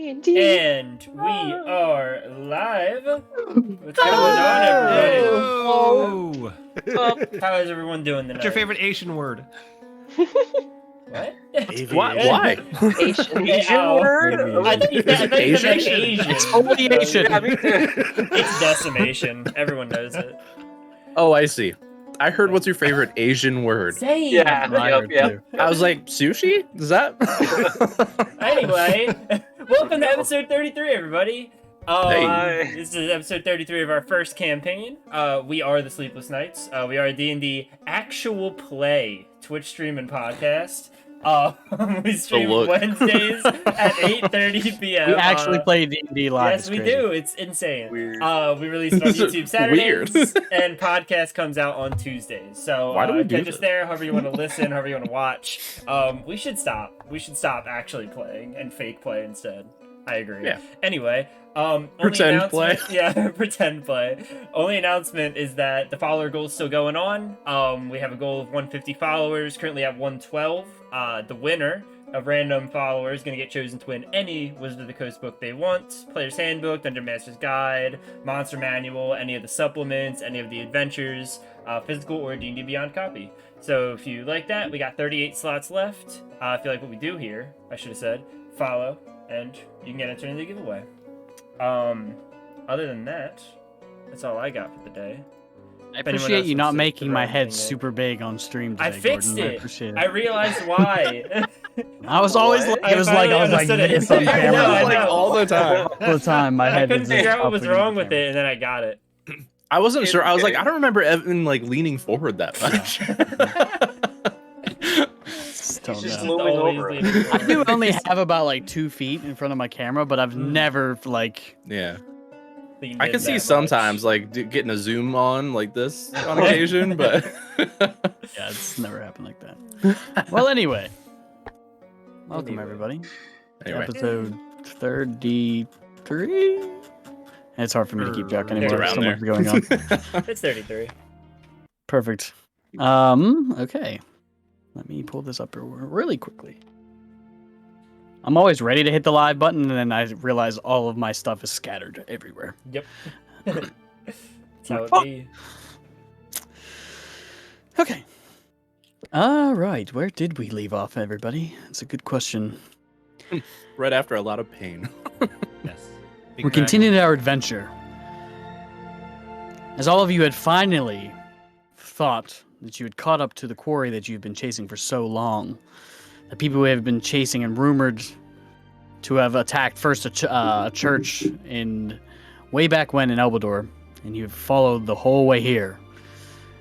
D&D. And we are live. What's going on, everybody? Oh! How is everyone doing tonight? What's your favorite Asian word? What? Why? Asian word? I thought you said Asian. It's only Asian. It's decimation. Everyone knows it. Oh, I see. I heard what's your favorite Asian word. Same. Yeah, yep. I was like, sushi? Is that? Anyway, welcome to episode 33, everybody. Hey. This is episode 33 of our first campaign. We are the Sleepless Knights. We are a D&D actual play Twitch stream and podcast. We stream Wednesdays at 8:30 p.m. We actually play D&D live. Yes, we do. It's insane. Weird. We release it on YouTube Saturdays, and podcast comes out on Tuesdays. So why do we do catch us there, however you want to listen, however you want to watch. We should stop. We should stop actually playing and fake play instead. I agree. Yeah. Anyway, Pretend play. Yeah, pretend play. Only announcement is that the follower goal is still going on. We have a goal of 150 followers. Currently at 112. The winner of random followers is going to get chosen to win any Wizard of the Coast book they want. Player's Handbook, Dungeon Master's Guide, Monster Manual, any of the supplements, any of the adventures, physical or D&D Beyond copy. So if you like that, we got 38 slots left. If you like what we do here, I should have said, follow, and you can get entered into the giveaway. Other than that, that's all I got for the day. I appreciate you not making my head super big on stream today, I fixed Gordon. it. I appreciate it. I realized why. I was always like, it was like this on camera. I know. All the time. All the time, my I head couldn't was figure just out what was up against wrong the with it, and then I got it. I wasn't sure. I was like, I don't remember Evan like leaning forward that much. Don't Just know. moving over it. I do only have about like 2 feet in front of my camera, but I've never like. Yeah. Leaned I in can see that sometimes much. like getting a zoom on like this on occasion, but Yeah, it's never happened like that. Well, anyway, welcome everybody. anyway. Episode 33. It's hard for me to keep track anymore. It's There's around so much going on. It's 33. Perfect. Okay. Let me pull this up really quickly. I'm always ready to hit the live button, and then I realize all of my stuff is scattered everywhere. Yep. That's how it be. Okay. All right. Where did we leave off, everybody? It's a good question. Right after a lot of pain. Yes. We continued our adventure. As all of you had finally thought that you had caught up to the quarry that you've been chasing for so long. The people who have been chasing and rumored to have attacked first a church in way back when in Elbador, and you've followed the whole way here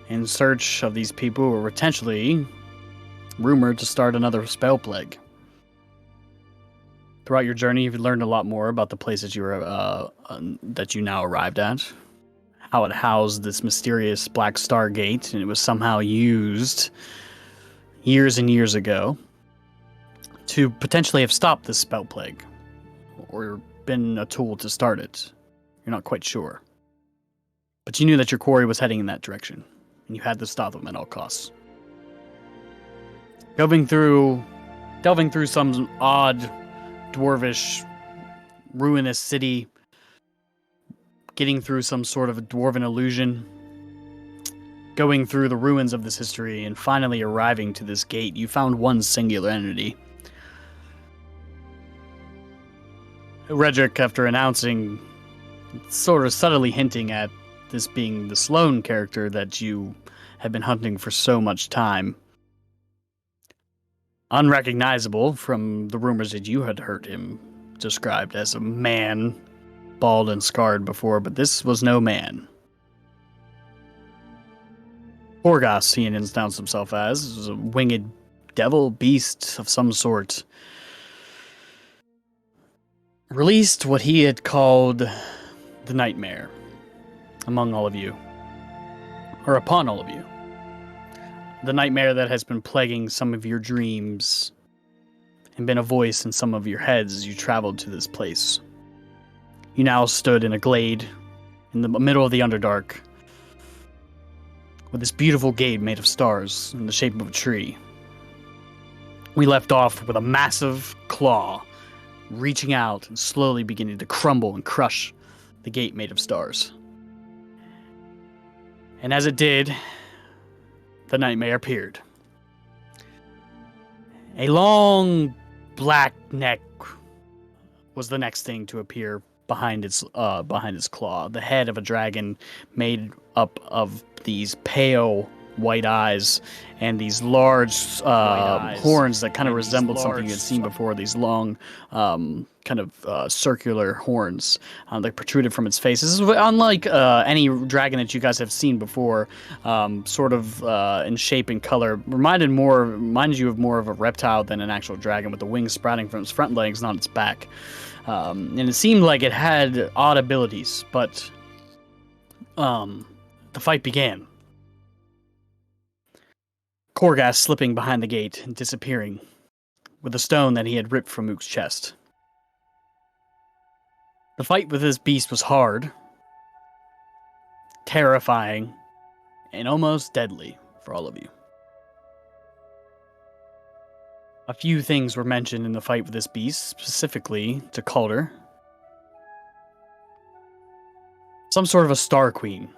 in search of these people who were potentially rumored to start another spell plague. Throughout your journey, you've learned a lot more about the place that you now arrived at. How it housed this mysterious Black Star Gate, and it was somehow used years and years ago to potentially have stopped this spell plague, or been a tool to start it. You're not quite sure. But you knew that your quarry was heading in that direction, and you had to stop them at all costs. Delving through some odd, dwarvish, ruinous city, getting through some sort of a dwarven illusion, going through the ruins of this history, and finally arriving to this gate, you found one singular entity. Redrick, after announcing, sort of subtly hinting at this being the Sloane character that you had been hunting for so much time, unrecognizable from the rumors that you had heard him described as a man, bald and scarred before, but this was no man. Orgas, he announced himself as, was a winged devil beast of some sort. Released what he had called the nightmare among all of you, or upon all of you. The nightmare that has been plaguing some of your dreams and been a voice in some of your heads as you traveled to this place. You now stood in a glade in the middle of the Underdark with this beautiful gate made of stars in the shape of a tree. We left off with a massive claw reaching out and slowly beginning to crumble and crush the gate made of stars. And as it did, the nightmare appeared. A long black neck was the next thing to appear behind its claw. The head of a dragon made up of these pale white eyes and these large horns that kind of resembled something you had seen before. These long, circular horns that protruded from its face. This is unlike any dragon that you guys have seen before. In shape and color, reminded you of more of a reptile than an actual dragon, with the wings sprouting from its front legs, not its back. And it seemed like it had odd abilities, but the fight began. Korgas slipping behind the gate and disappearing with a stone that he had ripped from Mook's chest. The fight with this beast was hard, terrifying, and almost deadly for all of you. A few things were mentioned in the fight with this beast, specifically to Calder. Some sort of a Star Queen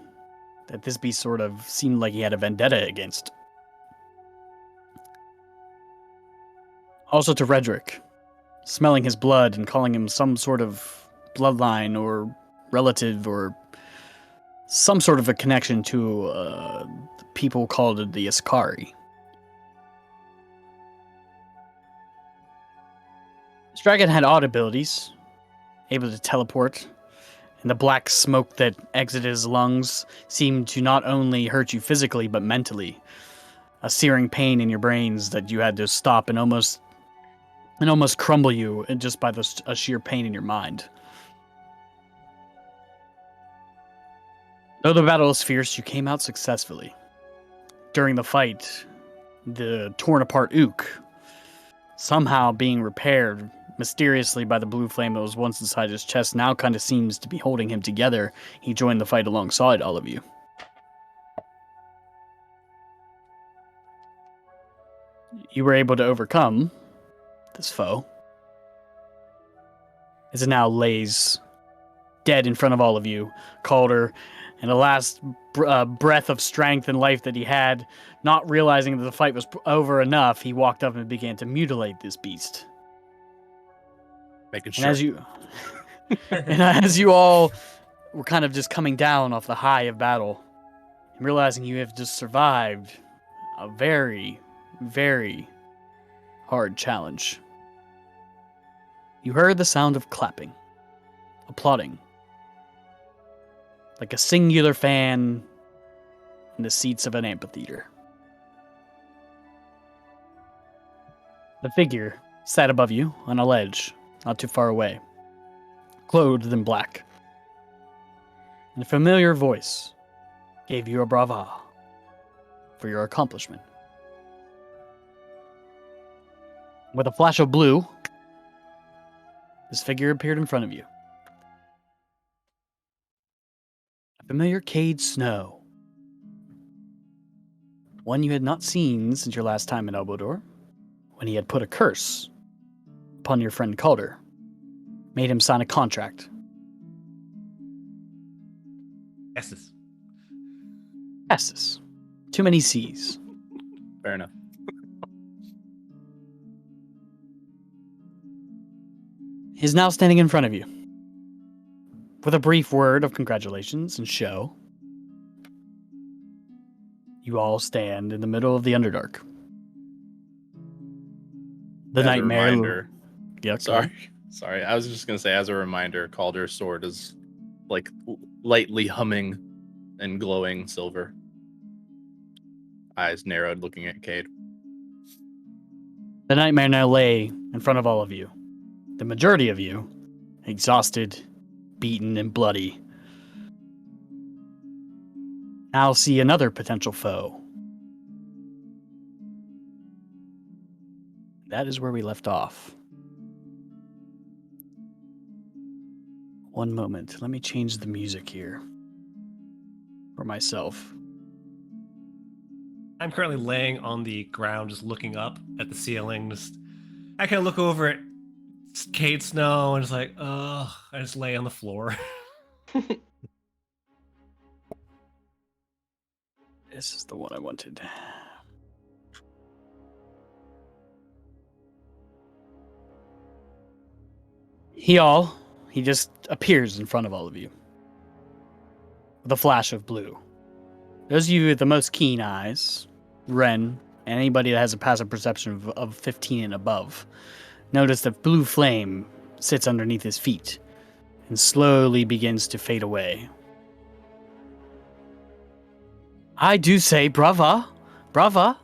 that this beast sort of seemed like he had a vendetta against. Also to Redrick, smelling his blood and calling him some sort of bloodline or relative or some sort of a connection to people called the Iskari. This dragon had odd abilities, able to teleport, and the black smoke that exited his lungs seemed to not only hurt you physically but mentally. A searing pain in your brains that you had to stop and almost crumble you just by a sheer pain in your mind. Though the battle was fierce, you came out successfully. During the fight, the torn apart Ook, somehow being repaired mysteriously by the blue flame that was once inside his chest, now kind of seems to be holding him together. He joined the fight alongside all of you. You were able to overcome this foe, as it now lays dead in front of all of you. Calder, and the last breath of strength and life that he had, not realizing that the fight was over enough, he walked up and began to mutilate this beast. Making sure. And as you all were kind of just coming down off the high of battle, and realizing you have just survived a very, very hard challenge, you heard the sound of clapping, applauding, like a singular fan in the seats of an amphitheater. The figure sat above you on a ledge, not too far away, clothed in black. And a familiar voice gave you a brava for your accomplishment. With a flash of blue, this figure appeared in front of you. A familiar Cade Snow. One you had not seen since your last time in Elbodor, when he had put a curse upon your friend Calder, made him sign a contract. Estes. Estes. Too many C's. Fair enough. Is now standing in front of you. With a brief word of congratulations and show, you all stand in the middle of the Underdark. The As a nightmare. reminder, Yeah, sorry. I was just gonna say, as a reminder, Calder's sword is like lightly humming and glowing silver. Eyes narrowed, looking at Cade. The nightmare now lay in front of all of you. The majority of you, exhausted, beaten, and bloody, now see another potential foe. That is where we left off. One moment. Let me change the music here for myself. I'm currently laying on the ground, just looking up at the ceiling. I kind of look over at Cade Snow, and it's like, ugh, I just lay on the floor. This is the one I wanted. He just appears in front of all of you with a flash of blue. Those of you with the most keen eyes, Ren, and anybody that has a passive perception of 15 and above, notice that blue flame sits underneath his feet and slowly begins to fade away. I do say, brava, brava.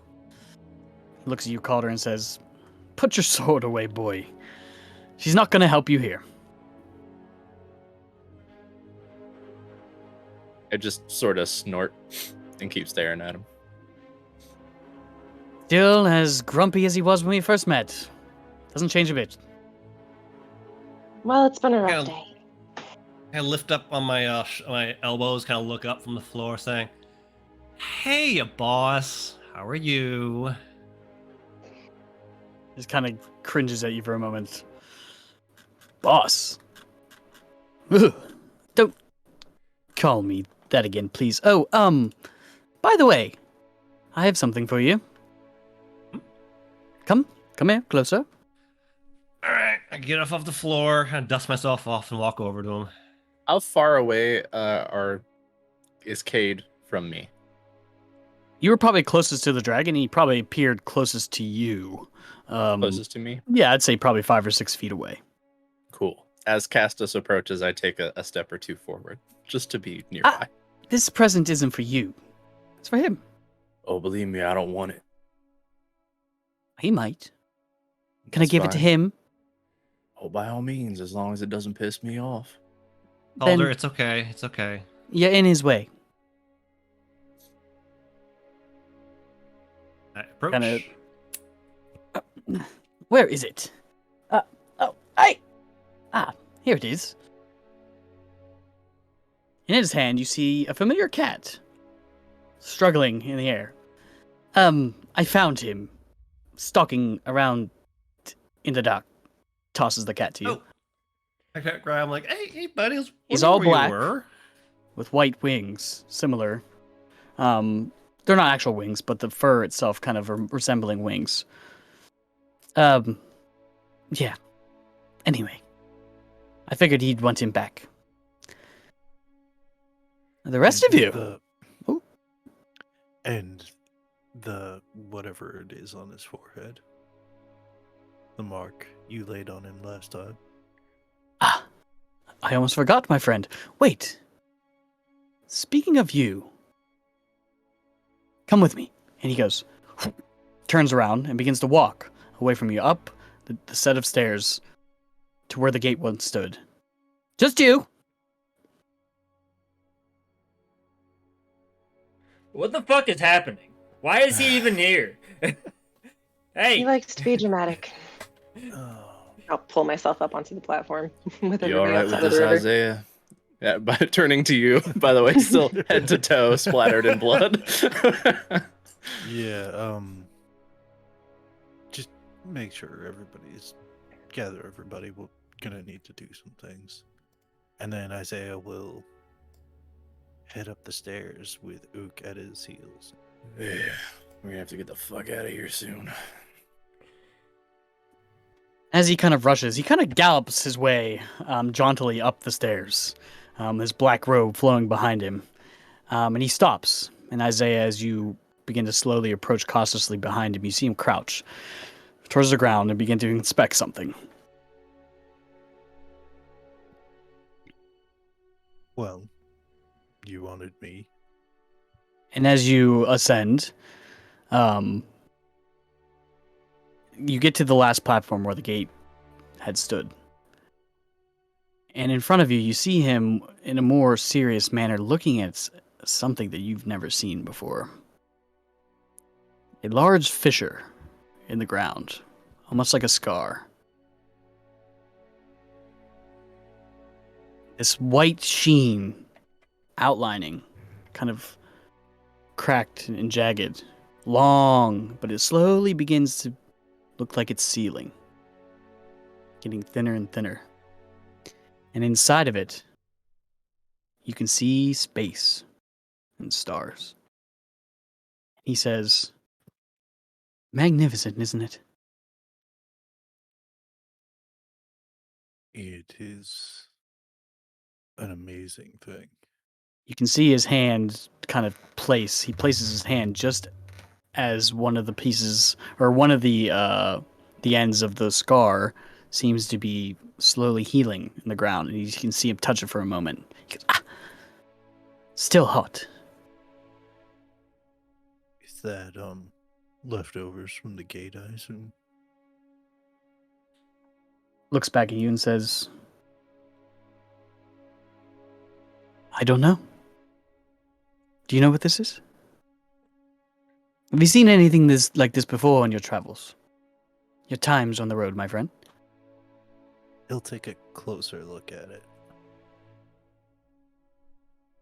He looks at you, Calder, and says, put your sword away, boy. She's not going to help you here. I just sort of snort and keep staring at him. Still as grumpy as he was when we first met. Doesn't change a bit. Well, it's been a rough Yeah. day. I lift up on my my elbows, kind of look up from the floor, saying, "Hey, boss, how are you?" Just kind of cringes at you for a moment. Boss. Ugh. Don't call me that again, please. Oh, by the way, I have something for you. Come here, closer. All right, I get off the floor, and dust myself off, and walk over to him. How far away is Cade from me? You were probably closest to the dragon. He probably appeared closest to you. Closest to me? Yeah, I'd say probably 5 or 6 feet away. Cool. As Castus approaches, I take a step or two forward, just to be nearby. This present isn't for you. It's for him. Oh, believe me, I don't want it. He might. Can I That's give it to fine. him? Oh, by all means, as long as it doesn't piss me off. Calder, Then- it's okay. It's okay. Yeah, in his way. I approach. Kinda- Where is it? Here it is. In his hand, you see a familiar cat, struggling in the air. I found him, stalking around in the dark. Tosses the cat to you, Oh. I grab him like, hey, buddy. He's wondering all where you black. were." with white wings, similar. They're not actual wings, but the fur itself kind of resembling wings. Yeah. Anyway, I figured he'd want him back. The rest of you. Oh. And the whatever it is on his forehead. The mark you laid on him last time. Ah, I almost forgot, my friend. Wait. Speaking of you, come with me. And he goes, turns around and begins to walk away from you up the set of stairs to where the gate once stood. Just you. What the fuck is happening? Why is he even here? Hey! He likes to be dramatic. Oh. I'll pull myself up onto the platform with You all everybody right else with out of this, the river. Isaiah? Yeah, by turning to you, by the way, still head to toe, splattered in blood. Yeah, just make sure gather everybody. We're gonna need to do some things. And then Isaiah will head up the stairs with Ook at his heels. Yeah, we're gonna have to get the fuck out of here soon. As he kind of rushes, he kind of gallops his way jauntily up the stairs, his black robe flowing behind him. And he stops. And Isaiah, as you begin to slowly approach cautiously behind him, you see him crouch towards the ground and begin to inspect something. Well, you wanted me. And as you ascend, you get to the last platform where the gate had stood. And in front of you, you see him in a more serious manner looking at something that you've never seen before. A large fissure in the ground, almost like a scar. This white sheen outlining, kind of cracked and jagged, long, but it slowly begins to look like it's sealing. getting thinner and thinner. And inside of it, you can see space and stars. He says, magnificent, isn't it? It is an amazing thing. You can see his hand kind of place. He places his hand just as one of the pieces, or one of the ends of the scar seems to be slowly healing in the ground. And you can see him touch it for a moment. He goes, ah! Still hot. Is that leftovers from the gate, I assume? Looks back at you and says, I don't know. Do you know what this is? Have you seen anything like this before on your travels? Your times on the road, my friend? He'll take a closer look at it.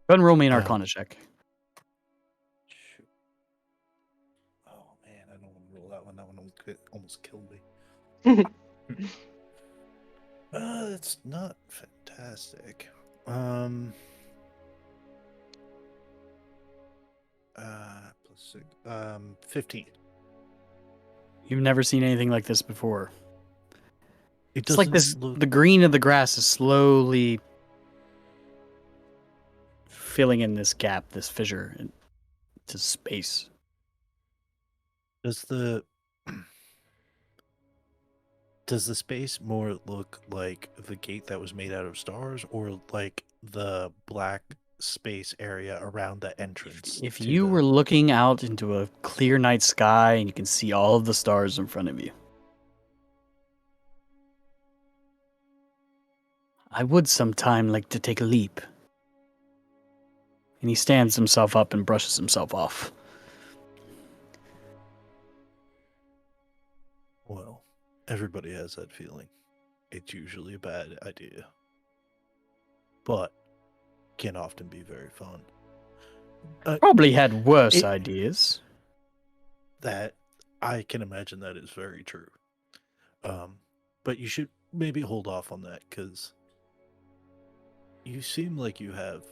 Go ahead and roll me an Um, Arcana check. Shoot. Oh man, I don't want to roll that one. That one almost killed me. It's not fantastic. Plus 6. 15. You've never seen anything like this before. It It's like this, doesn't look. the green of the grass is slowly filling in this gap, this fissure into space. Does the does the space more look like the gate that was made out of stars, or like the black space area around the entrance? If to you the- were looking out into a clear night sky and you can see all of the stars in front of you, I would sometime like to take a leap. And he stands himself up and brushes himself off. Well, everybody has that feeling. It's usually a bad idea, but can often be very fun. Probably had worse It- ideas. That I can imagine that is very true. But you should maybe hold off on that because you seem like you have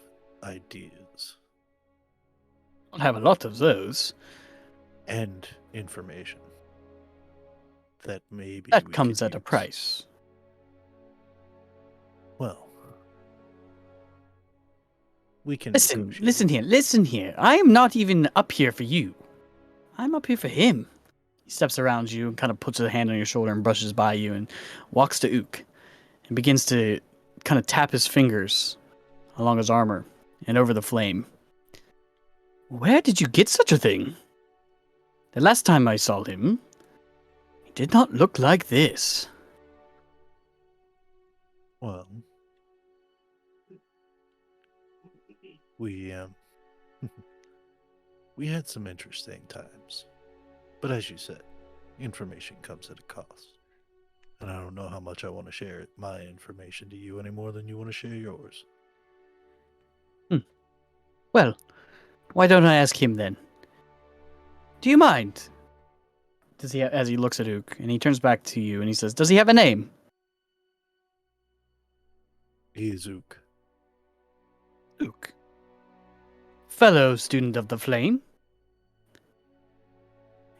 ideas I'll have a lot of those. and information that maybe That we comes could at a use. price. Well, we can negotiate. Listen here. I am not even up here for you. I'm up here for him. He steps around you and kind of puts a hand on your shoulder and brushes by you and walks to Ook and begins to kind of tap his fingers along his armor and over the flame. Where did you get such a thing? The last time I saw him, he did not look like this. Well, we we had some interesting times, but as you said, information comes at a cost, and I don't know how much I want to share my information to you any more than you want to share yours. Well, why don't I ask him then? Do you mind? Does he, as he looks at Ook, and he turns back to you and he says, does he have a name? He is Ook. Ook. Fellow student of the flame.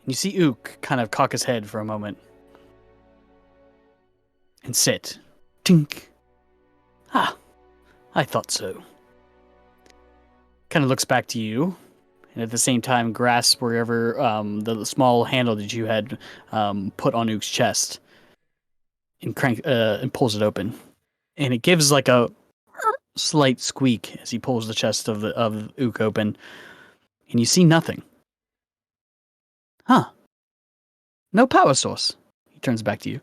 And you see Ook kind of cock his head for a moment. And sit. Tink. Ah, I thought so. Kind of looks back to you, and at the same time grasps wherever the small handle that you had put on Ook's chest, and and pulls it open, and it gives like a slight squeak as he pulls the chest of Ook open, and you see nothing. Huh? No power source. He turns back to you.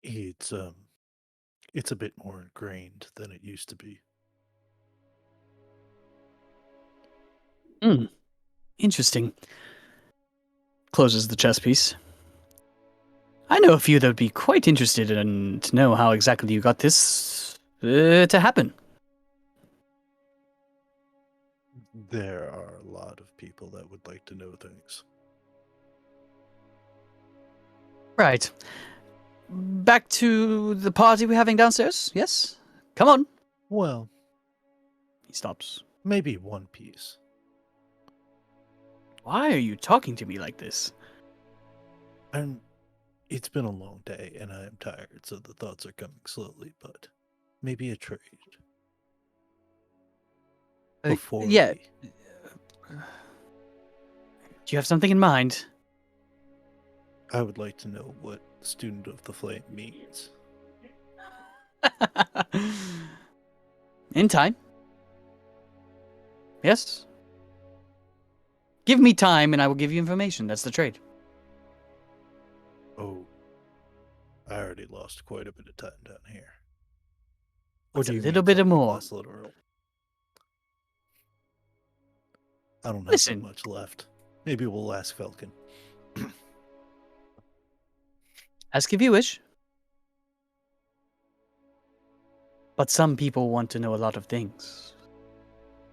It's a bit more ingrained than it used to be. Interesting. Closes the chess piece. I know a few that would be quite interested in to know how exactly you got this to happen. There are a lot of people that would like to know things. Right. back to the party we're having downstairs? Yes? Come on. Well, He stops. maybe one piece. Why are you talking to me like this? It's been a long day and I am tired, so the thoughts are coming slowly, but maybe a trade. Before yeah. we- Do you have something in mind? I would like to know what Student of the Flame means. In time. Yes. Give me time and I will give you information. That's the trade. Oh, I already lost quite a bit of time down here. What's a do you little mean bit something more? less literal? I don't have Listen. that much left. Maybe we'll ask Falcon. Ask if you wish. But some people want to know a lot of things.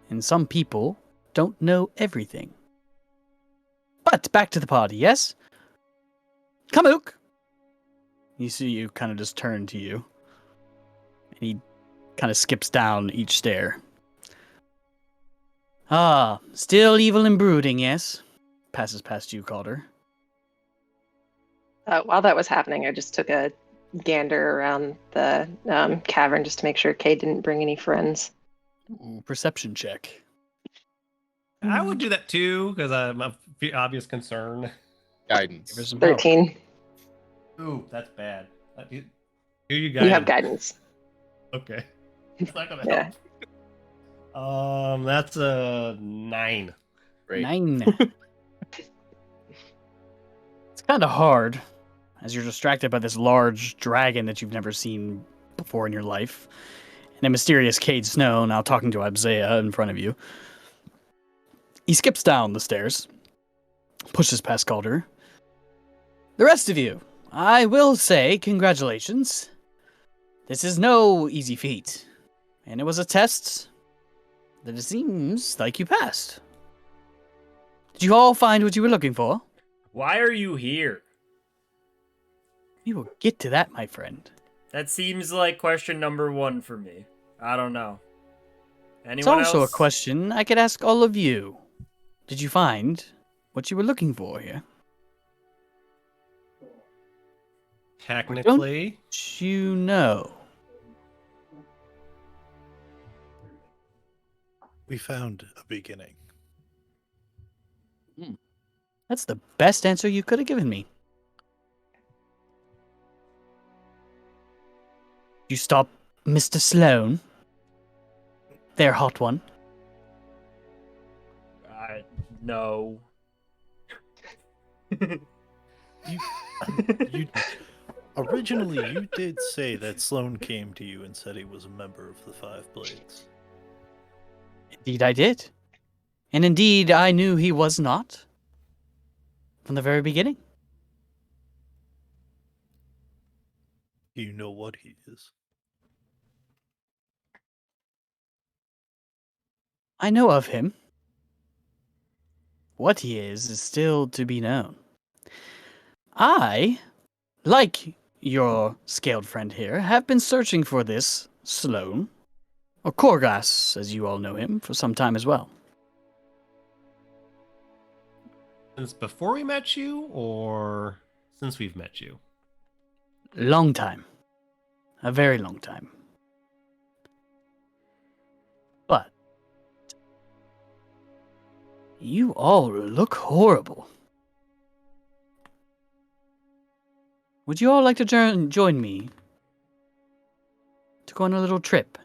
And some people don't know everything. But back to the party, yes? Kamuk! You see you kind of just turn to you. And he kind of skips down each stair. Ah, still evil and brooding, yes? Passes past you, Calder. While that was happening, I just took a gander around the cavern just to make sure Cade didn't bring any friends. Ooh, perception check. I would do that too, because I'm a obvious concern. Give her Guidance. some help. 13. Ooh, that's bad. Here you You have go. guidance. Okay. It's not gonna Yeah. help. That's a 9. Great. 9. It's kind of hard as you're distracted by this large dragon that you've never seen before in your life. And a mysterious Cade Snow now talking to Isaiah in front of you. He skips down the stairs, pushes past Calder. The rest of you, I will say congratulations. This is no easy feat, and it was a test that it seems like you passed. Did you all find what you were looking for? Why are you here? We will get to that, my friend. That seems like question number 1 for me. I don't know. Anyone It's also else? a question I could ask all of you. Did you find what you were looking for here? Technically, You know. We found a beginning. That's the best answer you could have given me. You stop Mr. Sloan? Their hot one. No. You originally you did say that Sloan came to you and said he was a member of the Five Blades. Indeed I did. And indeed I knew he was not. From the very beginning. Do you know what he is? I know of him. What he is still to be known. I, like your scaled friend here, have been searching for this Sloan, or Korgas, as you all know him, for some time as well. since before we met you, or since we've met you? Long time. A very long time. But you all look horrible. Would you all like to join me to go on a little trip? A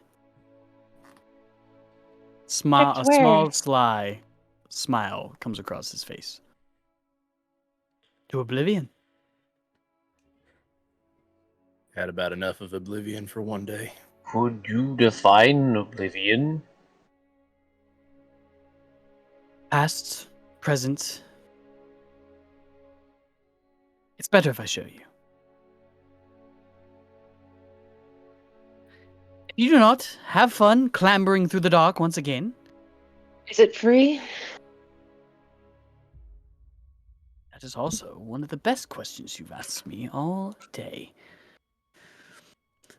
Trip where? small, sly smile comes across his face. To Oblivion. Had about enough of Oblivion for one day. Could you define oblivion? Past, present. It's better if I show you. If you do not, have fun clambering through the dark once again. Is it free? That is also one of the best questions you've asked me all day.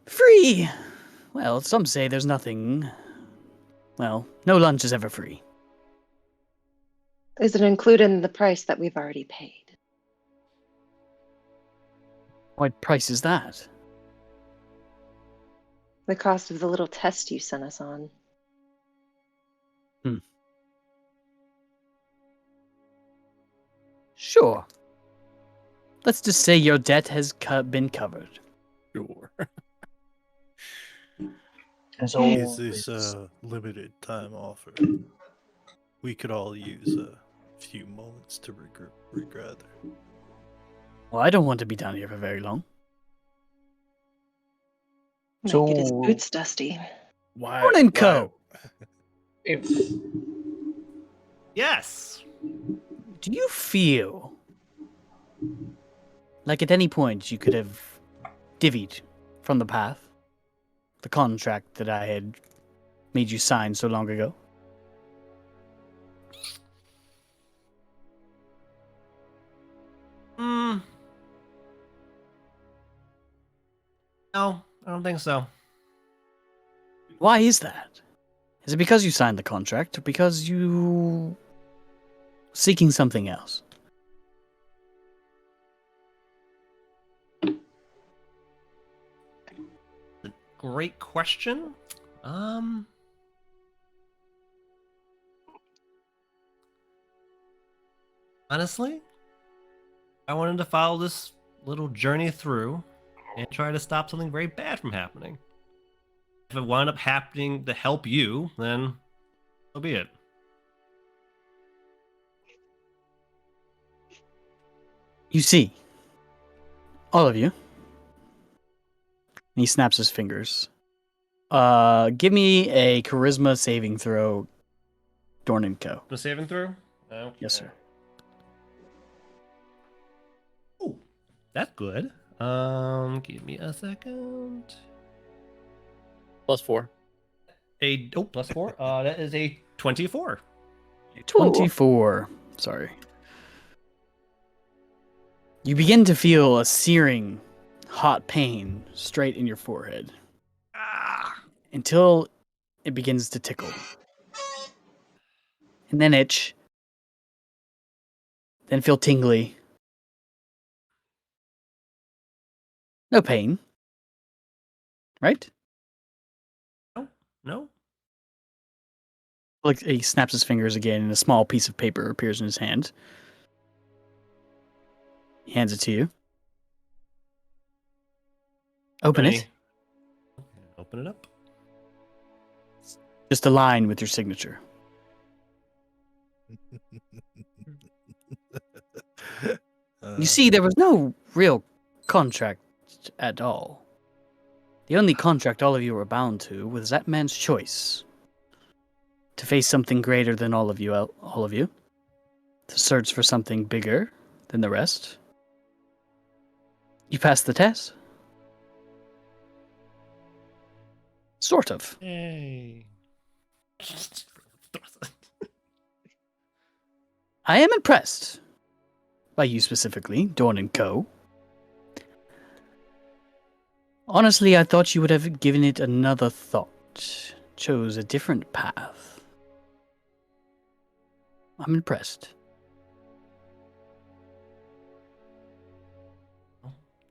Free! Well, some say there's nothing. Well, no lunch is ever free. Is it included in the price that we've already paid? What price is that? The cost of the little test you sent us on. Sure. Let's just say your debt has been covered. Sure. As Is this always. a limited time offer? We could all use a few moments to regret. Well, I don't want to be down here for very long. Might So- get his boots dusty. Why? Horn and Co. If Yes. Do you feel like at any point you could have divvied from the path the contract that I had made you sign so long ago? No, I don't think so. Why is that? Is it because you signed the contract or because you seeking something else? Great question. Honestly, I wanted to follow this little journey through and try to stop something very bad from happening. If it wound up happening to help you, then so be it. You see, all of you. And he snaps his fingers. Give me a charisma saving throw, Dorn and Co. The saving throw? Okay. Yes, sir. Oh, that's good. Give me a second. +4. Plus 4. That is a 24. 24. Sorry. You begin to feel a searing, hot pain straight in your forehead until it begins to tickle. And then itch. Then feel tingly. No pain. Right? No. Like he snaps his fingers again and a small piece of paper appears in his hand. He hands it to you. Open it. Open it up. Just a line with your signature. You see, there was no real contract at all. The only contract all of you were bound to was that man's choice. To face something greater than all of you. To search for something bigger than the rest. You passed the test. Sort of. Yay. I am impressed by you specifically, Dorn and Co. Honestly, I thought you would have given it another thought. Chose a different path. I'm impressed.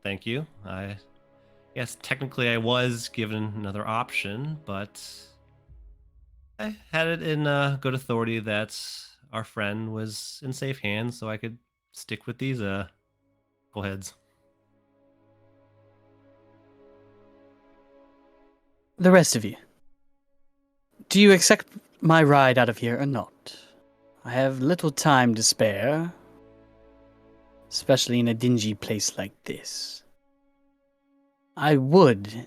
Thank you. I guess technically I was given another option, but I had it in good authority that our friend was in safe hands, so I could stick with these heads. The rest of you. Do you accept my ride out of here or not? I have little time to spare. Especially in a dingy place like this. I would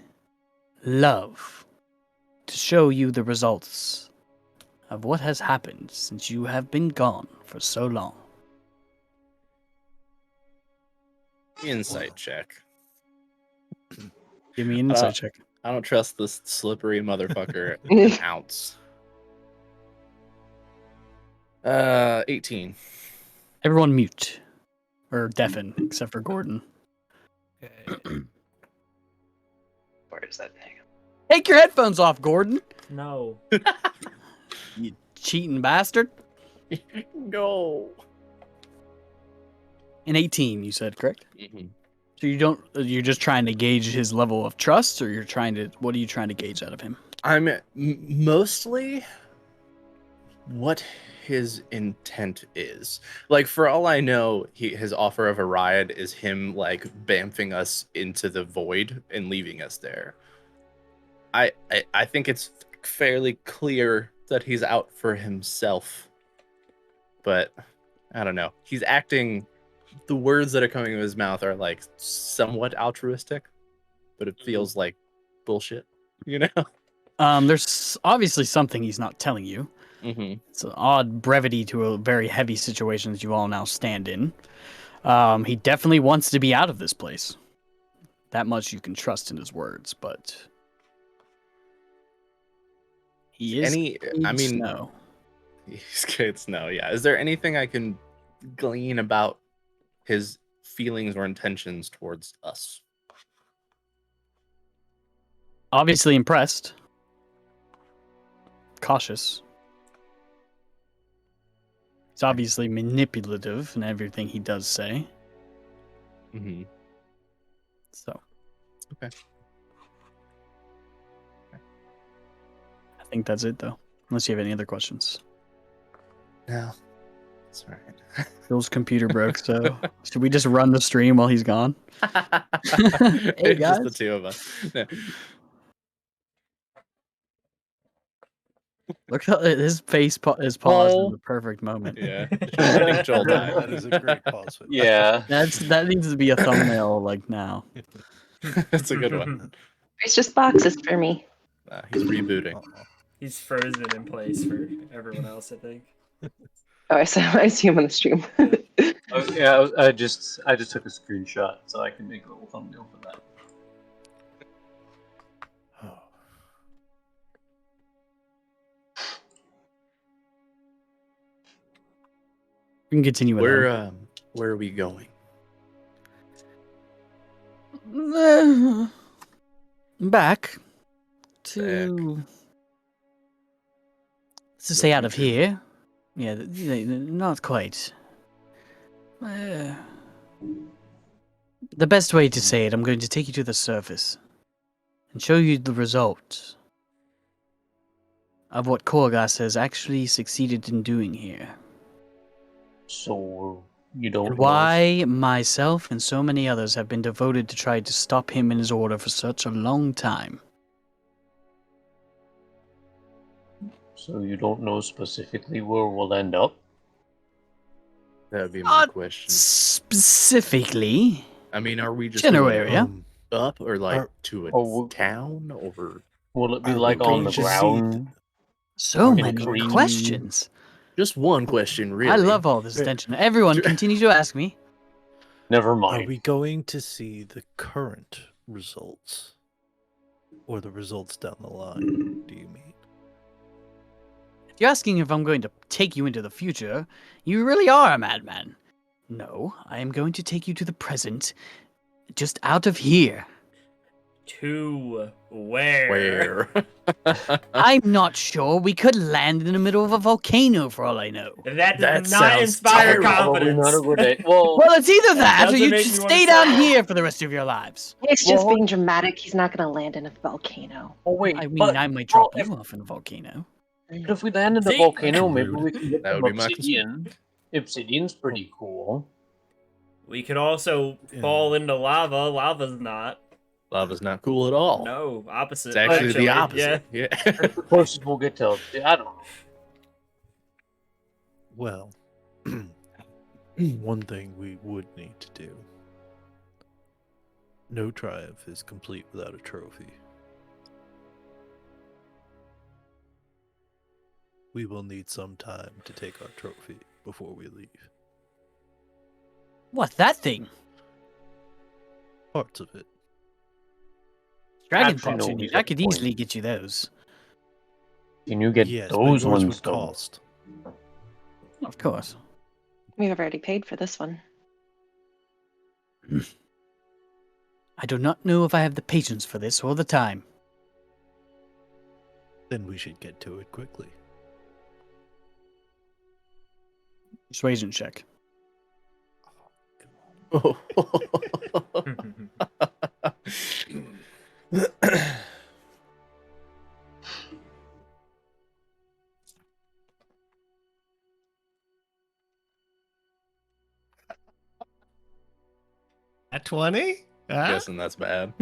love to show you the results of what has happened since you have been gone for so long. Insight check. Give me an insight check. I don't trust this slippery motherfucker an ounce. 18. Everyone mute. Or deafen, except for Gordon. Okay. Where is that? Hang on. Take your headphones off, Gordon. No. You cheating bastard. No. An 18, you said, correct? Mhm. So you're just trying to gauge his level of trust, or what are you trying to gauge out of him? I'm mostly what his intent is. Like, for all I know, his offer of a ride is him like bamfing us into the void and leaving us there. I think it's fairly clear that he's out for himself, but I don't know. He's acting. The words that are coming out of his mouth are like somewhat altruistic, but it feels like bullshit. You know? There's obviously something he's not telling you. Mm-hmm. It's an odd brevity to a very heavy situation that you all now stand in. He definitely wants to be out of this place. That much you can trust in his words, but he is I mean, Snow. he's scared snow. Yeah. Is there anything I can glean about his feelings or intentions towards us? Obviously impressed. Cautious. He's obviously manipulative in everything he does say. Mm-hmm. So. Okay. I think that's it, though. Unless you have any other questions. No. That's all right. Bill's computer broke, so should we just run the stream while he's gone? Hey, It's just the guys. two of us. No. Look how his face is paused in Oh. the perfect moment. Yeah. Letting Joel die. That is a great pause. Yeah. That needs to be a thumbnail like now. That's a good one. It's just boxes for me. He's rebooting. Uh-oh. He's frozen in place for everyone else, I think. Oh, I see him on the stream. Oh, yeah, I just took a screenshot so I can make a little thumbnail for that. Oh. We can continue with Where are we going? back to to say out of future. here. Yeah, not quite. The best way to say it, I'm going to take you to the surface and show you the result of what Korgas has actually succeeded in doing here. So you don't And know. why myself and so many others have been devoted to try to stop him in his order for such a long time. So you don't know specifically where we'll end up. That would be my Not question. specifically. I mean, are we just General going area. up or like Are- to a Oh, town or Will it be Are we like on going the to see ground? So In many trees. questions. just one question? Really, I love all this attention. Everyone, continue to ask me. Never Are mind. we going to see the current results? Or the results down the line, do you mean? If you're asking if I'm going to take you into the future, you really are a madman. No, I am going to take you to the present, just out of here. To where? I'm not sure. We could land in the middle of a volcano for all I know. That That does not sounds inspire terrible. Probably confidence. not a good day. Well, Well, it's either that or Doesn't you make just me wanna stay down say- here for the rest of your lives. He's just Well- being dramatic. He's not going to land in a volcano. oh wait. I mean, but, I might drop well, you off in a volcano. if we land in the See? volcano, maybe Rude. we can get That some would be my obsidian. Obsidian's pretty cool. We could also Yeah. fall into lava. Lava's not. Lava's not cool at all. No, opposite. It's actually the opposite. Yeah. That's the closest we'll get to. I don't know. Well, one thing we would need to do. No triumph is complete without a trophy. We will need some time to take our trophy before we leave. What, that thing? Parts of it. Dragon Actually, parts no, you need. he's got I could a point. easily get you those. Can you get Yes, but those yours ones would though? cost. Of course. We've already paid for this one. I do not know if I have the patience for this or the time. Then we should get to it quickly. Persuasion check. At 20? Guessing that's bad.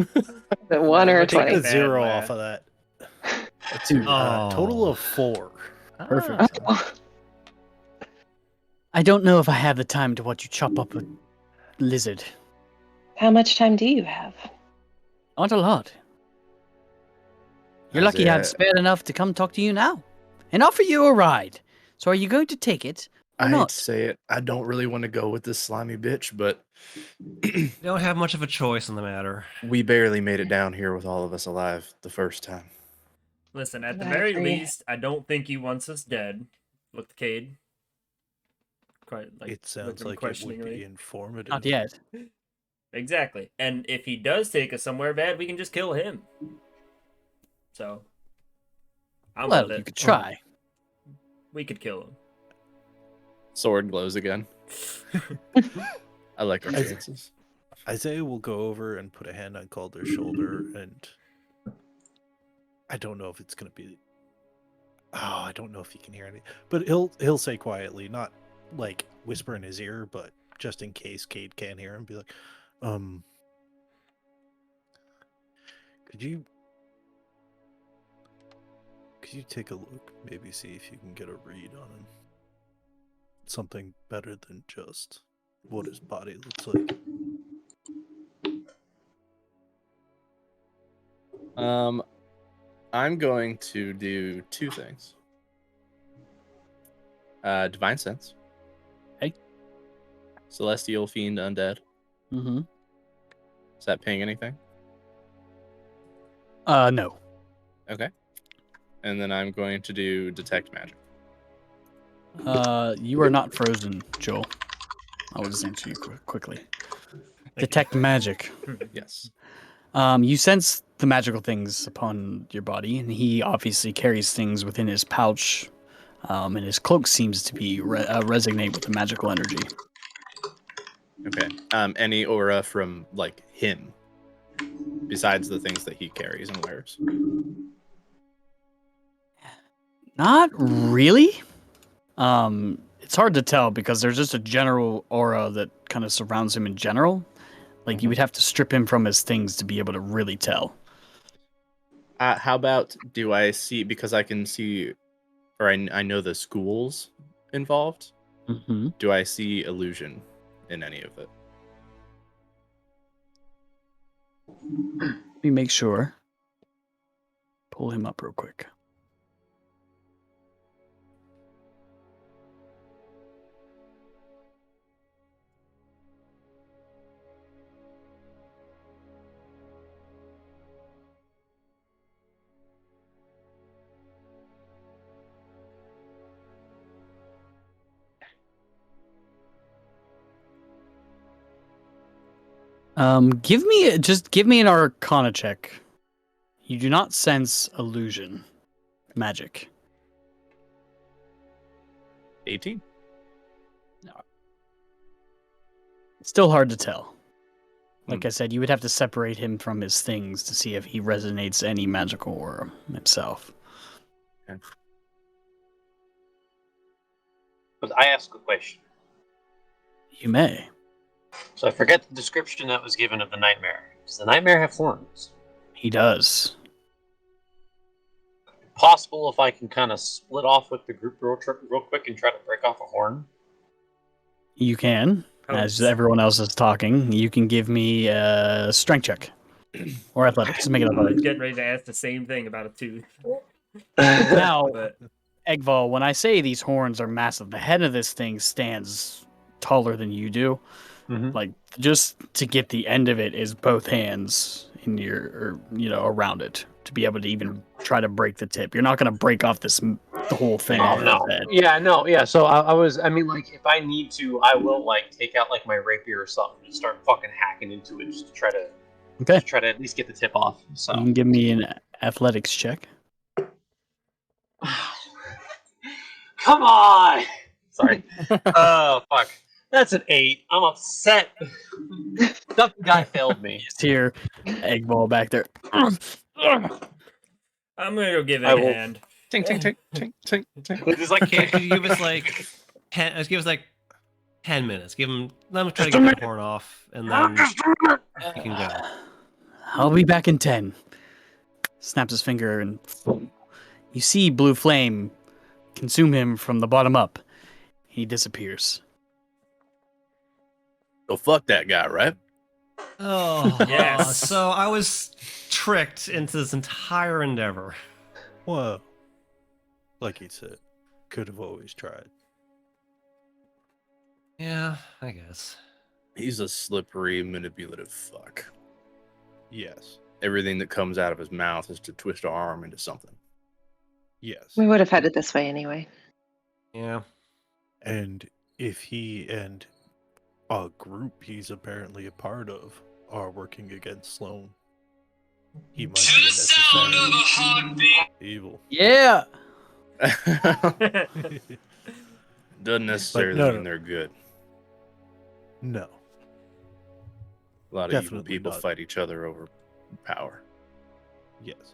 The 1 or a Take 20. a Bad 0 math. off of that. Let's do total Oh. of 4. Perfect. I don't know if I have the time to watch you chop up a lizard. How much time do you have? Not a lot. You're lucky I've Isaiah, spared enough to come talk to you now and offer you a ride. So are you going to take it or I hate not? to say it. I don't really want to go with this slimy bitch, but You don't have much of a choice in the matter. we barely made it down here with all of us alive the first time. Listen, at the I very agree. least, I don't think he wants us dead. Look, Cade. Quite like It sounds looking like it would questioningly. be informative. Not yet. Exactly. And if he does take us somewhere bad, we can just kill him. So, I'm Well, with you it. could try. We could kill him. Sword glows again. I like our As- chances. Isaiah will go over and put a hand on Calder's shoulder, and I don't know if it's gonna be. Oh, I don't know if he can hear anything, but he'll say quietly, not like whisper in his ear, but just in case Cade can't hear him, be like, could you take a look, maybe see if you can get a read on him? Something better than just what his body looks like. I'm going to do 2 things. Divine Sense. Okay. Celestial Fiend Undead. Mm-hmm. Is that ping anything? No. Okay. And then I'm going to do Detect Magic. You are not frozen, Joel. I will just answer you quickly. Detect magic. Yes. You sense the magical things upon your body, and he obviously carries things within his pouch, and his cloak seems to be resonate with the magical energy. Okay. Any aura from like him, besides the things that he carries and wears. Not really. It's hard to tell because there's just a general aura that kind of surrounds him in general. Like you would have to strip him from his things to be able to really tell. How about do I see, because I can see, or I know the schools involved. Mm-hmm. Do I see illusion in any of it? Let me make sure. Pull him up real quick. Give me an Arcana check. You do not sense illusion, magic. 18. It's still hard to tell. Like I said, you would have to separate him from his things to see if he resonates any magical aura himself. Okay. But I ask a question. You may. So I forget the description that was given of the nightmare. Does the nightmare have horns? He does. Possible if I can kind of split off with the group real quick and try to break off a horn? You can. As everyone else is talking, you can give me a strength check. Or athletics. Make it I was athletics. getting ready to ask the same thing about a tooth. Now, But Eggval, when I say these horns are massive, the head of this thing stands taller than you do. Mhm. Like, just to get the end of it is both hands in your, or, around it to be able to even try to break the tip. You're not going to break off the whole thing. Oh off no! his head. Yeah, no, yeah. So I mean, like, if I need to, I will like take out like my rapier or something and just start fucking hacking into it just to try to Okay. to try to at least get the tip off. So You can give me an athletics check. come on. Sorry. Oh fuck. That's an 8. I'm upset. That guy failed me. Just hear egg ball back there. I'm gonna go give it I a will- hand. Tink, tink, tink, tink, tink, tink. It's just like Cade, could you give us like 10? Let's give us like 10 minutes. Let him try to get that horn off, and then he can go. I'll be back in 10. Snaps his finger, and you see blue flame consume him from the bottom up. He disappears. Oh, fuck that guy, right? Oh, Yes. So I was tricked into this entire endeavor. Well, like he said, could have always tried. Yeah, I guess. He's a slippery, manipulative fuck. Yes. Everything that comes out of his mouth is to twist our arm into something. Yes. We would have had it this way anyway. Yeah. And if he and a group he's apparently a part of are working against Sloan, he might be a necessary evil. Yeah! Doesn't necessarily no, mean they're good. No. A lot of evil Definitely people not. fight each other over power. Yes.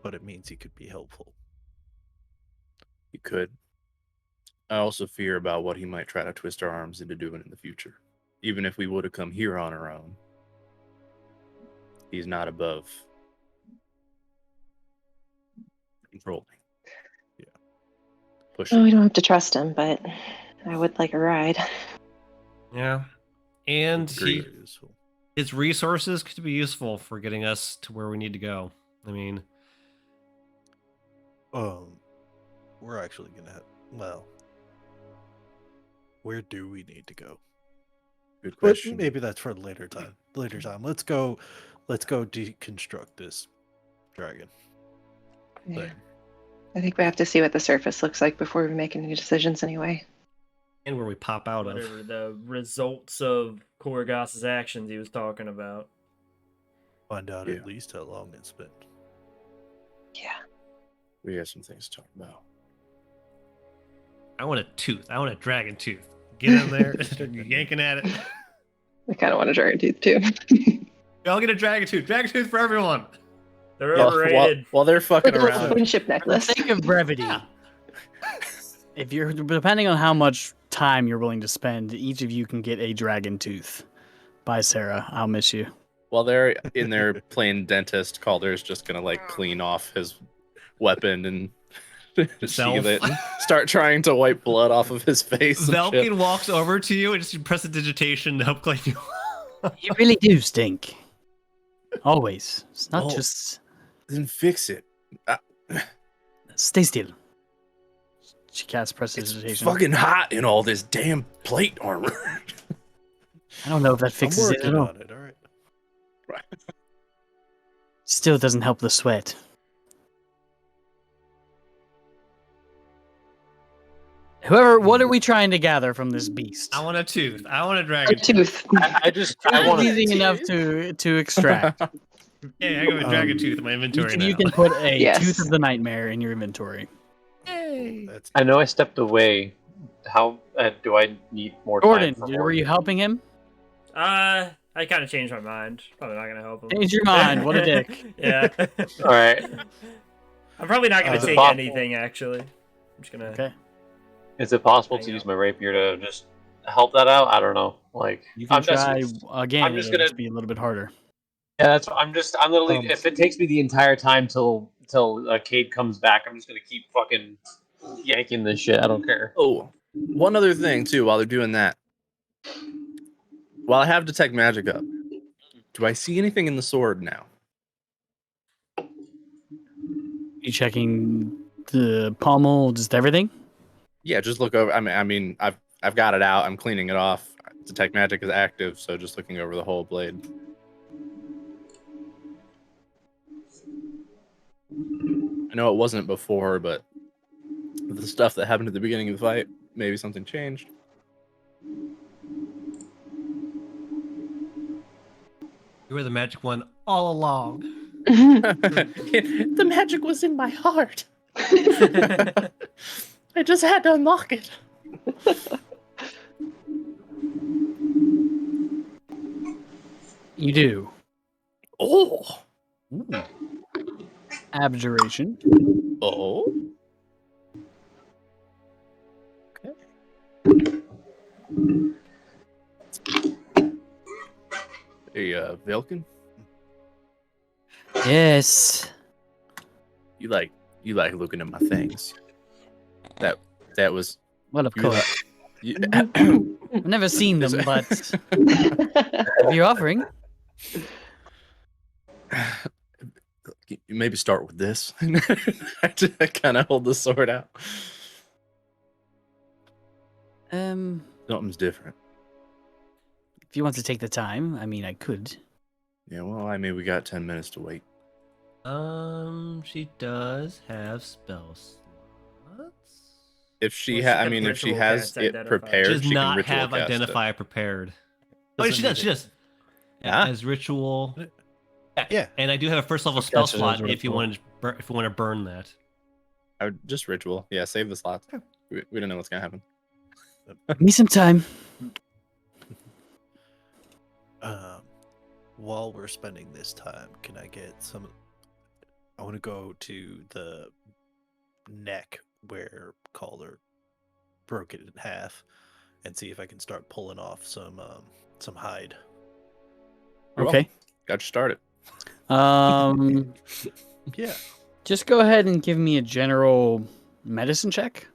But it means he could be helpful. He could. I also fear about what he might try to twist our arms into doing in the future. Even if we would have come here on our own, he's not above controlling. Yeah. Pushing. Well, we don't have to trust him, but I would like a ride. Yeah. And Agreed. Very useful. his resources could be useful for getting us to where we need to go. I mean, We're actually gonna have, well, where do we need to go? Good But question. maybe that's for later time. Later time. Let's go deconstruct this dragon Yeah. thing. I think we have to see what the surface looks like before we make any decisions anyway. and where we pop out of. Whatever the results of Koragos's actions he was talking about. Find out Yeah. at least how long it's been. Yeah. We have some things to talk about. I want a tooth. I want a dragon tooth. Get in there, start yanking at it. I kind of want a dragon tooth too. Y'all get a dragon tooth. Dragon tooth for everyone. They're While, overrated. while they're fucking Like a little around, friendship For the necklace. sake of brevity, if you're depending on how much time you're willing to spend, each of you can get a dragon tooth. Bye, Sarah. I'll miss you. while they're in there playing dentist, Calder's just gonna like clean off his weapon and sheath it and start trying to wipe blood off of his face. and shit. Velkin walks over to you and just press a digitation to help clean you. You really do stink. Always. It's not Oh. just Then fix it. stay still. She casts It's prestidigitation. fucking hot in all this damn plate armor. I don't know if that I'm fixes it working at all. on it, all right. Still doesn't help the sweat. Whoever, what are we trying to gather from this beast? I want a tooth. I want a A dragon tooth. I want It's to. easy enough to extract. Yeah, I got a dragon tooth in my You inventory can, now. you can put a Yes. tooth of the nightmare in your inventory. That's I know I stepped away. How do I need more Gordon, time? For were you helping him? I kind of changed my mind. Probably not gonna help him. Change your mind. What a dick. Yeah. All right. I'm probably not gonna Is it take possible? anything actually. I'm just gonna. Okay. Is it possible Hang to out. use my rapier to just help that out? I don't know. Like You can I'm just- try again. I'm just It'll gonna- just be a little bit harder. Yeah, that's. I'm literally. Um, if it takes me the entire time till Cade comes back, I'm just gonna keep fucking yanking this shit. I don't care. Oh, one other thing too. While they're doing that, while I have detect magic up, do I see anything in the sword now? You checking the pommel, just everything? Yeah, just look over. I mean, I've got it out. I'm cleaning it off. Detect magic is active, so just looking over the whole blade. I know it wasn't before, but with the stuff that happened at the beginning of the fight, maybe something changed. You were the magic one all along. The magic was in my heart. I just had to unlock it. You do. Oh. Abjuration. Oh. Hey, Vilkin, Yes. you like looking at my things. That was Well, of you course. you, I've never seen them, but if you're offering. you maybe start with this. I kind of hold the sword out. Something's different. If you want to take the time, I mean, I could. Yeah, well, I mean, we got 10 minutes to wait. She does have spell slots. If she Well, she I can mean, if she ritual has cast it Identify. prepared, She does she not can ritual have cast it. identify prepared. Oh, Doesn't she does. need She it. does. Yeah. As ritual. Yeah. And I do have a first level spell Gotcha, slot as if you ritual. want to burn that. I would just ritual. Yeah, save the slots. We don't know what's gonna happen. Give me some time. While we're spending this time, can I get some? I want to go to the neck where Calder broke it in half, and see if I can start pulling off some hide. You're Okay. welcome. Got you started. Yeah. Just go ahead and give me a general medicine check.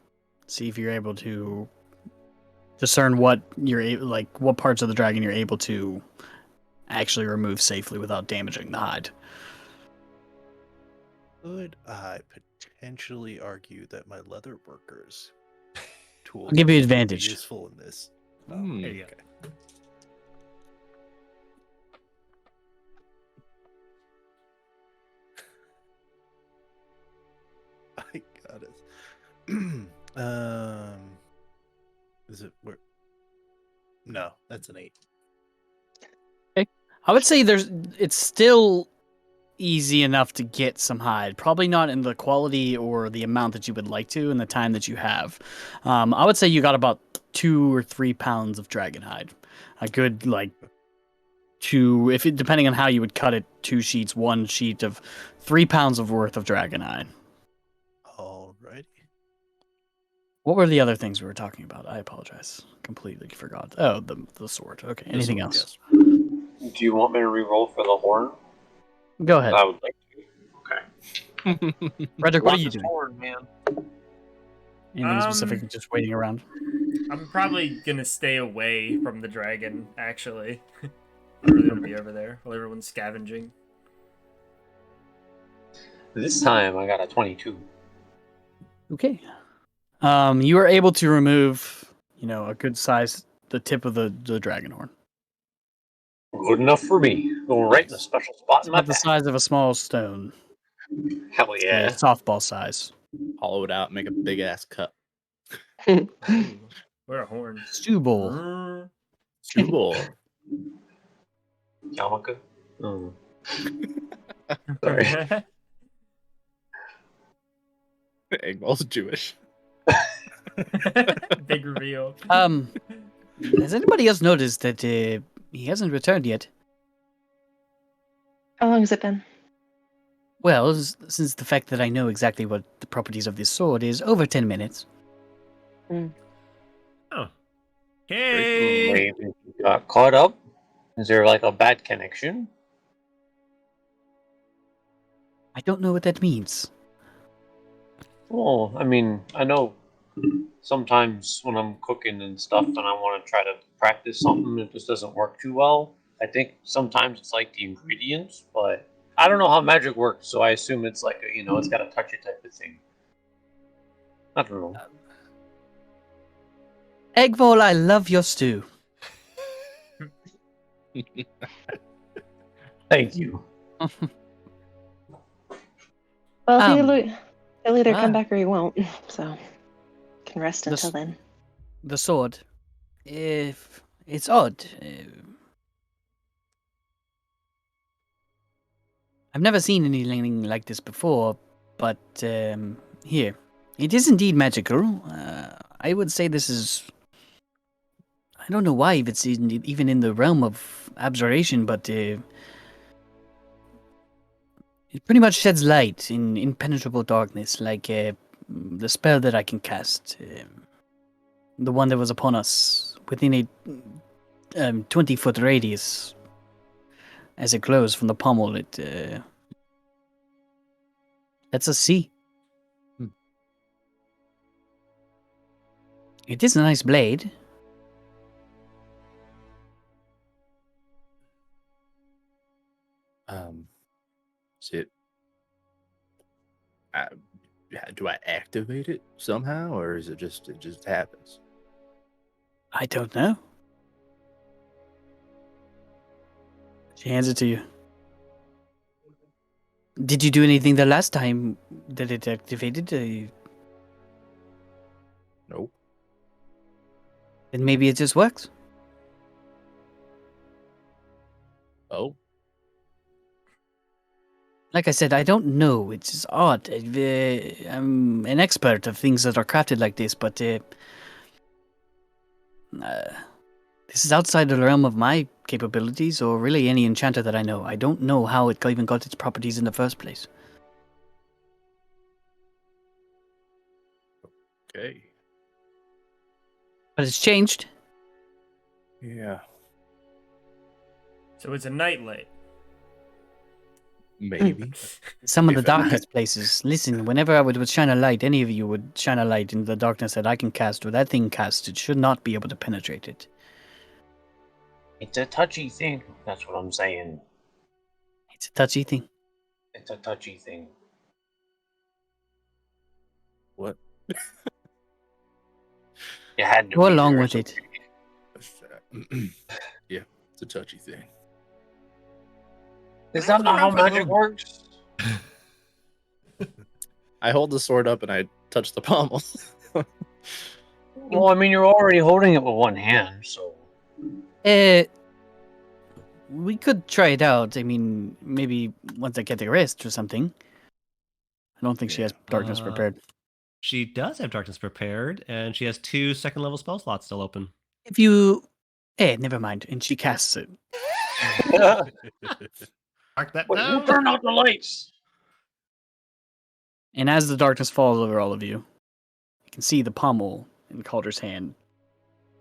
See if you're able to discern what what parts of the dragon you're able to actually remove safely without damaging the hide. Could I potentially argue that my leather workers tool I'll give you would be advantage. useful in this? Hmm. There you go. I got it. Is it where? No, that's an 8. I would say it's still easy enough to get some hide. Probably not in the quality or the amount that you would like to in the time that you have. I would say you got about 2 or 3 pounds of dragon hide. A good depending on how you would cut it, 2 sheets, 1 sheet of 3 pounds of worth of dragon hide. Alrighty. What were the other things we were talking about? I apologize. Completely forgot. Oh, the sword. Okay. Anything else? Do you want me to re-roll for the horn? Go ahead. I would like to. Okay. Frederick, what are Want you this doing? horn, man? Anything specific? Just waiting around? I'm probably gonna stay away from the dragon, actually. I'm really gonna be over there while everyone's scavenging. This time I got a 22. Okay. You were able to remove, a good size, the tip of the dragon horn. Good enough for me. Going right in the special spot It's in my about the back. size of a small stone. Hell Yeah, yeah. softball size. Hollow it out, make a big ass cut. Ooh, what a horn. Stew bowl. Stubble. Yarmulke? Oh. Sorry. Eggwell's Jewish. Big reveal. Has anybody else noticed that he hasn't returned yet? How long has it been? Well, since the fact that I know exactly what the properties of this sword is, over 10 minutes. Oh. Hey. Maybe you got caught up? Is there like a bad connection? I don't know what that means. Oh, I mean, I know sometimes when I'm cooking and stuff and I want to try to practice something, it just doesn't work too well. I think sometimes it's like the ingredients, but I don't know how magic works, so I assume it's like a, it's got a touch it type of thing. I don't know. Eggvol, I love your stew. Thank you. Well, he'll either come ah. back or he won't. So, can rest The until s- then. The sword. If it's odd. I've never seen anything like this before, but here. It is indeed magical. I would say this is... I don't know why if it's even in the realm of abjuration, but it pretty much sheds light in impenetrable darkness, like the spell that I can cast. The one that was upon us within a 20-foot radius. As it glows from the pommel, it lets us see. Hmm. It is a nice blade. Is it? Uh, do I activate it somehow, or is it just happens? I don't know. She hands it to you. Did you do anything the last time that it activated? Nope. Then maybe it just works. Oh, Like I said, I don't know. It's just odd. I'm an expert of things that are crafted like this, but this is outside the realm of my capabilities, or really any enchanter that I know. I don't know how it even got its properties in the first place. okay. But it's changed. Yeah, So it's a nightlight. maybe. Some of the If darkest places. Listen, whenever I would shine a light, any of you would shine a light in the darkness that I can cast, or that thing casts, it should not be able to penetrate it. It's a touchy thing. That's what I'm saying. It's a touchy thing. It's a touchy thing. What? You had to Go be along there, with so- it. Yeah, it's a touchy thing. Is that not how magic works? I hold the sword up and I touch the pommel. Well, I mean, you're already holding it with one hand, so. We could try it out. I mean, maybe once I get the rest or something. I don't think she has darkness prepared. She does have darkness prepared, and she has 2 second-level spell slots still open. If you... never mind. And she casts it. Mark that Wait, who down. turned out the lights? And as the darkness falls over all of you, you can see the pommel in Calder's hand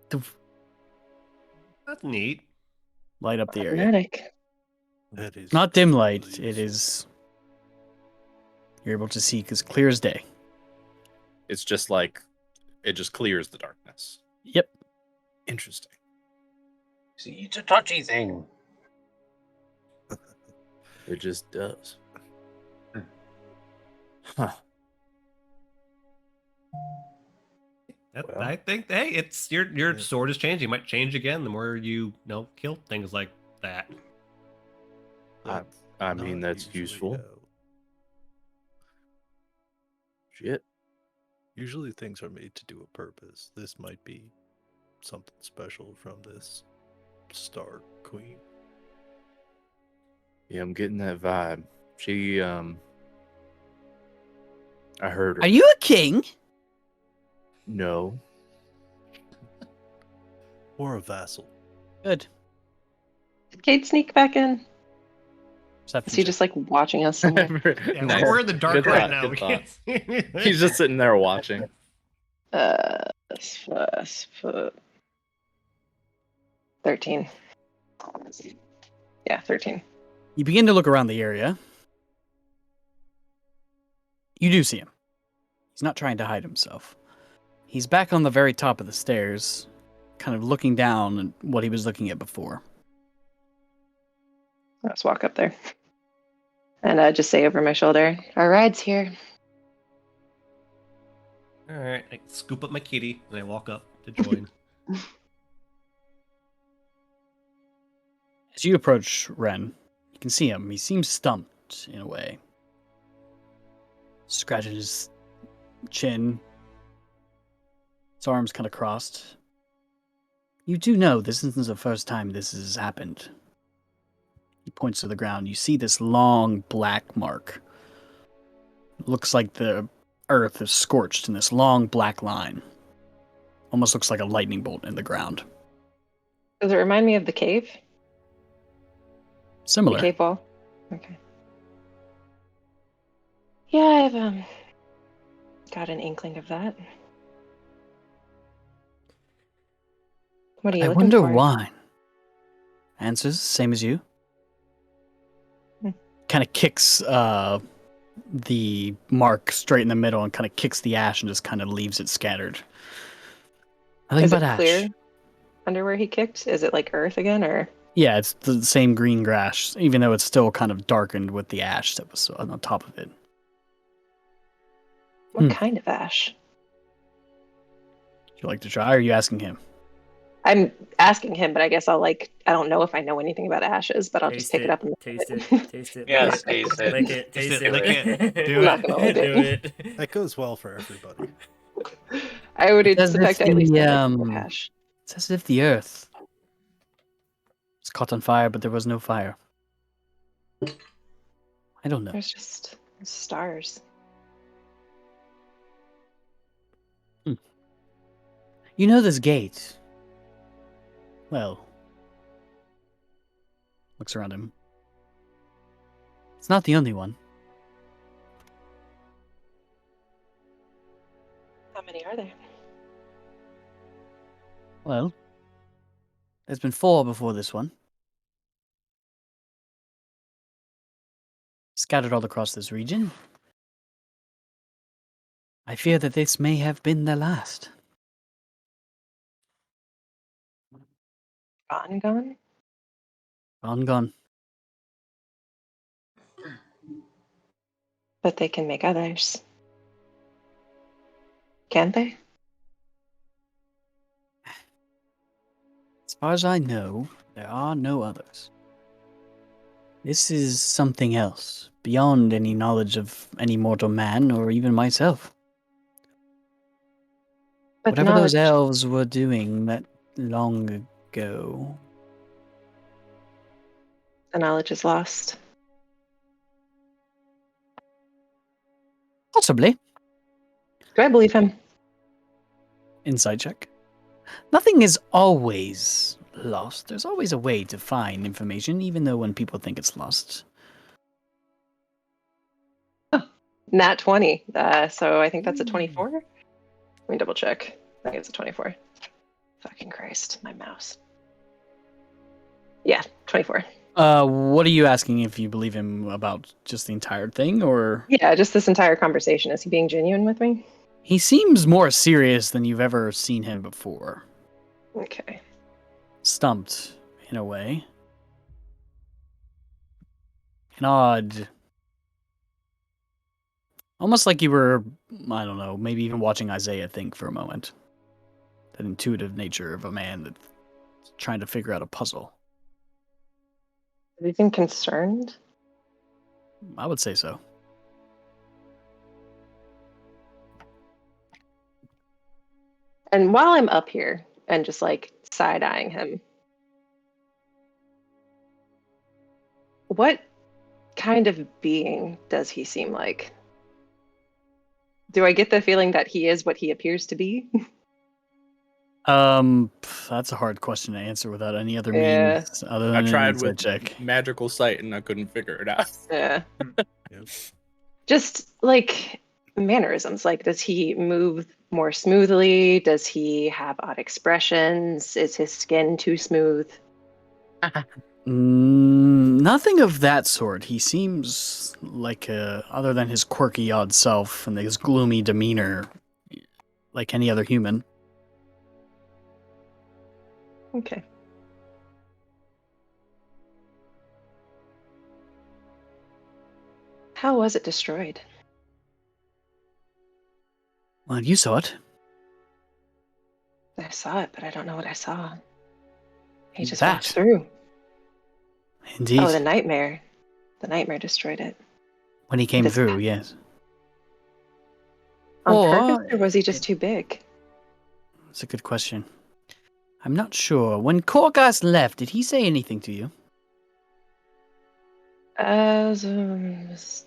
That's neat. light up the area. Automatic. That is Not dim light. really It useful. is... You're able to see as clear as day. It's just like it just clears the darkness. Yep. Interesting. See, it's a touchy thing. It just does. Huh. That, Well. I think, hey, it's your sword is changing. It might change again the more you kill things like that. I mean, Not that's usually useful. how- Shit. Usually things are made to do a purpose. This might be something special from this Star Queen. Yeah, I'm getting that vibe. She, I heard her. Are you a king? No. Or a vassal. Good. Did Cade sneak back in? Perception Is he check. just like watching us somewhere? Yeah, Nice. we're in the dark Good right thought, now. good We thought. can't see anything. He's just sitting there watching. 13. Yeah, 13. You begin to look around the area. You do see him. He's not trying to hide himself. He's back on the very top of the stairs, kind of looking down at what he was looking at before. Let's walk up there. And just say over my shoulder, our ride's here. All right, I scoop up my kitty and I walk up to join. As you approach Ren, you can see him. He seems stumped in a way. Scratching his chin. His arms kind of crossed. You do know this isn't the first time this has happened. He points to the ground. You see this long black mark. Looks like the earth is scorched in this long black line. Almost looks like a lightning bolt in the ground. Does it remind me of the cave? Similar. The cave wall? Okay. Yeah, I've got an inkling of that. What are you I looking wonder for? why. Answers, same as you. Kind of kicks the mark straight in the middle and kind of kicks the ash and just kind of leaves it scattered. Nothing Is but it ash. clear under where he kicked? Is it like earth again, or? Yeah, it's the same green grass, even though it's still kind of darkened with the ash that was on top of it. What kind of ash? Would you like to try, or are you asking him? I'm asking him, but I guess I don't know if I know anything about ashes, but I'll just pick it up and taste lick it, taste it. Yeah, lick taste it, it. lick it, Taste taste it, it, lick it. Do I'm not gonna lick do it. it. That goes well for everybody. I would It's as if expect at least the, a lick of ash. It's as if the earth was caught on fire, but there was no fire. I don't know. There's just stars. You know this gate. Well, looks around him. It's not the only one. How many are there? Well, there's been 4 before this one. Scattered all across this region. I fear that this may have been the last. Gone, gone? Gone. But they can make others. Can't they? As far as I know, there are no others. This is something else, beyond any knowledge of any mortal man or even myself. But Whatever those knowledge- elves were doing that long ago. The knowledge is lost. Possibly. Do I believe him? Insight check. Nothing is always lost. There's always a way to find information, even though when people think it's lost. Nat 20. So I think that's a 24. Let me double check. I think it's a 24. Fucking Christ, my mouse. Yeah, 24. What are you asking if you believe him about just the entire thing, or? Yeah, just this entire conversation. Is he being genuine with me? He seems more serious than you've ever seen him before. Okay. Stumped, in a way. An odd... Almost like you were, I don't know, maybe even watching Isaiah think for a moment. That intuitive nature of a man that's trying to figure out a puzzle. Does he seem concerned? I would say so. And while I'm up here and just like side-eyeing him, what kind of being does he seem like? Do I get the feeling that he is what he appears to be? That's a hard question to answer without any other Yeah. means other I than an tried insight with check. magical sight and I couldn't figure it out. Yeah. Yep. Just like mannerisms. Like, does he move more smoothly? Does he have odd expressions? Is his skin too smooth? Nothing of that sort. He seems like, other than his quirky odd self and his gloomy demeanor, like any other human. Okay. How was it destroyed? Well, you saw it. I saw it, but I don't know what I saw. He just That. walked through. Indeed. Oh, the nightmare. The nightmare destroyed it. When he came This- through, yes. On Or- purpose, or was he just too big? That's a good question. I'm not sure. When Korgas left, did he say anything to you?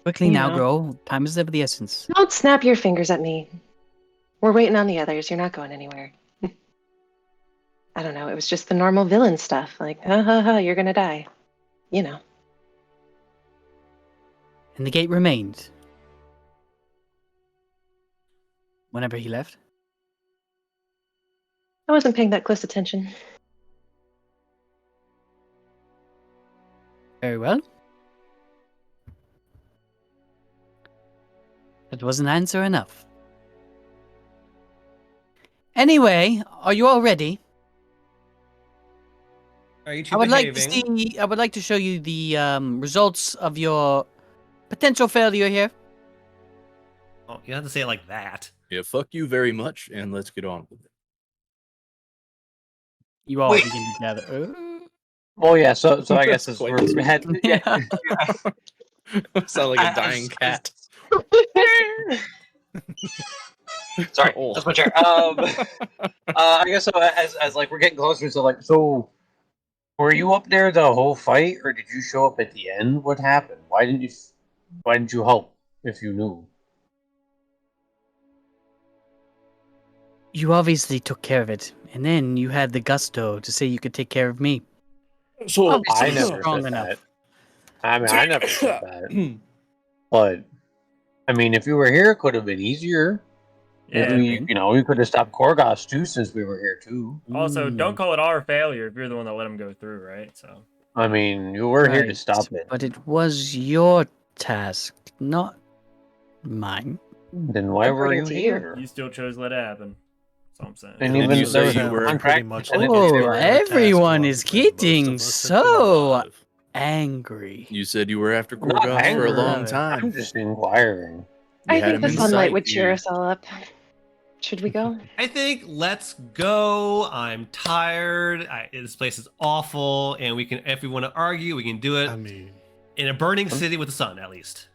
Quickly now, girl. Time is of the essence. Don't snap your fingers at me. We're waiting on the others. You're not going anywhere. I don't know. It was just the normal villain stuff. Like, ha ha ha, you're gonna die. You know. And the gate remained. Whenever he left. I wasn't paying that close attention. Very well. That was an answer enough. Anyway, are you all ready? Are you two I would like to behaving? see. I would like to show you the results of your potential failure here. Oh, you don't have to say it like that. Yeah, fuck you very much, and let's get on with it. You all Wait. begin to gather. Well, yeah. So I guess That's as quite we're sweet. head. Yeah. Sound like a dying cat. Sorry, Oh. that's my chair. I guess so. As like we're getting closer, so were you up there the whole fight, or did you show up at the end? What happened? Why didn't you help if you knew? You obviously took care of it, and then you had the gusto to say you could take care of me. So Obviously, I you're never strong said enough. that. I mean, I never said that. But I mean, if you were here, it could have been easier. Yeah. Maybe we could have stopped Korgoth too, since we were here too. Also, don't call it our failure if you're the one that let him go through, right? So. I mean, you were here to Right, stop it. but it was your task, not mine. Then why were According you to you. here? You still chose to let it happen. That's all I'm saying. And Did even you there say was you a were contract. pretty much and like if if they they Oh, were were- our task everyone one, is then most of getting us had been so alive. angry. You said you were after I'm not Korgoth for a angry. long I'm time. I'm just inquiring. You I had think him the in sunlight sight. would cheer You- us all up. Should we go? I think let's go. I'm tired. This place is awful, and we can, if we want to argue, we can do it I mean, in a burning city with the sun, at least.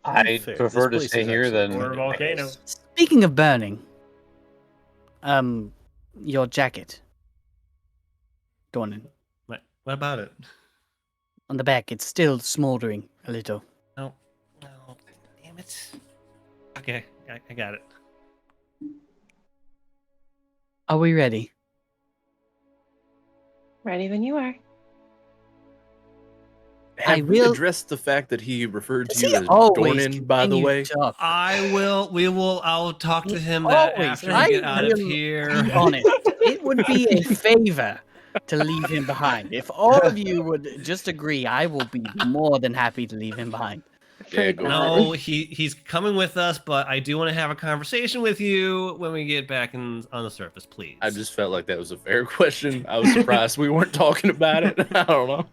I fair, prefer this to place stay is here actually than kind Or a of volcano. nice. Speaking of burning, your jacket. Go on in. What about it? On the back, it's still smoldering a little. No, damn it. Okay, I got it. Are we ready? Ready when you are. I Have we will- addressed the fact that he referred to Does you he as always Dornan, by the continue way? to talk? I'll talk to He him that always- after I we get out of will here. Be honest. It would be a favor to leave him behind. If all of you would just agree, I will be more than happy to leave him behind. Afraid go not. No, he's coming with us, but I do want to have a conversation with you when we get back on the surface, please. I just felt like that was a fair question. I was surprised we weren't talking about it. I don't know.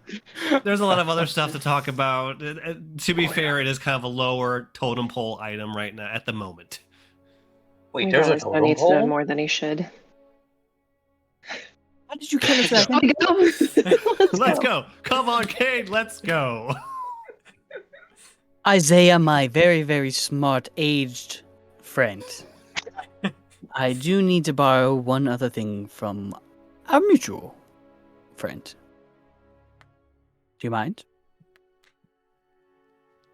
There's a lot of other stuff to talk about. To be fair, it is kind of a lower totem pole item right now at the moment. Wait, My there's a gosh, totem needs to know pole? more than he should. How did you kill us that? Shall we go? Let's go. Come on, Cade. Let's go. Isaiah, my very, very smart, aged friend. I do need to borrow one other thing from our mutual friend. Do you mind?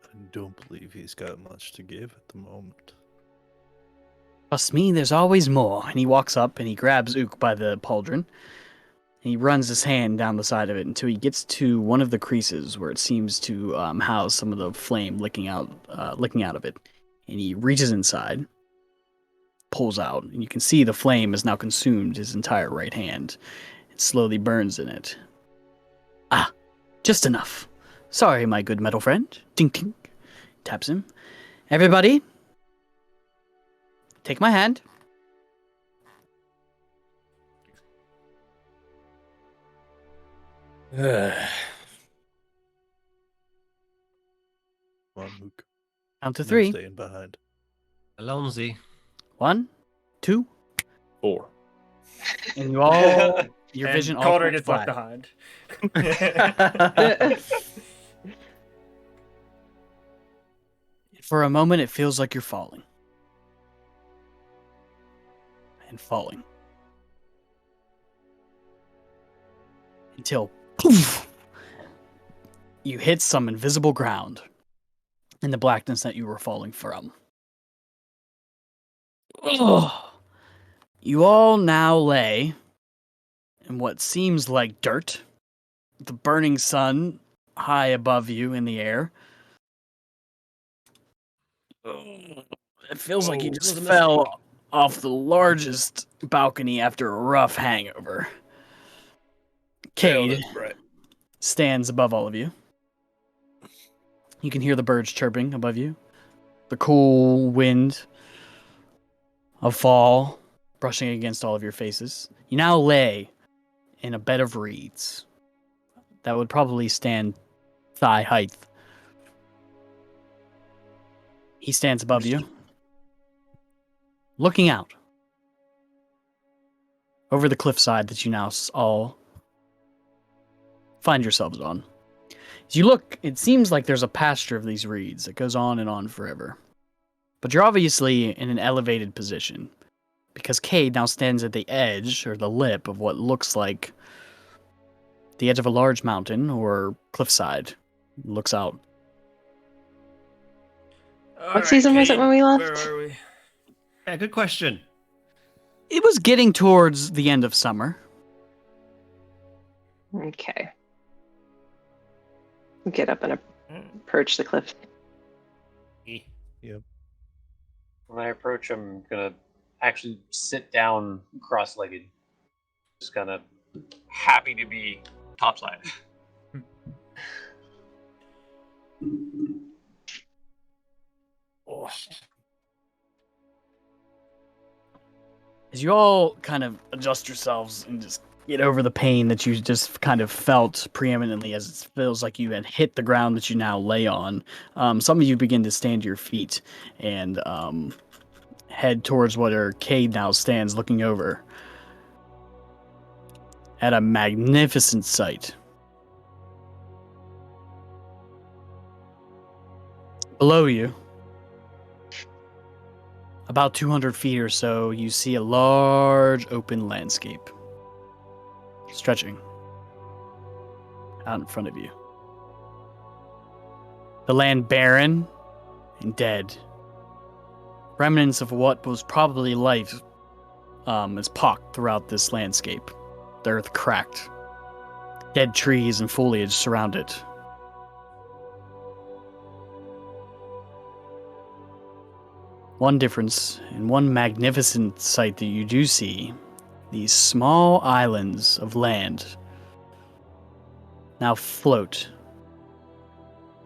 I don't believe he's got much to give at the moment. Trust me, there's always more. And he walks up and he grabs Ook by the pauldron. And he runs his hand down the side of it until he gets to one of the creases where it seems to house some of the flame licking out of it. And he reaches inside, pulls out, and you can see the flame has now consumed his entire right hand. It slowly burns in it. Ah, just enough. Sorry, my good metal friend. Tink tink. Taps him. Everybody, take my hand. Come on, Luke. Count to No 3. staying behind. Alonzi. 1, 2, 4. and you all your And vision all Calder turns gets left black. behind. For a moment, it feels like you're falling. And falling. Until, poof! you hit some invisible ground in the blackness that you were falling from. Ugh. You all now lay in what seems like dirt, the burning sun high above you in the air. It feels like you Whoa, just it was a fell off the largest balcony after a rough hangover. Cade stands above all of you. You can hear the birds chirping above you, the cool wind of fall brushing against all of your faces. You now lay in a bed of reeds that would probably stand thigh height. He stands above you, looking out over the cliffside that you now all find yourselves on. As you look, it seems like there's a pasture of these reeds that goes on and on forever. But you're obviously in an elevated position, because Cade now stands at the edge, or the lip, of what looks like the edge of a large mountain or cliffside. Looks out. What season was it when we left? Where are we? Yeah, good question. It was getting towards the end of summer. Okay. Get up and approach the cliff. Yep. When I approach, I'm gonna actually sit down cross-legged, just kind of happy to be topside. As you all kind of adjust yourselves and just get over the pain that you just kind of felt preeminently, as it feels like you had hit the ground that you now lay on, some of you begin to stand to your feet and head towards where Cade now stands looking over at a magnificent sight. Below you, about 200 feet or so, you see a large open landscape stretching out in front of you. The land barren and dead. Remnants of what was probably life is pocked throughout this landscape. The earth cracked. Dead trees and foliage surround it. One difference, and one magnificent sight that you do see, these small islands of land now float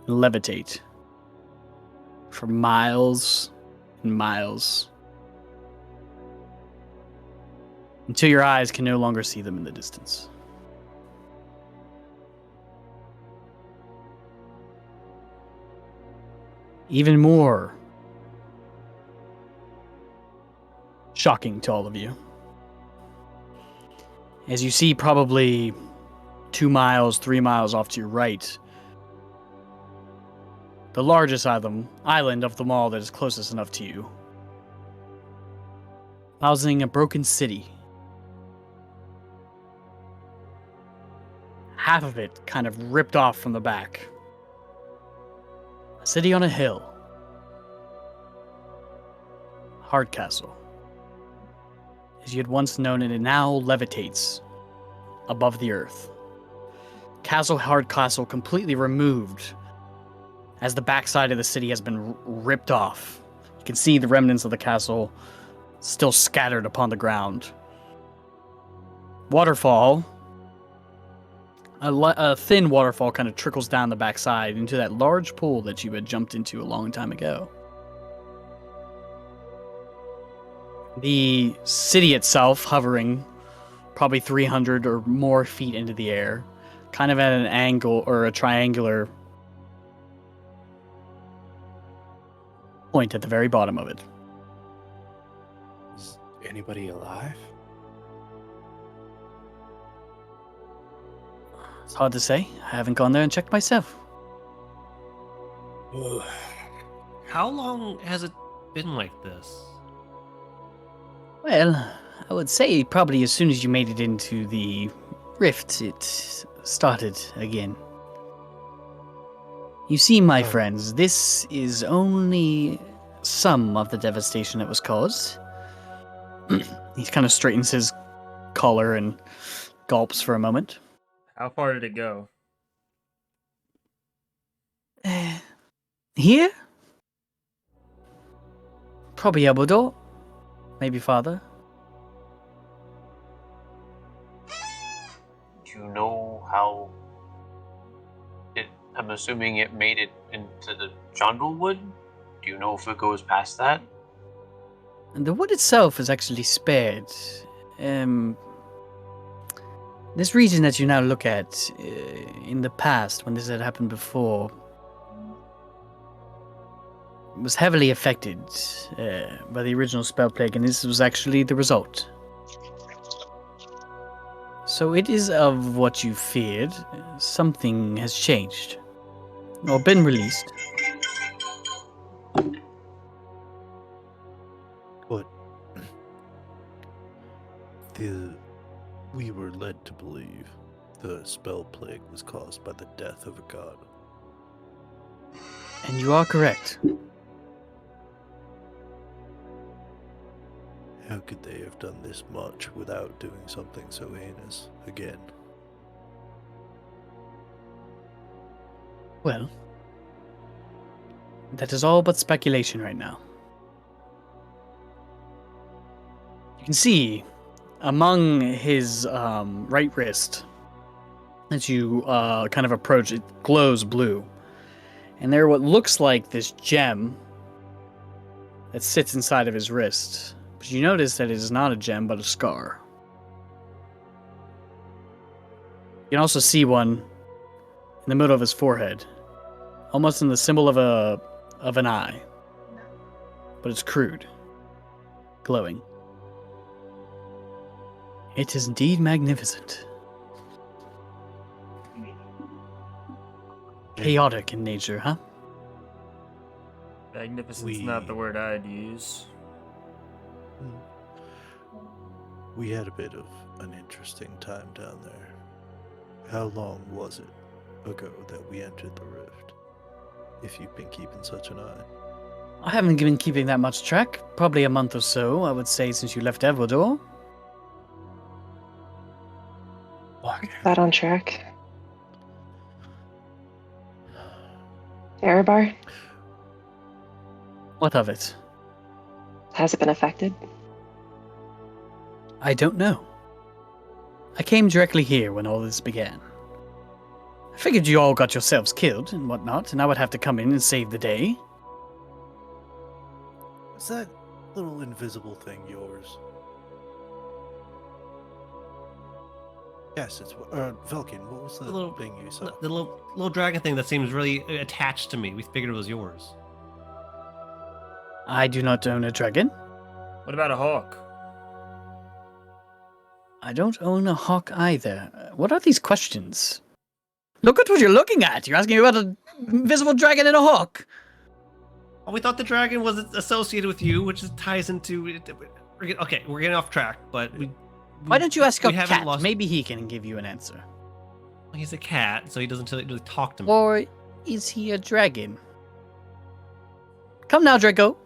and levitate for miles and miles until your eyes can no longer see them in the distance. Even more shocking to all of you, as you see probably 2 miles, 3 miles off to your right, the largest island of them all that is closest enough to you, housing a broken city. Half of it kind of ripped off from the back. A city on a hill. Hardcastle. As you had once known it, now levitates above the earth. Hardcastle completely removed, as the backside of the city has been ripped off. You can see the remnants of the castle still scattered upon the ground. Waterfall, a thin waterfall, kind of trickles down the backside into that large pool that you had jumped into a long time ago. The city itself hovering probably 300 or more feet into the air, kind of at an angle or a triangular point at the very bottom of it. Is anybody alive? It's hard to say. I haven't gone there and checked myself. How long has it been like this? Well, I would say probably as soon as you made it into the rift, it started again. You see, my Oh. friends, this is only some of the devastation that was caused. He kind of straightens his collar and gulps for a moment. How far did it go? Here? Probably elbow door. Maybe farther. Do you know how I'm assuming it made it into the Jondalwood? Do you know if it goes past that? And the wood itself is actually spared. This region that you now look at, in the past, when this had happened before, was heavily affected by the original spell plague, and this was actually the result. So it is of what you feared. Something has changed. Or been released. But we were led to believe the spell plague was caused by the death of a god. And you are correct. How could they have done this much without doing something so heinous again? Well, that is all but speculation right now. You can see among his right wrist, as you kind of approach, it glows blue. And there what looks like this gem that sits inside of his wrist. But you notice that it is not a gem, but a scar. You can also see one in the middle of his forehead, almost in the symbol of an eye. But it's crude, glowing. It is indeed magnificent. Chaotic in nature, huh? Magnificent's not the word I'd use. We had a bit of an interesting time down there. How long was it ago that we entered the rift? If you've been keeping such an eye. I haven't been keeping that much track. Probably a month or so, I would say, since you left Ecuador. That on track. Erebar, What of it? has it been affected? I don't know. I came directly here when all this began. I figured you all got yourselves killed and whatnot, and I would have to come in and save the day. Is that little invisible thing yours? Yes, it's Velkin. What was the little thing you saw? The little dragon thing that seems really attached to me. We figured it was yours. I do not own a dragon. What about a hawk? I don't own a hawk either. What are these questions? Look at what you're looking at. You're asking me about an invisible dragon and a hawk. Oh, we thought the dragon was associated with you, which ties into. Okay, we're getting off track, but Why don't you ask a we haven't cat? lost- Maybe he can give you an answer. He's a cat, so he doesn't really talk to me. Or is he a dragon? Come now, Draco.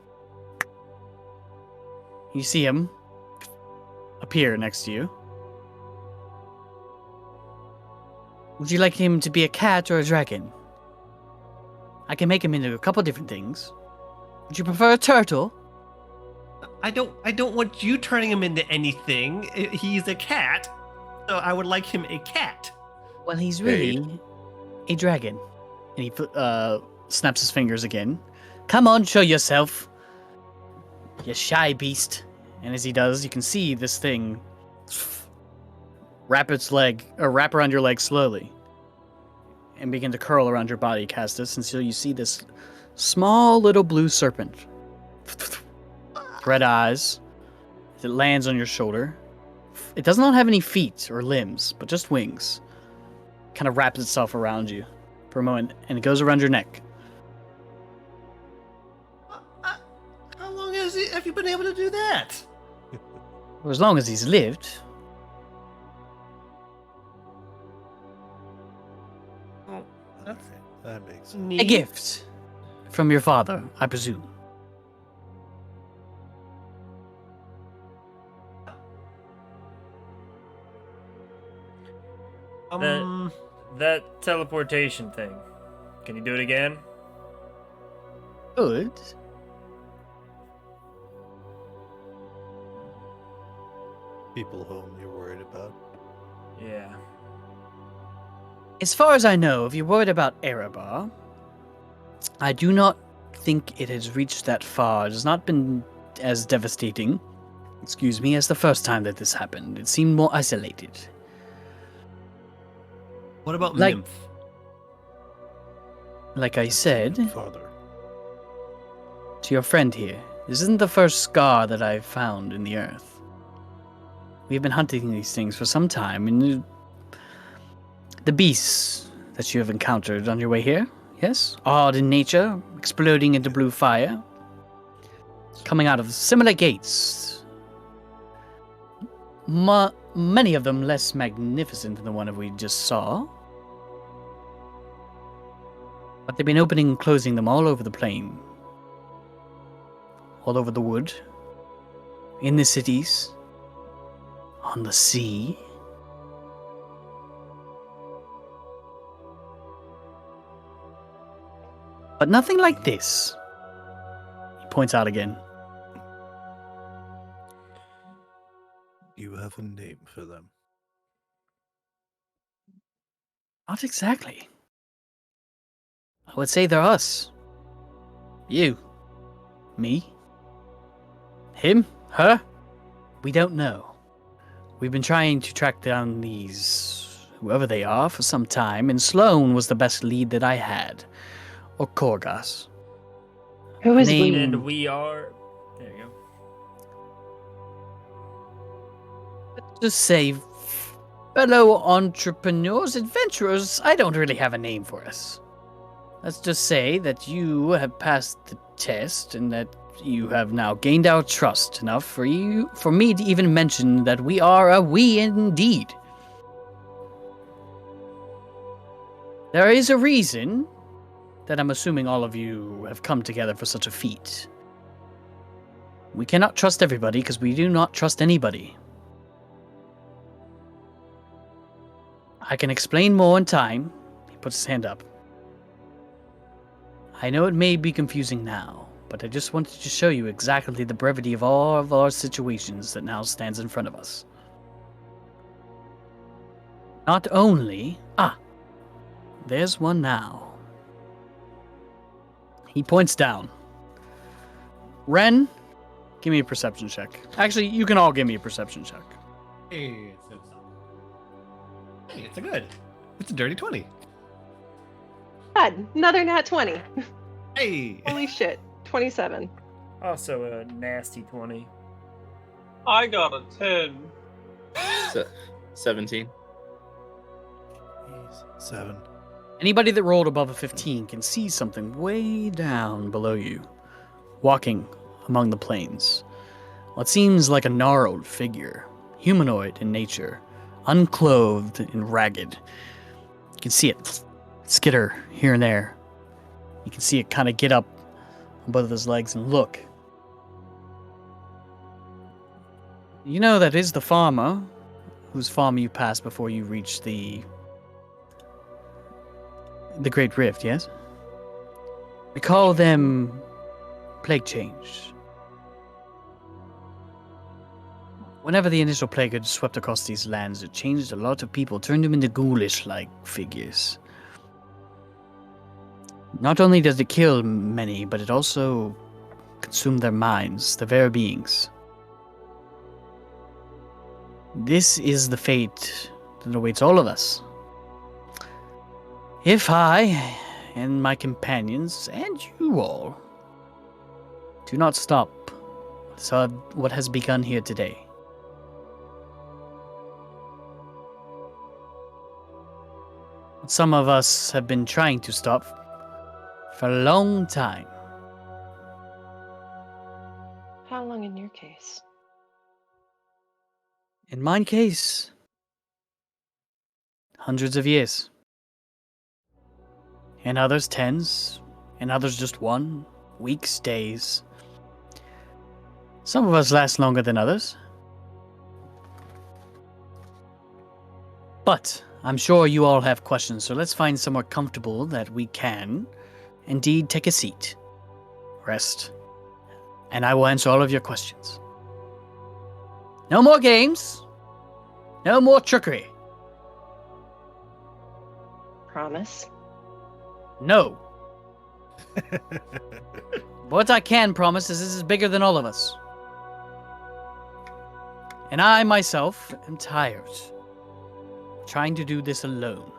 You see him appear next to you. Would you like him to be a cat or a dragon? I can make him into a couple different things. Would you prefer a turtle? I don't want you turning him into anything. He's a cat, so I would like him a cat. Well, he's really a dragon. And he snaps his fingers again. Come on, show yourself. You shy beast. And as he does, you can see this thing wrap around your leg slowly. And begin to curl around your body, Castus, until you see this small little blue serpent. Red eyes. It lands on your shoulder. It does not have any feet or limbs, but just wings. Kind of wraps itself around you for a moment, and it goes around your neck. How long have you been able to do that? For as long as he's lived. Oh, Okay, that makes A gift from your father, I presume. That teleportation thing. Can you do it again? Good. People whom you're worried about. Yeah. As far as I know, if you're worried about Erebar, I do not think it has reached that far. It has not been as devastating, as the first time that this happened. It seemed more isolated. What about Like- Nymph? Like I That's said even farther. to your friend here, this isn't the first scar that I've found in the earth. We've been hunting these things for some time, and the beasts that you have encountered on your way here, yes? Odd in nature, exploding into blue fire, coming out of similar gates. Many of them less magnificent than the one that we just saw. But they've been opening and closing them all over the plain. All over the wood. In the cities. On the sea. But nothing like this. He points out again. You have a name for them. Not exactly. I would say they're us. You. Me. Him. Her. We don't know. We've been trying to track down these, whoever they are, for some time, and Sloane was the best lead that I had. Or Korgas. Who is Name- we? And we are. There you go. Let's just say, fellow entrepreneurs, adventurers, I don't really have a name for us. Let's just say that you have passed the test and that you have now gained our trust enough for me to even mention that we are a we indeed. There is a reason that I'm assuming all of you have come together for such a feat. We cannot trust everybody because we do not trust anybody. I can explain more in time. He puts his hand up. I know it may be confusing now, but I just wanted to show you exactly the brevity of all of our situations that now stands in front of us. Not only... there's one now. He points down. Ren, give me a perception check. Actually, you can all give me a perception check. Hey, it's a good. It's a dirty 20. God, another nat 20. Hey! Holy shit. 27. Also a nasty 20. I got a 10. 17. 7. Anybody that rolled above a 15 can see something way down below you, walking among the plains. What seems like a gnarled figure, humanoid in nature, unclothed and ragged. You can see it skitter here and there. You can see it kind of get up on both of his legs and look. You know that is the farmer whose farm you passed before you reached the Great Rift, yes? We call them plague change. Whenever the initial plague had swept across these lands, it changed a lot of people, turned them into ghoulish-like figures. Not only does it kill many, but it also consumed their minds, their very beings. This is the fate that awaits all of us. If I and my companions, and you all, do not stop what has begun here today. Some of us have been trying to stop for a long time. How long in your case? In my case, hundreds of years. and others tens, and others just 1, weeks, days. Some of us last longer than others. But I'm sure you all have questions, so let's find somewhere comfortable that we can indeed take a seat, rest, and I will answer all of your questions. No more games. No more trickery. Promise. No. What I can promise is this is bigger than all of us. And I myself am tired of trying to do this alone.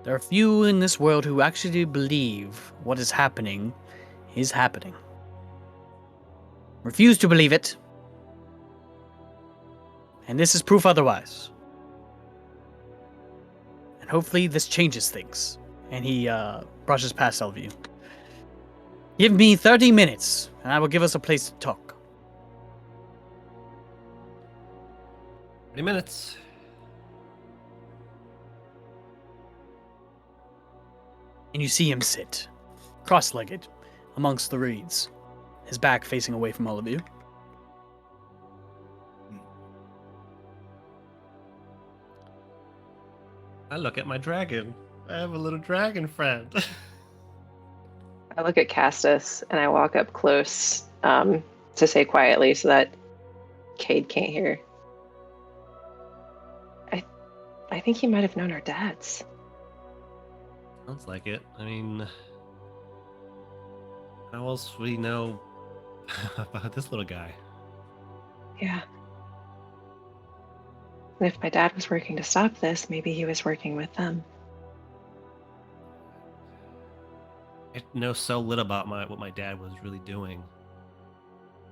There are few in this world who actually believe what is happening is happening. Refuse to believe it. And this is proof otherwise. And hopefully this changes things. And he brushes past all of you. Give me 30 minutes, and I will give us a place to talk. 30 minutes. And you see him sit, cross-legged, amongst the reeds, his back facing away from all of you. I look at my dragon. I have a little dragon friend. I look at Castus and I walk up close to say quietly so that Cade can't hear. I think he might have known our dads. Sounds like it. I mean, how else would we know about this little guy? Yeah. And if my dad was working to stop this, maybe he was working with them. I know so little about what my dad was really doing.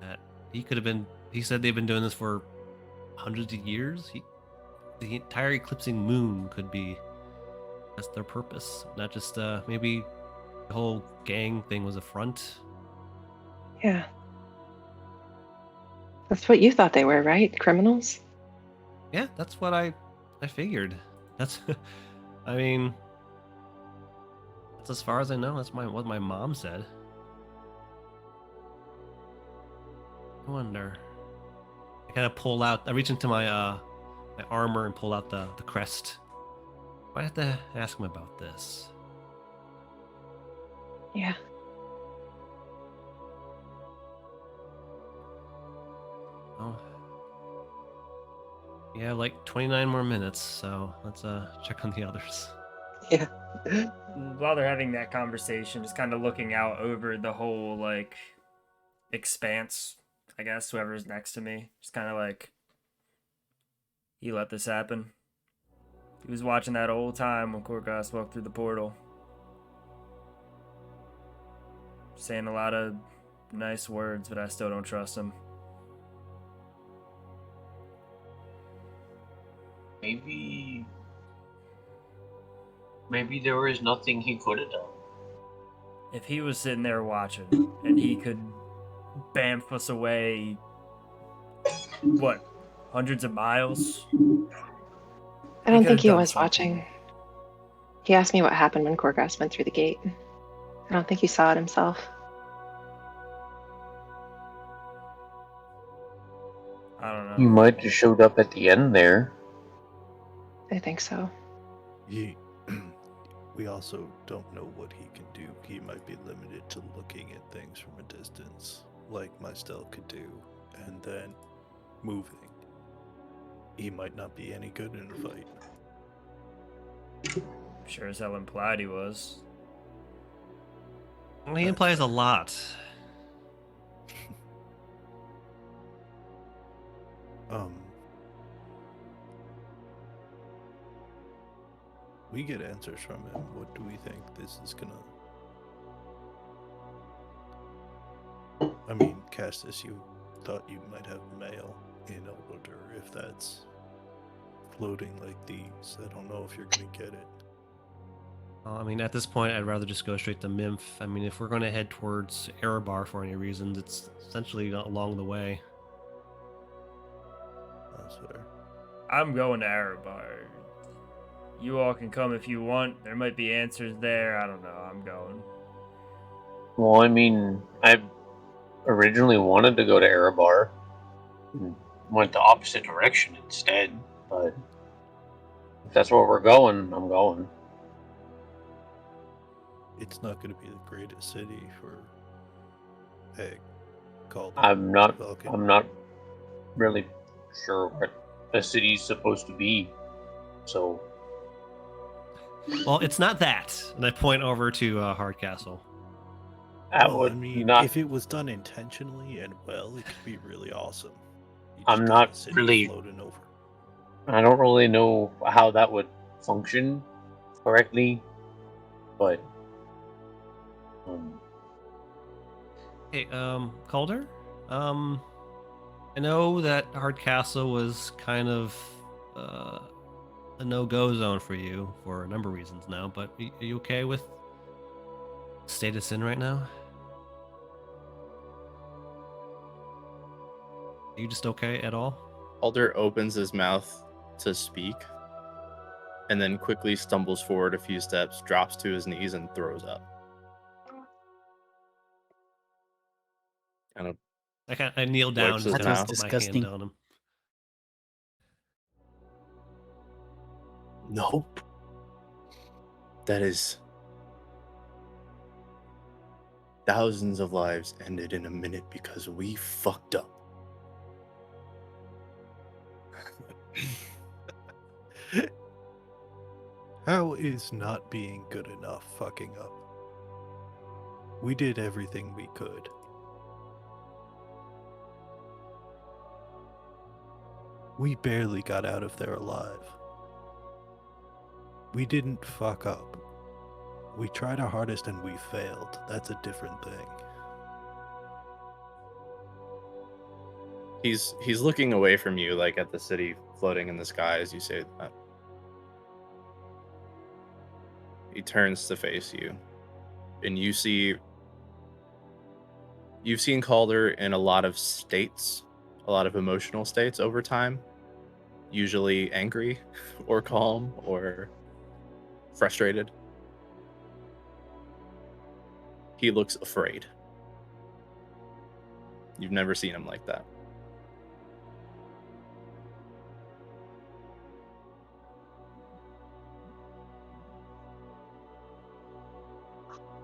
That he could have been. He said they've been doing this for hundreds of years. The entire eclipsing moon could be. That's their purpose, not just maybe the whole gang thing was a front. Yeah. That's what you thought they were, right? Criminals? Yeah, that's what I figured. That's, I mean, that's as far as I know. That's what my mom said. I wonder. I kind of pull out. I reach into my my armor and pull out the crest. I have to ask him about this. Yeah. Oh. Yeah, like 29 more minutes, so let's check on the others. Yeah. While they're having that conversation, just kind of looking out over the whole, like, expanse, I guess, whoever's next to me. Just kind of like, he let this happen. He was watching that old time when Korkas walked through the portal. Saying a lot of nice words, but I still don't trust him. Maybe there was nothing he could have done. If he was sitting there watching, and he could bamf us away, what, hundreds of miles? I don't think he could've done was something. watching. He asked me what happened when Korgas went through the gate. I don't think he saw it himself. I don't know. He might have showed up at the end there. I think so. We also don't know what he can do. He might be limited to looking at things from a distance, like my stealth could do, and then moving. He might not be any good in a fight. Sure as hell implied he was. Well, he implies a lot. We get answers from him. What do we think this is gonna... I mean, Castus, you thought you might have mail in Elder if that's floating like these. I don't know if you're gonna get it. I mean, at this point, I'd rather just go straight to Mimph. I mean, if we're going to head towards Erebar for any reasons, it's essentially along the way. That's fair. I'm going to Erebar. You all can come if you want. There might be answers there. I don't know. I'm going. Well, I mean, I originally wanted to go to Erebar and went the opposite direction instead, but if that's where we're going, I'm going. It's not going to be the greatest city for Egg called I'm not Vulcan. really sure what the city's supposed to be. So Well, it's not that. And I point over to Hardcastle. that Well, would I mean, not. if it was done intentionally and well, it could be really awesome. You I'm just got not a city really- floating over. I don't really know how that would function correctly, but Hey, Calder? I know that Hardcastle was kind of a no-go zone for you for a number of reasons now, but are you okay with the state it's in right now? Are you just okay at all? Alder opens his mouth to speak and then quickly stumbles forward a few steps, drops to his knees, and throws up. Kind of I kneel down Wipes and his kind of mouth. put my Disgusting. hand on him. Nope. That is thousands of lives ended in a minute because we fucked up. How is not being good enough fucking up? We did everything we could. We barely got out of there alive. We didn't fuck up. We tried our hardest and we failed. That's a different thing. He's looking away from you, like at the city floating in the sky as you say that. He turns to face you, and you've seen Calder in a lot of states, a lot of emotional states over time, usually angry or calm or frustrated. He looks afraid. You've never seen him like that.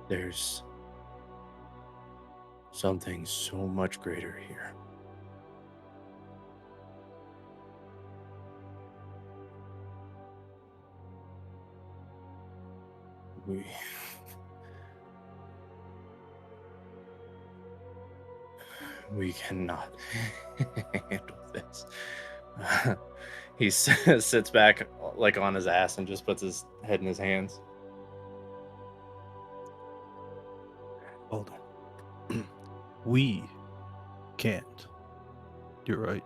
There's something so much greater here. We cannot handle this. He sits back like on his ass and just puts his head in his hands. Hold on. We can't. You're right.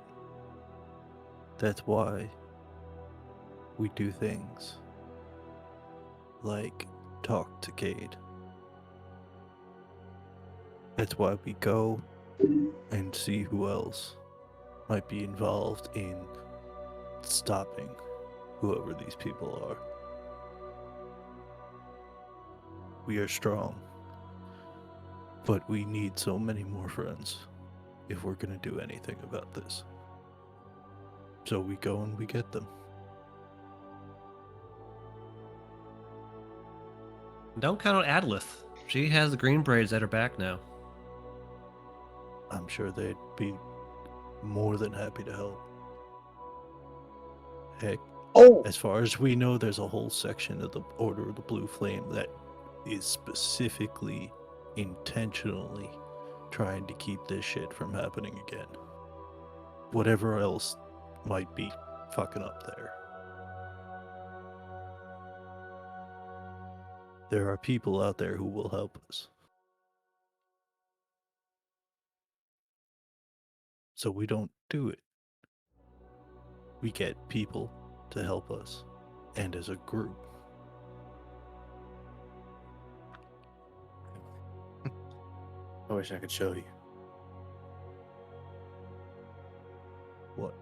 That's why we do things like talk to Cade. That's why we go and see who else might be involved in stopping whoever these people are. We are strong, but we need so many more friends if we're going to do anything about this. So we go and we get them. Don't count on Adlith. She has the green braids at her back now. I'm sure they'd be more than happy to help. Heck, as far as we know, there's a whole section of the Order of the Blue Flame that is specifically, intentionally trying to keep this shit from happening again. Whatever else might be fucking up there. There are people out there who will help us. So we don't do it. We get people to help us, and as a group. I wish I could show you. What?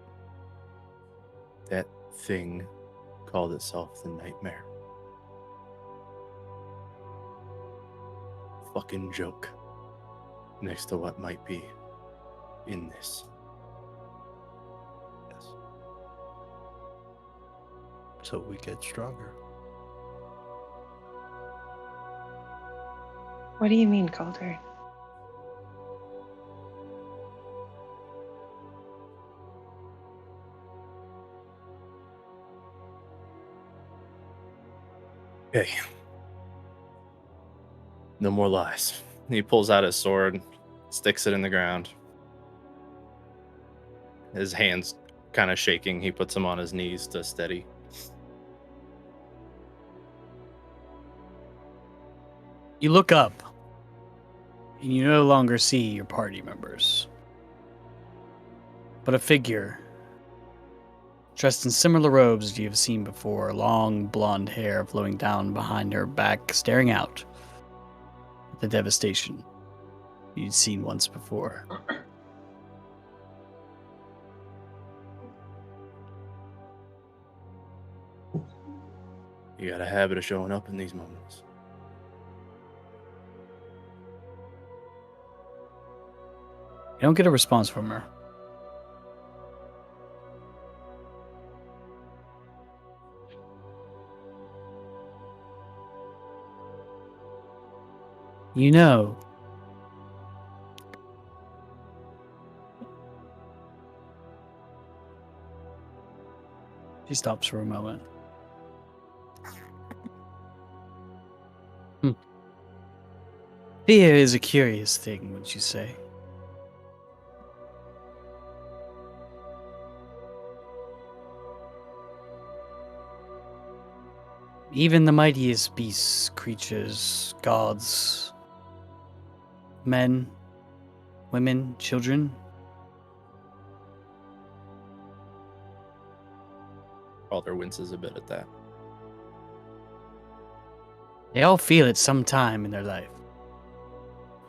That thing called itself the Nightmare. Fucking joke next to what might be in this. Yes. So we get stronger. What do you mean, Calder? Okay. No more lies. He pulls out his sword, sticks it in the ground. His hands kind of shaking. He puts them on his knees to steady. You look up, and you no longer see your party members, but a figure dressed in similar robes you have seen before, long blonde hair flowing down behind her back, staring out at the devastation you'd seen once before. You got a habit of showing up in these moments. You don't get a response from her. You know, she stops for a moment. Fear is a curious thing, wouldn't you say? Even the mightiest beasts, creatures, gods, men, women, children, Calder winces a bit at that. they all feel it sometime in their life.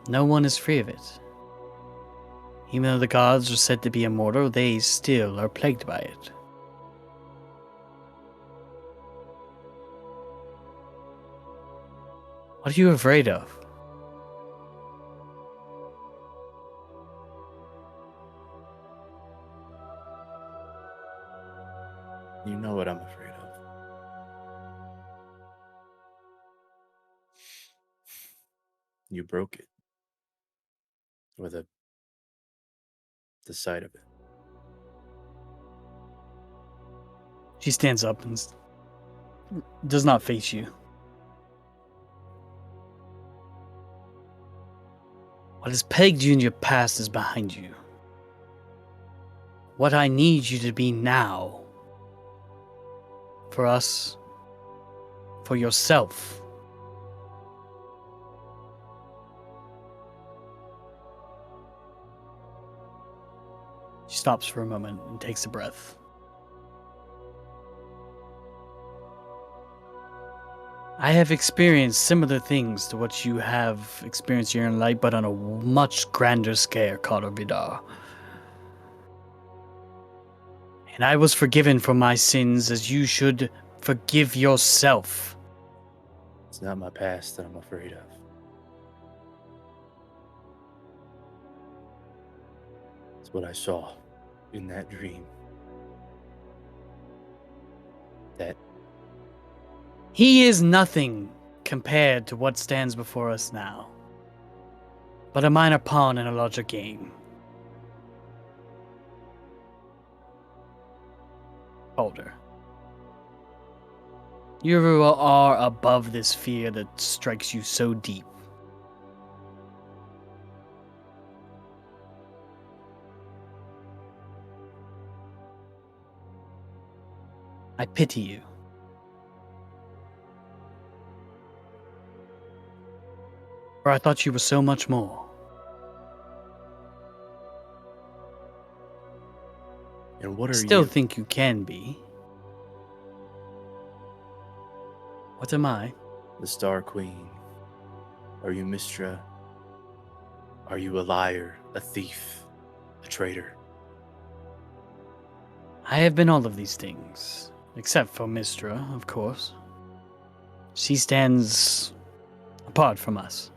No one is free of it. Even though the gods are said to be immortal, they still are plagued by it. What are you afraid of? You know what I'm afraid of. You broke it. Or the sight of it. She stands up and does not face you. What has plagued you in your past is behind you. What I need you to be now, for us, for yourself, she stops for a moment and takes a breath. I have experienced similar things to what you have experienced here in life, but on a much grander scale, Carter Vidar. And I was forgiven for my sins as you should forgive yourself. It's not my past that I'm afraid of. It's what I saw in that dream. That He is nothing compared to what stands before us now, but a minor pawn in a larger game. Older. You are above this fear that strikes you so deep. I pity you. For I thought you were so much more. and what I are still you? think you can be. What am I? The Star Queen. Are you Mistra? Are you a liar, a thief, a traitor? I have been all of these things. Except for Mistra, of course. She stands apart from us.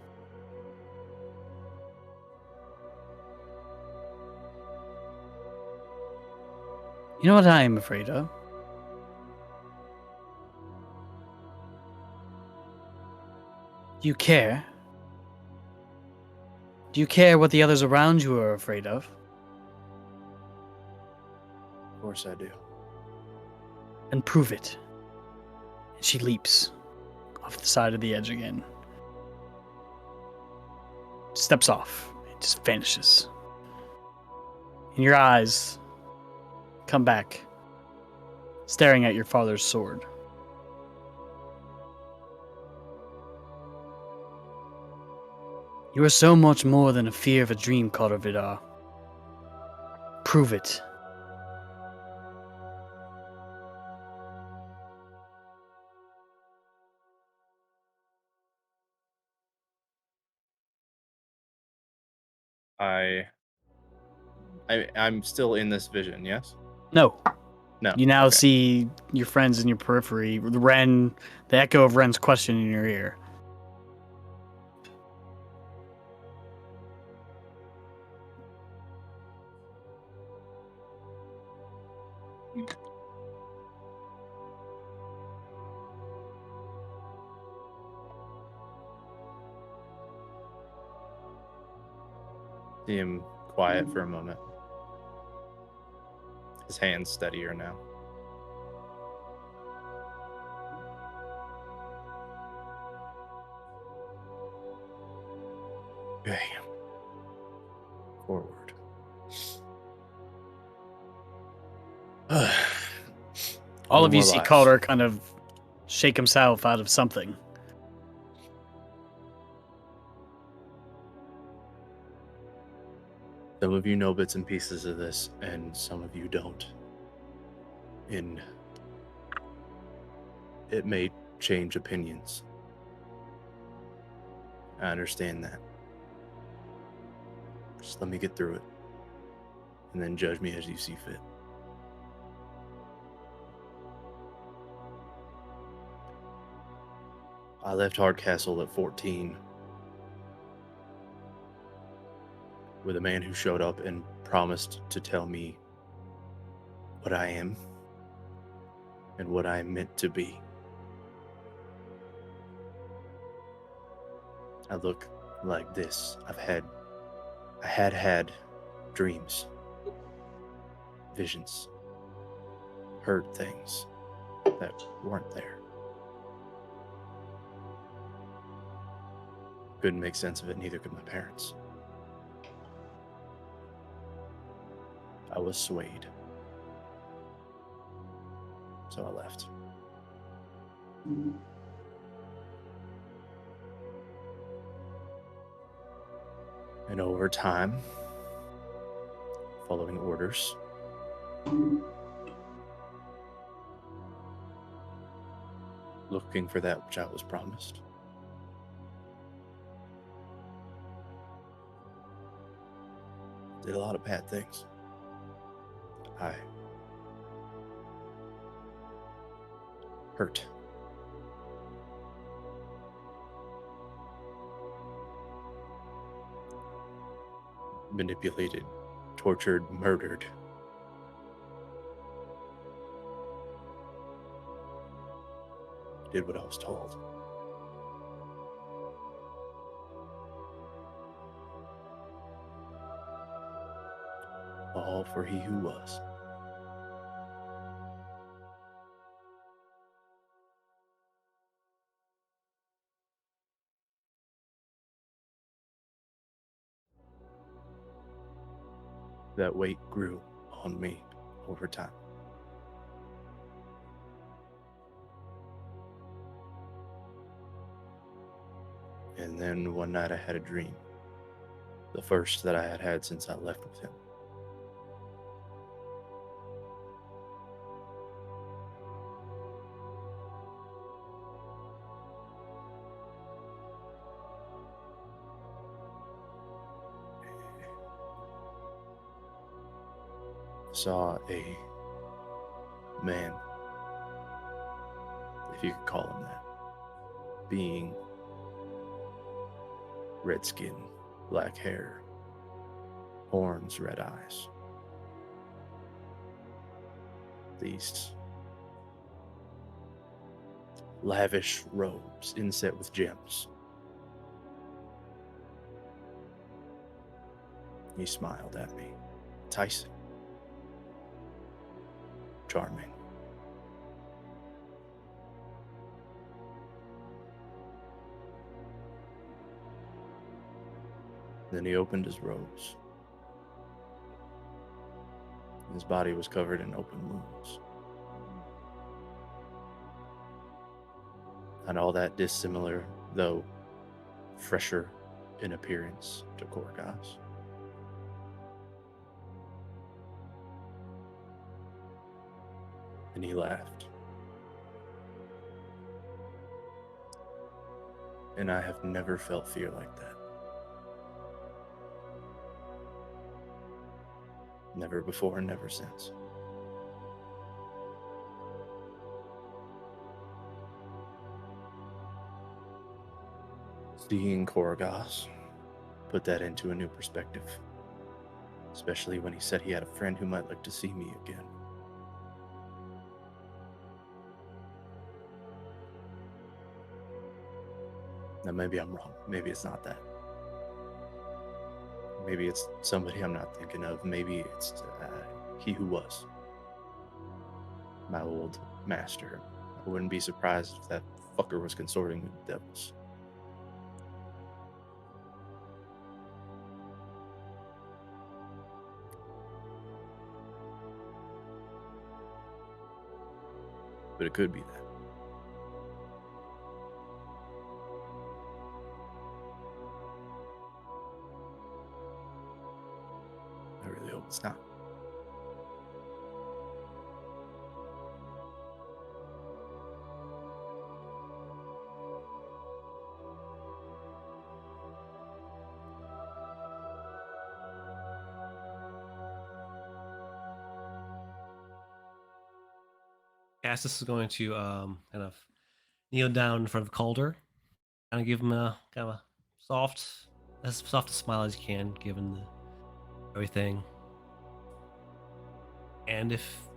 You know what I am afraid of? Do you care? Do you care what the others around you are afraid of? Of course I do. And prove it. And she leaps off the side of the edge again. Steps off. It just vanishes. And your eyes come back, staring at your father's sword. You are so much more than a fear of a dream, Carter Vidar. Prove it. I'm still in this vision, yes? No. No. You now okay. see your friends in your periphery, the echo of Ren's question in your ear. See him quiet for a moment. His hand's steadier now. Okay. Forward. All No of you more see lies. Calder kind of shake himself out of something. Some of you know bits and pieces of this, and some of you don't. And it may change opinions. I understand that. Just let me get through it. And then judge me as you see fit. I left Hardcastle at 14 with a man who showed up and promised to tell me what I am and what I am meant to be. I look like this. I had dreams, visions, heard things that weren't there. Couldn't make sense of it, neither could my parents. I was swayed. So I left. And over time, following orders, looking for that which I was promised, did a lot of bad things. I hurt. Manipulated, tortured, murdered. Did what I was told. All for he who was. That weight grew on me over time. And then one night I had a dream. The first that I had had since I left with him. Saw a man if you could call him that. Being red skin, black hair, horns, red eyes. These lavish robes inset with gems. He smiled at me. Enticing. Charming. Then he opened his robes. His body was covered in open wounds. And all that dissimilar, though fresher in appearance to Korgas. And he laughed. And I have never felt fear like that. Never before and never since. Seeing Korgas put that into a new perspective. Especially when he said he had a friend who might like to see me again. Now maybe I'm wrong. Maybe it's not that. Maybe it's somebody I'm not thinking of. Maybe it's he who was. My old master. I wouldn't be surprised if that fucker was consorting with the devils. But it could be that. I really hope it's not. Cassis is going to kind of kneel down in front of Calder, kind of give him a kind of a as soft a smile as you can, given everything. And if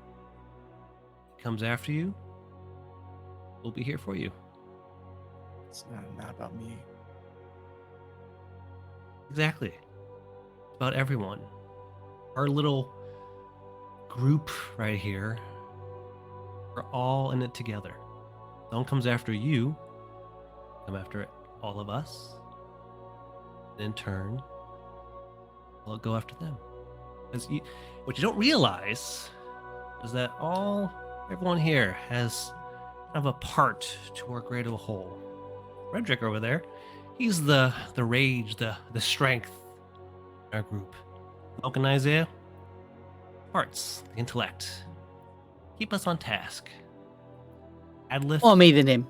he comes after you, we'll be here for you. It's not about me. Exactly. It's about everyone. Our little group right here. We're all in it together. Someone comes after you, come after all of us. And in turn, we'll go after them. What you don't realize is that everyone here has kind of a part to our greater whole. Redrick over there, he's the rage, the strength in our group. Malk and Isaiah, hearts, the intellect. Keep us on task. Adlith. More me than him.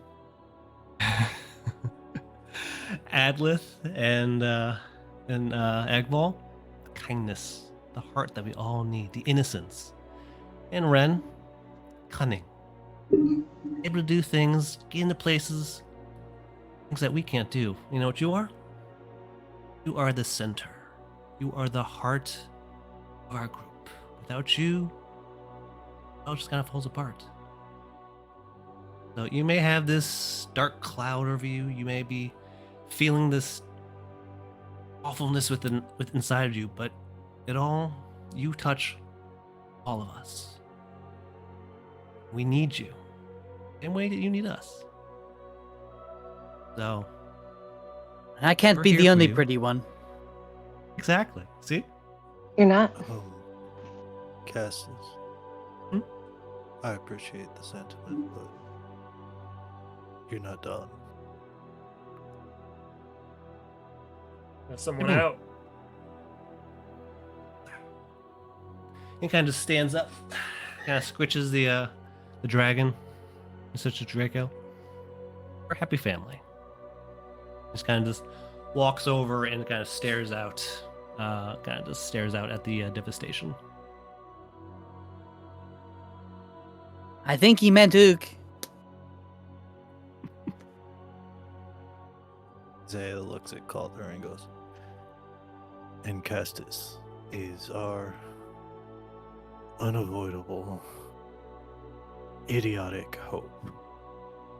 Adlith and Egval, the kindness, the heart that we all need, the innocence. And Ren, cunning. Able to do things, get into places, things that we can't do. You know what you are? You are the center. You are the heart of our group. Without you, it all just kind of falls apart. So you may have this dark cloud over you. You may be feeling this awfulness within inside of you, but you touch all of us. We need you. Same way that you need us. So I can't we're be here the for only you. pretty one. Exactly. See? You're not. Cassis. Hmm? I appreciate the sentiment, but you're not done. There's someone Mhm. out. He kind of stands up, kind of squishes the dragon, such a Draco. We're a happy family. Just kind of just walks over and kind of stares out, at the devastation. I think he meant Ook. Zaya looks at Calder and goes, and Castus is our unavoidable, idiotic hope.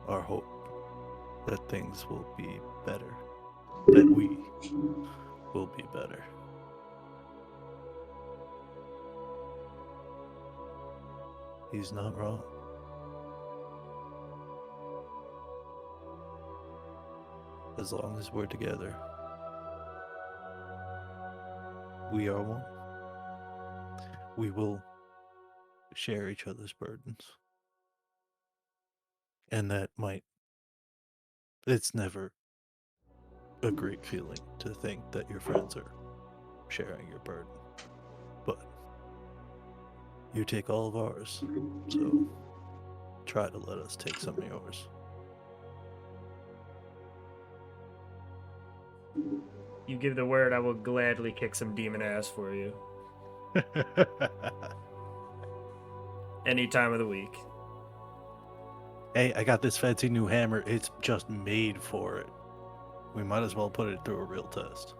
Our hope that things will be better. That we will be better. He's not wrong. As long as we're together, we are one. We will share each other's burdens. And it's never a great feeling to think that your friends are sharing your burden. But you take all of ours, so try to let us take some of yours. You give the word, I will gladly kick some demon ass for you. Any time of the week. Hey, I got this fancy new hammer. It's just made for it. We might as well put it through a real test.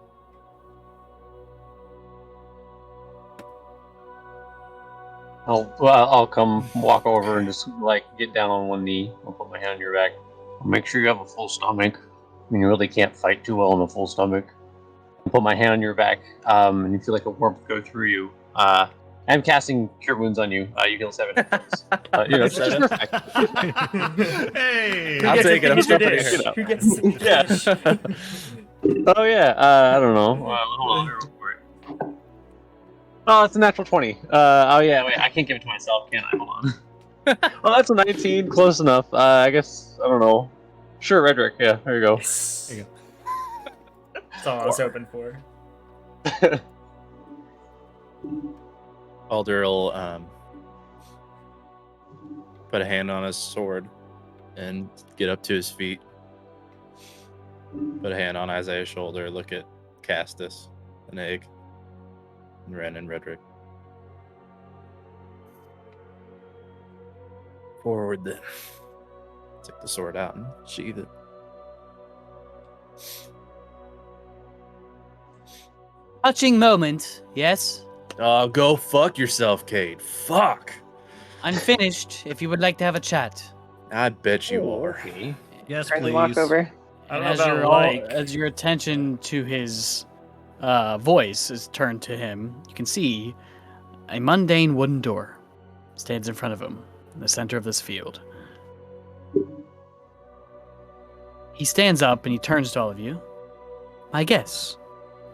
I'll come walk over and just like get down on one knee. I'll put my hand on your back. Make sure you have a full stomach. I mean, you really can't fight too well on a full stomach. I'll put my hand on your back, and you feel like a warmth go through you. I'm casting Cure Wounds on you. You heal 7 hit points. Just for effect. Hey, I'll take it. I'm still pretty dish? hurt. Who gets to pick the Yeah. dish? Oh yeah. I don't know. Hold on. Let me roll for it. Oh, it's a natural 20. Oh yeah. Wait, I can't give it to myself, can I? Hold on. Well, that's a 19. Close enough. I guess I don't know. Sure, Redrick. Yeah, there you go. Yes. There you That's all I was hoping for. Calder will put a hand on his sword and get up to his feet. Put a hand on Isaiah's shoulder, look at Castus, an egg, and Ren and Redrick. Forward then. Take the sword out and sheathe it. Touching moment, yes? Oh, go fuck yourself, Cade. Fuck. Unfinished, if you would like to have a chat. I bet you are. Okay. Yes, Trying to please. walk over. I don't And know as, about as your attention to his voice is turned to him, you can see a mundane wooden door stands in front of him in the center of this field. He stands up and he turns to all of you. My guess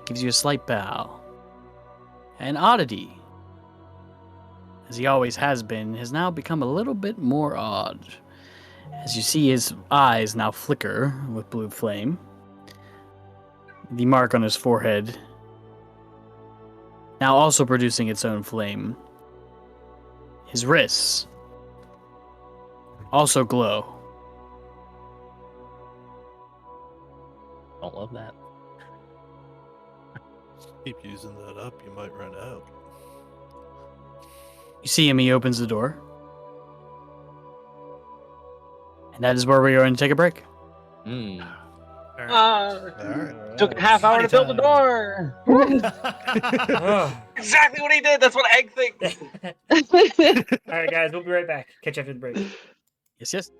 gives you a slight bow. And Oddity, as he always has been, has now become a little bit more odd. As you see his eyes now flicker with blue flame. The mark on his forehead now also producing its own flame. His wrists also glow. Don't love that. Keep using that up, you might run out. You see him, he opens the door. And that is where we are going to take a break. All right. All right. Took a half hour to build the door. Exactly what he did. That's what Egg thinks. All right, guys, we'll be right back. Catch you after the break. Yes.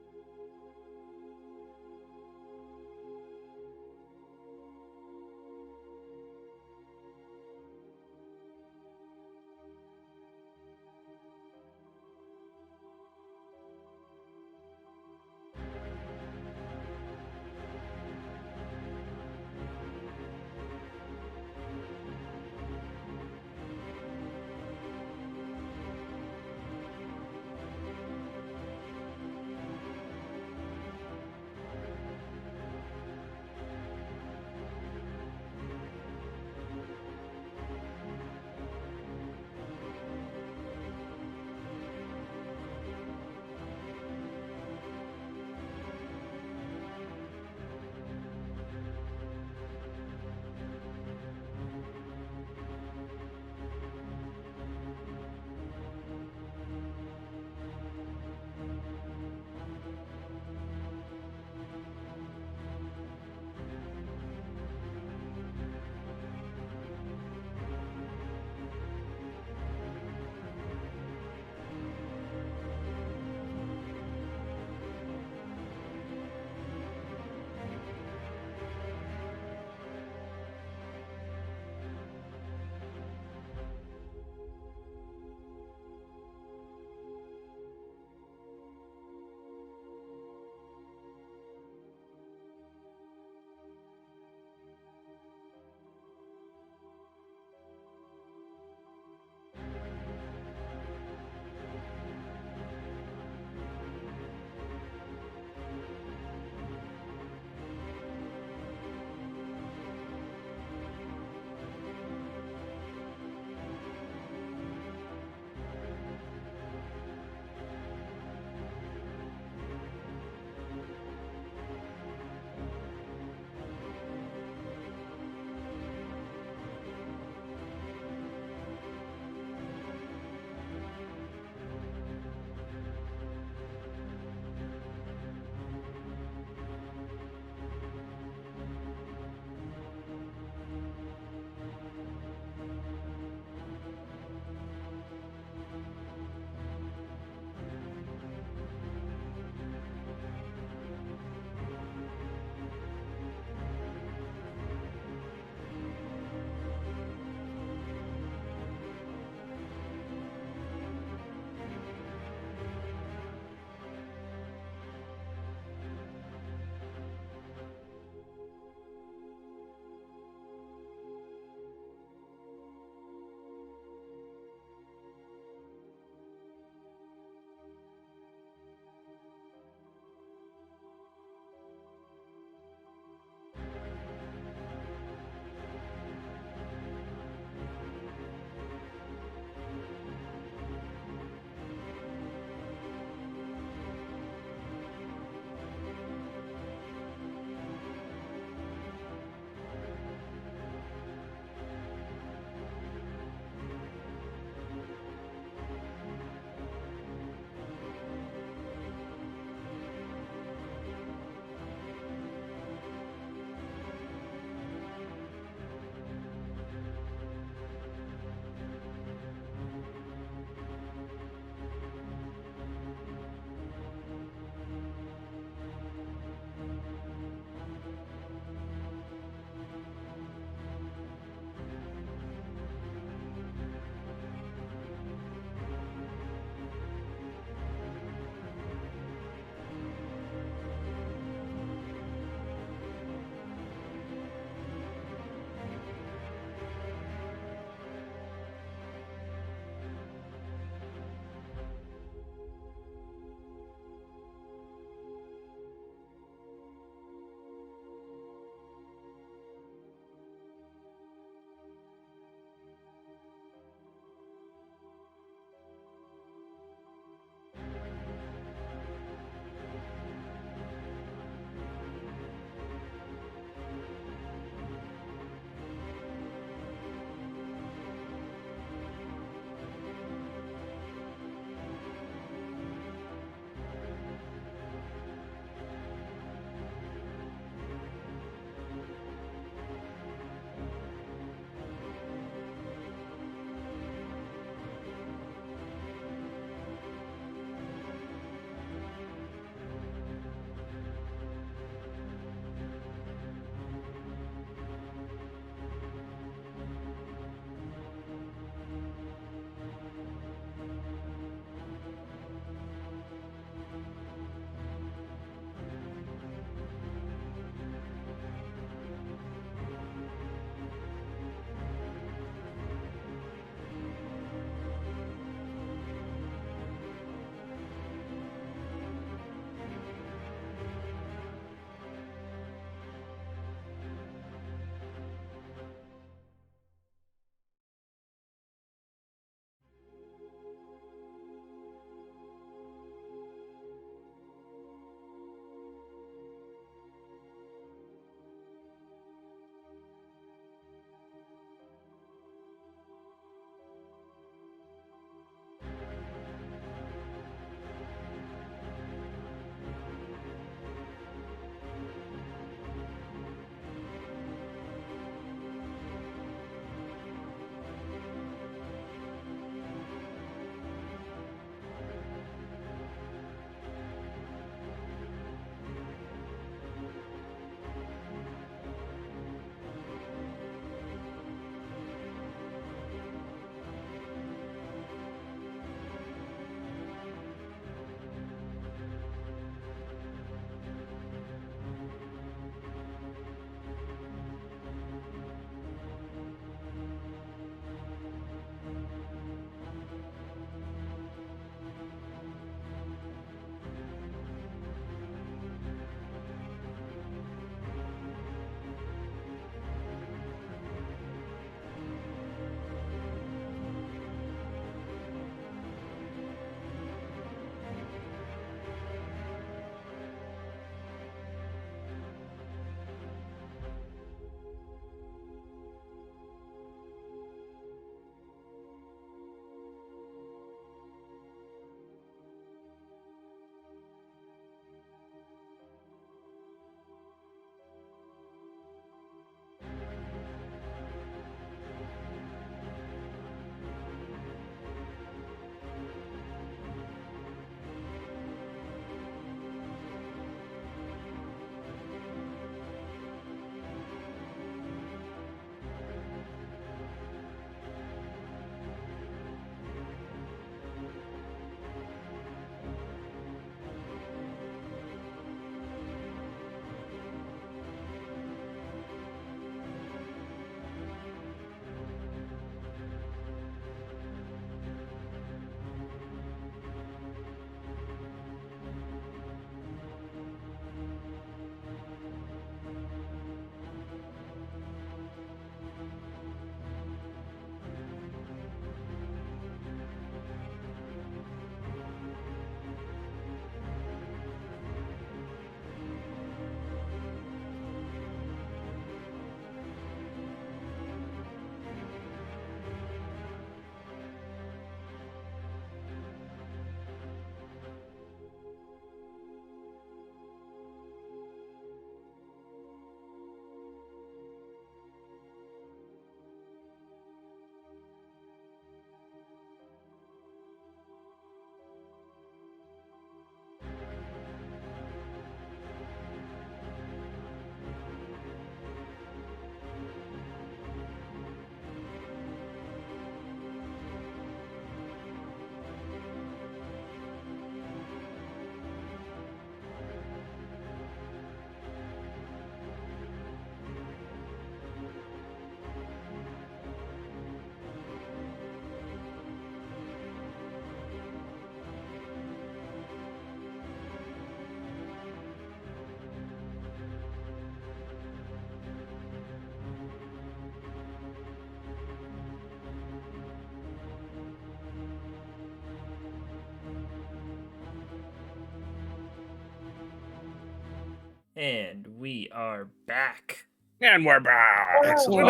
And we are back. And we're back. Excellent.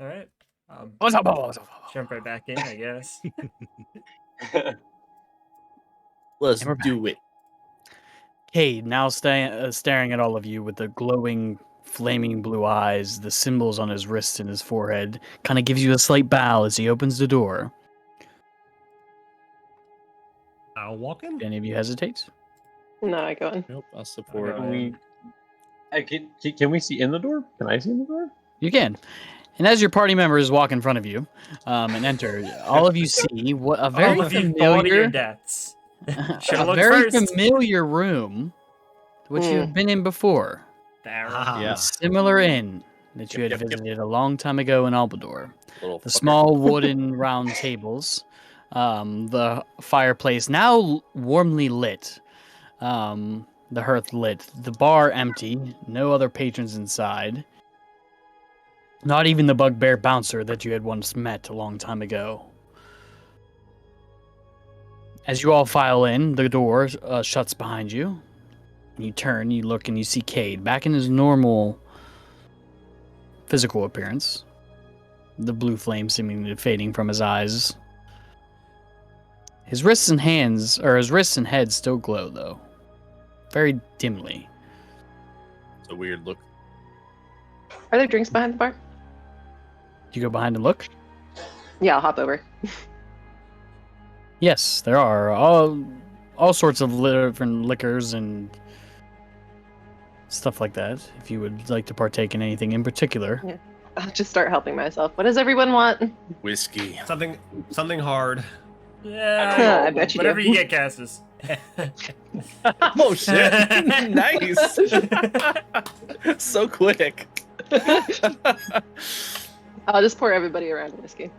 All right. Jump right back in, I guess. Let's And we're back. do it. Cade, now staring at all of you with the glowing, flaming blue eyes, the symbols on his wrist and his forehead, kind of gives you a slight bow as he opens the door. I'll walk in. If any of you hesitate? No, I go in. Nope, I'll support. Go in. Can we see in the door? Can I see in the door? You can. And as your party members walk in front of you and enter, all of you see what a very All of you fall to your familiar, deaths. a Should've looked very first. familiar room, which you've been in before. Ah. Yeah. A similar inn that you Yep, had yep, yep. visited a long time ago in Albador. Little The fucker. small wooden round tables, the fireplace now warmly lit, the hearth lit, the bar empty, no other patrons inside. Not even the bugbear bouncer that you had once met a long time ago. As you all file in, the door shuts behind you. You turn, you look, and you see Cade back in his normal physical appearance. The blue flame seemingly fading from his eyes. His wrists and head still glow, though. Very dimly. It's a weird look. Are there drinks behind the bar? Do you go behind and look? Yeah, I'll hop over. Yes, there are all sorts of different liquors and stuff like that. If you would like to partake in anything in particular. Yeah. I'll just start helping myself. What does everyone want? Whiskey. Something hard. Yeah, I bet you whatever do. you get, Cassis. Oh shit! Nice. So quick. I'll just pour everybody around whiskey.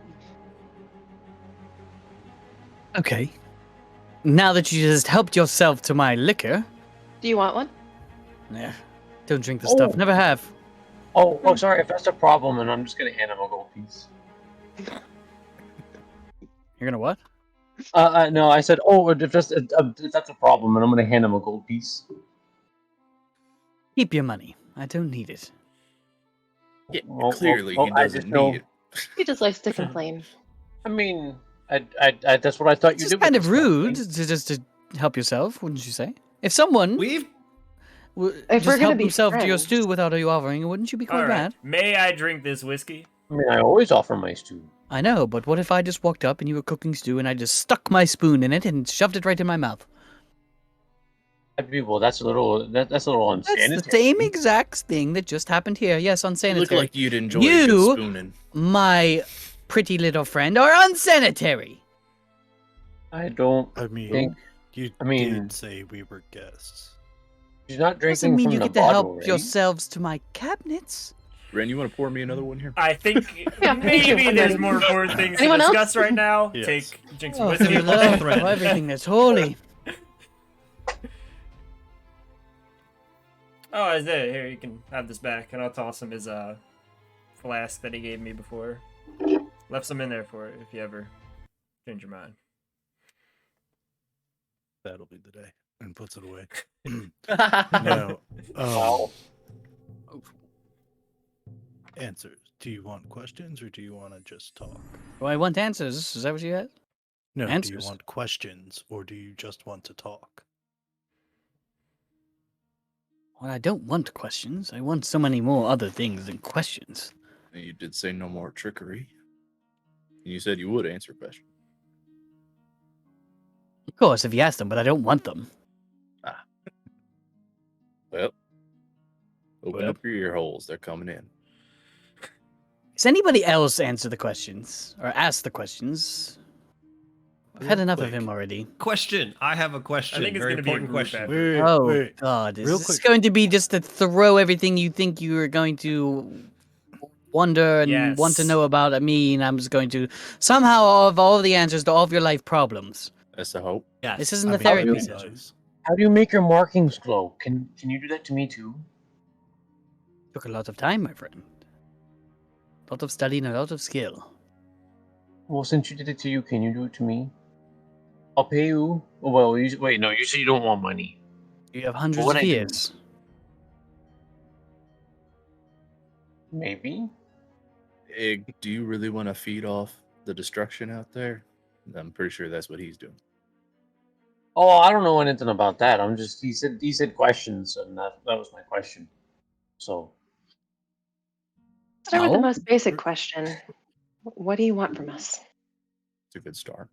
Okay. Now that you just helped yourself to my liquor. Do you want one? Nah, don't drink the stuff. Oh. Never have. Oh, sorry. If that's a problem, and I'm just gonna hand him a gold piece. You're gonna what? No, I said, if that's a problem, and I'm gonna hand him a gold piece. Keep your money. I don't need it. Yeah, Well, clearly well, he I doesn't just know- need it. He just likes to complain. I mean, I that's what I thought It's you just did. kind with of this stuff, rude right? to just to help yourself, wouldn't you say? If someone We've would If just we're gonna help be himself to your friends. stew without you offering, wouldn't you be quite All right. bad? May I drink this whiskey? I mean, I always offer my stew. I know, but what if I just walked up and you were cooking stew and I just stuck my spoon in it and shoved it right in my mouth? I'd be that's a little That's unsanitary. the same exact thing that just happened here. Yes, You unsanitary. look like you'd enjoy a You- good spooning. My pretty little friend are unsanitary. I don't I mean, think you I mean- did say we were guests. she's not drinking Doesn't mean from you the get to bottle, help right? yourselves to my cabinets. Ren, you want to pour me another one here? I think Yeah, me too. maybe I'm there's ready. more important things Anyone to else? discuss right now. Yes. Drink some Oh, whiskey. for the love of everything that's holy. Oh, is it? Here, you can have this back, and I'll toss him his flask that he gave me before. Left some in there for it if you ever change your mind. That'll be the day. And puts it away. No. No. Wow. Answers. Do you want questions or do you want to just talk? Well, I want answers. Is that what you had? No, do Answers. you want questions or do you just want to talk? Well, I don't want questions. I want so many more other things than questions. You did say no more trickery. You said you would answer questions. Of course, if you ask them, but I don't want them. Well, open Well. up your ear holes. They're coming in. Does anybody else answer the questions or ask the questions? I've had Real enough of quick. him already. question. I have a question. I think it's Very gonna be a important group question. effort. Oh God! Is Real this quick. going to be just to throw everything you think you are going to wonder and want to Yes. know about at me, and I'm just going to somehow have all the answers to all of your life problems? That's the hope. Yes. This isn't I the mean, therapy really session. does. How do you make your markings glow? Can you do that to me too? Took a lot of time, my friend. A lot of study and a lot of skill. Well, since you did it to you, can you do it to me? I'll pay you. Well, wait, no, you said you don't want money. You have hundreds would of I do? years. Maybe. Do you really want to feed off the destruction out there? I'm pretty sure that's what he's doing. Oh, I don't know anything about that. I'm just he said questions, and that was my question. So Start with the Oh, most basic question. What do you want from us? It's a good start.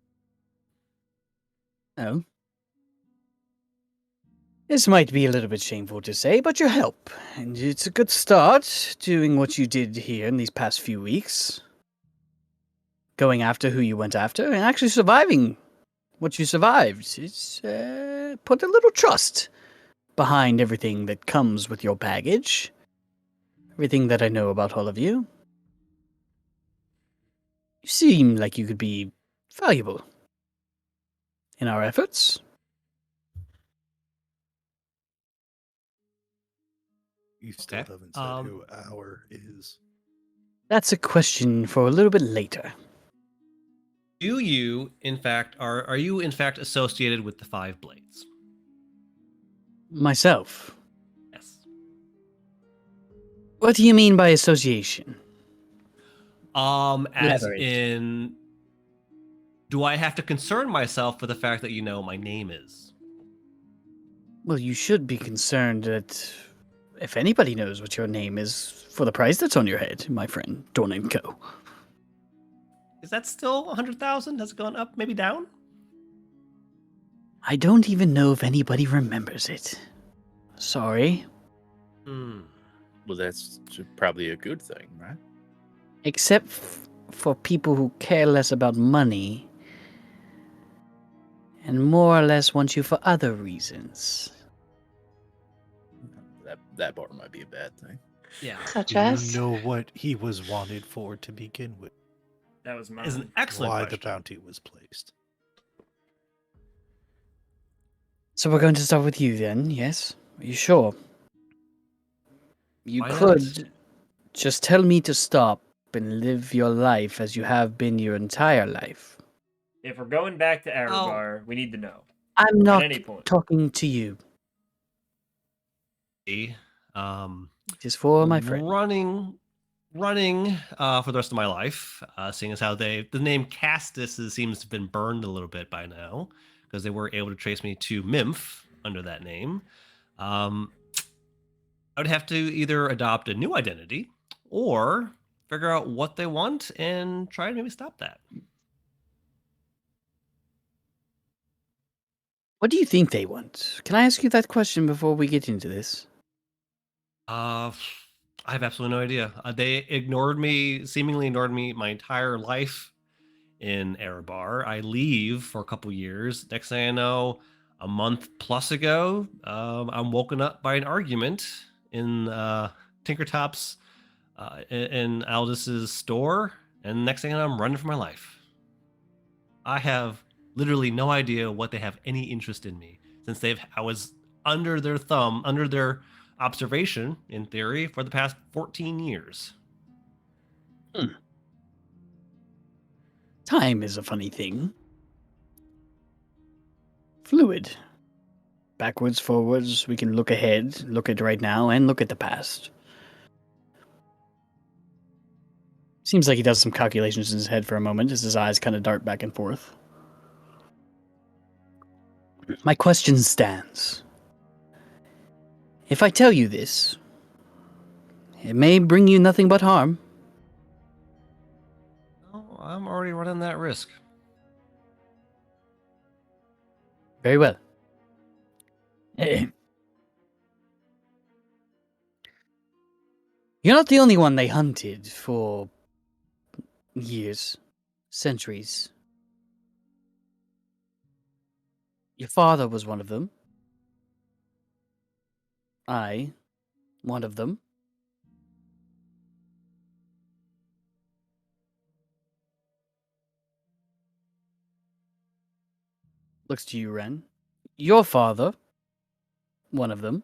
oh. This might be a little bit shameful to say, but your help. And it's a good start doing what you did here in these past few weeks. Going after who you went after and actually surviving what you survived. It's put a little trust behind everything that comes with your baggage. Everything that I know about all of you. You seem like you could be valuable in our efforts. You still Okay. haven't said who our is. That's a question for a little bit later. Do you, in fact, are you in fact associated with the Five Blades? Myself. Yes. What do you mean by association? As Elaborate. in, do I have to concern myself with the fact that you know my name is? Well, you should be concerned that if anybody knows what your name is for the price that's on your head, my friend, Dorn and Co. Is that still 100,000? Has it gone up? Maybe down? I don't even know if anybody remembers it. Sorry. Hmm. Well, that's probably a good thing, right? Except for people who care less about money and more or less want you for other reasons. That bar might be a bad thing. Yeah. Such Do you as? know what he was wanted for to begin with? That was mine. Is an excellent Why question. the bounty was placed? So we're going to start with you then, yes? Are you sure? You Why not? could just tell me to stop and live your life as you have been your entire life. If we're going back to Arabar, we need to know. I'm not any point. talking to you. Um, It is for my friend. running for the rest of my life, seeing as how the name Castus seems to have been burned a little bit by now, because they were able to trace me to Mimph under that name. I would have to either adopt a new identity or figure out what they want and try to maybe stop that. What do you think they want? Can I ask you that question before we get into this? I have absolutely no idea. They seemingly ignored me my entire life in Erebar. I leave for a couple years. Next thing I know, a month plus ago, I'm woken up by an argument in Tinkertop's in Aldis's store, and next thing I know, I'm running for my life. I have literally no idea what they have any interest in me, since I was under their thumb, under their observation, in theory, for the past 14 years. Time is a funny thing. Fluid. Backwards, forwards, we can look ahead, look at right now, and look at the past. Seems like he does some calculations in his head for a moment as his eyes kind of dart back and forth. My question stands. If I tell you this, it may bring you nothing but harm. Oh, I'm already running that risk. Very well. You're not the only one they hunted for years, centuries. Your father was one of them. One of them. Looks to you, Ren. Your father, one of them.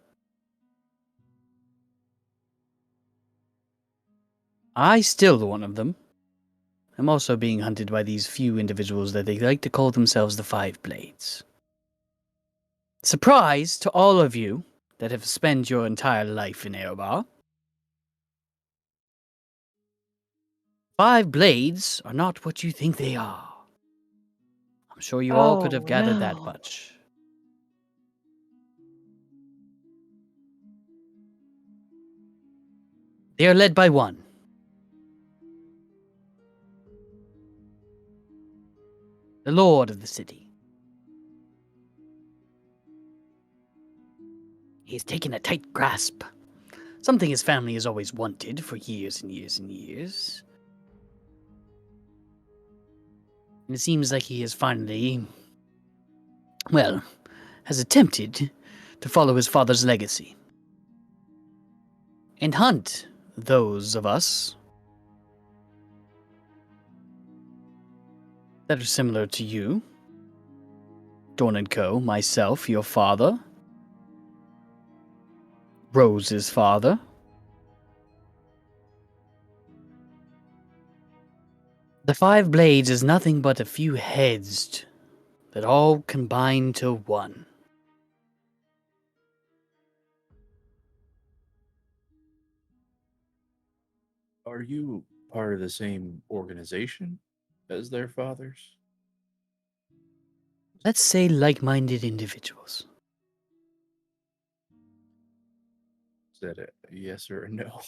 I still one of them. I'm also being hunted by these few individuals that they like to call themselves the Five Blades. Surprise to all of you that have spent your entire life in Erebar. Five Blades are not what you think they are. I'm sure you all could have Oh, gathered that no. much. They are led by one. The Lord of the city. He's taken a tight grasp. Something his family has always wanted for years and years and years. And it seems like he has finally, well, has attempted to follow his father's legacy. And hunt those of us that are similar to you. Dorn and Co., myself, your father, Rose's father. The Five Blades is nothing but a few heads that all combine to one. Are you part of the same organization as their fathers? Let's say like-minded individuals. Is that a yes or a no?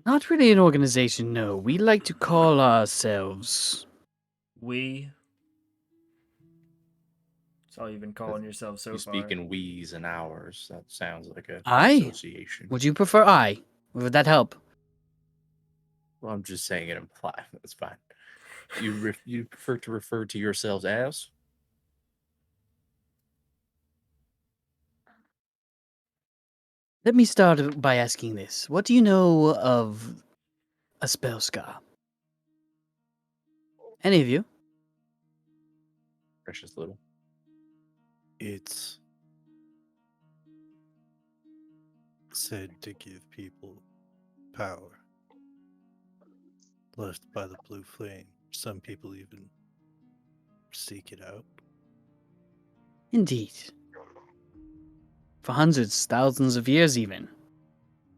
Not really an organization, no. We like to call ourselves... We. That's all you've been calling yourself so You far. speak in we's and ours. That sounds like an I? association. Would you prefer I? Would that help? Well, I'm just saying it implied. That's fine. You prefer to refer to yourselves as? Let me start by asking this. What do you know of a spell scar? Any of you? Precious little. It's said to give people power. Left by the blue flame. Some people even seek it out. Indeed. For hundreds, thousands of years even.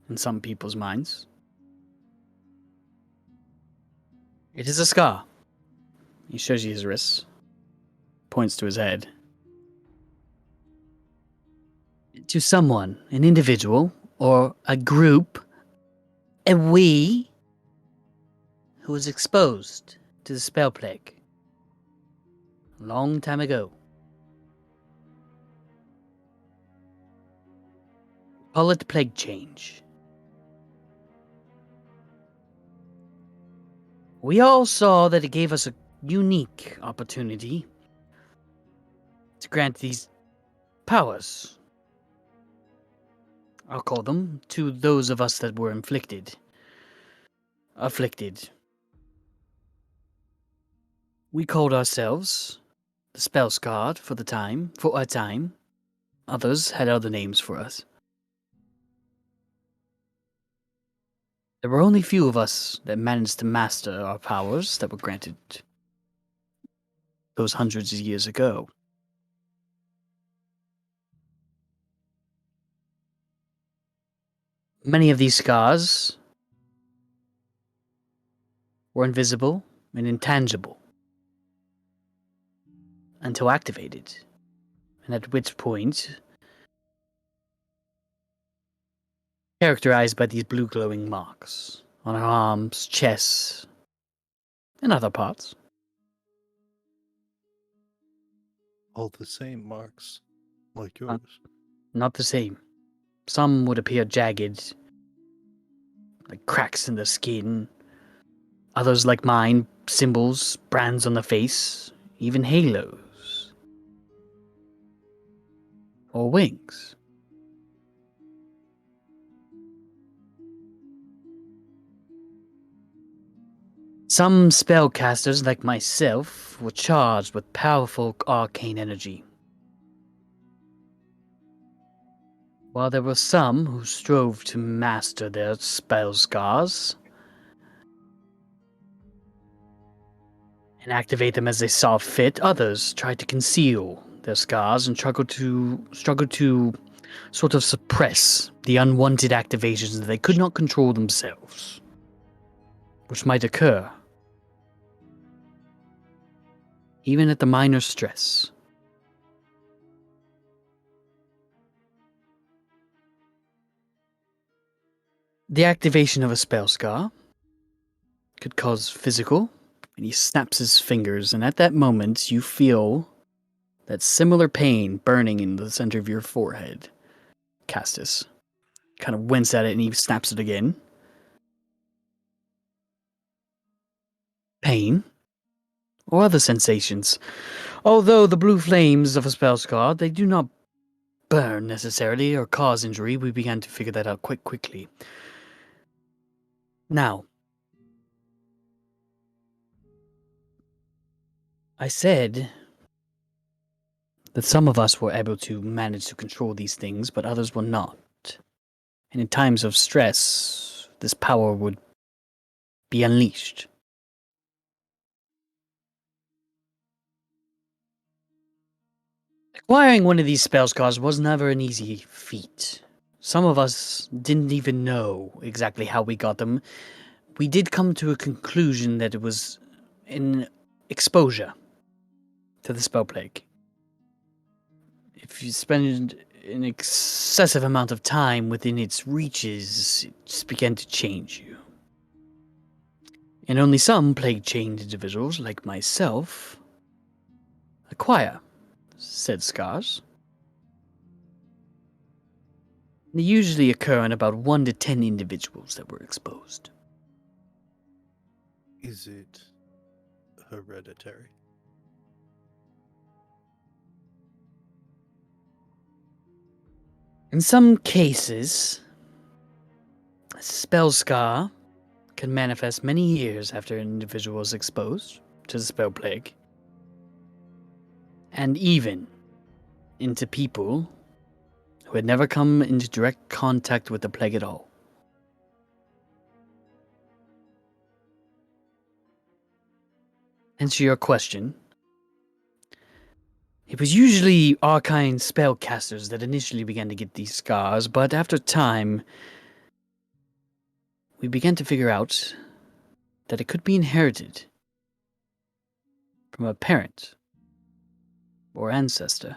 In some people's minds. It is a scar. He shows you his wrists. Points to his head. To someone, an individual, or a group, a we, who was exposed to the spell plague. A long time ago. Call it plague change. We all saw that it gave us a unique opportunity to grant these powers. I'll call them to those of us that were afflicted. We called ourselves the Spell Scarred for a time. Others had other names for us. There were only few of us that managed to master our powers that were granted those hundreds of years ago. Many of these scars were invisible and intangible until activated, and at which point characterized by these blue glowing marks on our arms, chests, and other parts. All the same marks, like yours. Not the same. Some would appear jagged, like cracks in the skin. Others, like mine, symbols, brands on the face, even halos. Or wings. Some spellcasters, like myself, were charged with powerful arcane energy. While there were some who strove to master their spell scars, and activate them as they saw fit. Others tried to conceal their scars and struggled to sort of suppress the unwanted activations that they could not control themselves, which might occur even at the minor stress. The activation of a spell scar could cause physical, and he snaps his fingers, and at that moment you feel that similar pain burning in the center of your forehead. Castus kind of wince at it and he snaps it again. Pain or other sensations. Although the blue flames of a spell scar, they do not burn necessarily or cause injury, we began to figure that out quite quickly. Now, I said that some of us were able to manage to control these things, but others were not. And in times of stress, this power would be unleashed. Acquiring one of these spell scars was never an easy feat. Some of us didn't even know exactly how we got them. We did come to a conclusion that it was an exposure to the spell plague. If you spend an excessive amount of time within its reaches, it just began to change you. And only some plague-chained individuals, like myself, acquire said scars. They usually occur in about 1 to 10 individuals that were exposed. Is it hereditary? In some cases, a spell scar can manifest many years after an individual is exposed to the spell plague, and even into people who had never come into direct contact with the plague at all. Answer your question. It was usually arcane spellcasters that initially began to get these scars, but after time, we began to figure out that it could be inherited from a parent or ancestor.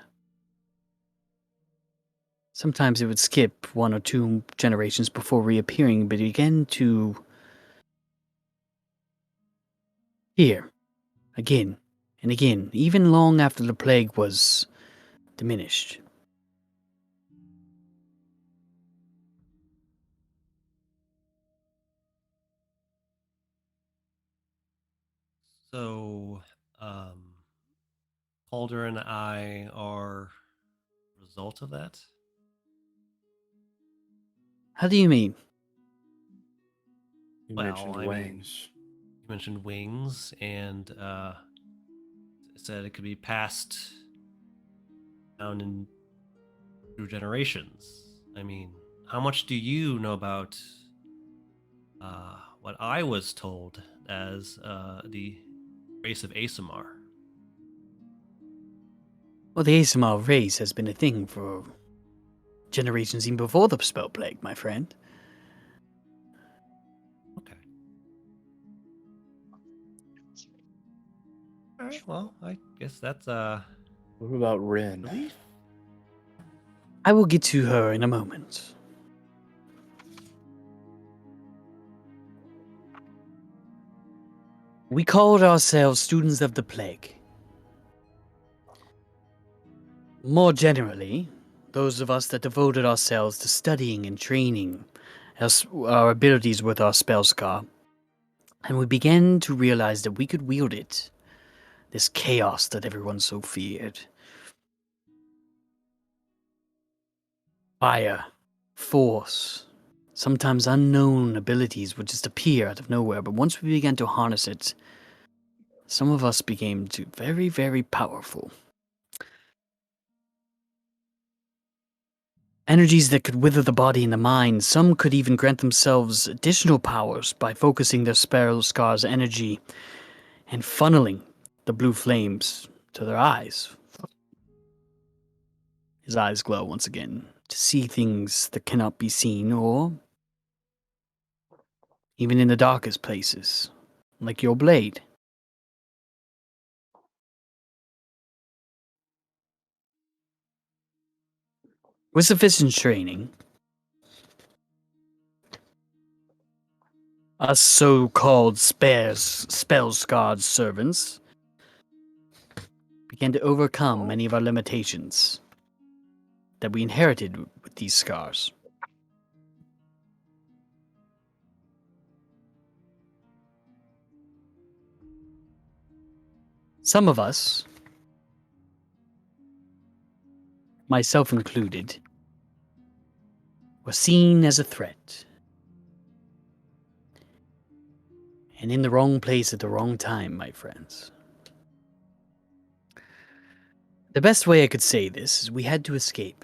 Sometimes it would skip 1 or 2 generations before reappearing, but it began to appear again and again, even long after the plague was diminished. So, Calder and I are a result of that. How do you mean? You Well, mentioned I mean, wings. You mentioned wings, and said it could be passed down in through generations. I mean, how much do you know about what I was told as the race of Asimar? Well, the ASMR race has been a thing for generations even before the spell plague, my friend. Okay. All right. Well, I guess that's What about Rin? relief. I will get to her in a moment. We called ourselves students of the plague. More generally, those of us that devoted ourselves to studying and training our abilities with our spell scar. And we began to realize that we could wield it. This chaos that everyone so feared. Fire, force, sometimes unknown abilities would just appear out of nowhere, but once we began to harness it, some of us became very, very powerful. Energies that could wither the body and the mind. Some could even grant themselves additional powers by focusing their spell scar's energy and funneling the blue flames to their eyes. His eyes glow once again to see things that cannot be seen, or even in the darkest places, like your blade. With sufficient training, us so-called spell-scarred servants began to overcome many of our limitations that we inherited with these scars. Some of us, myself included, were seen as a threat. And in the wrong place at the wrong time, my friends. The best way I could say this is we had to escape.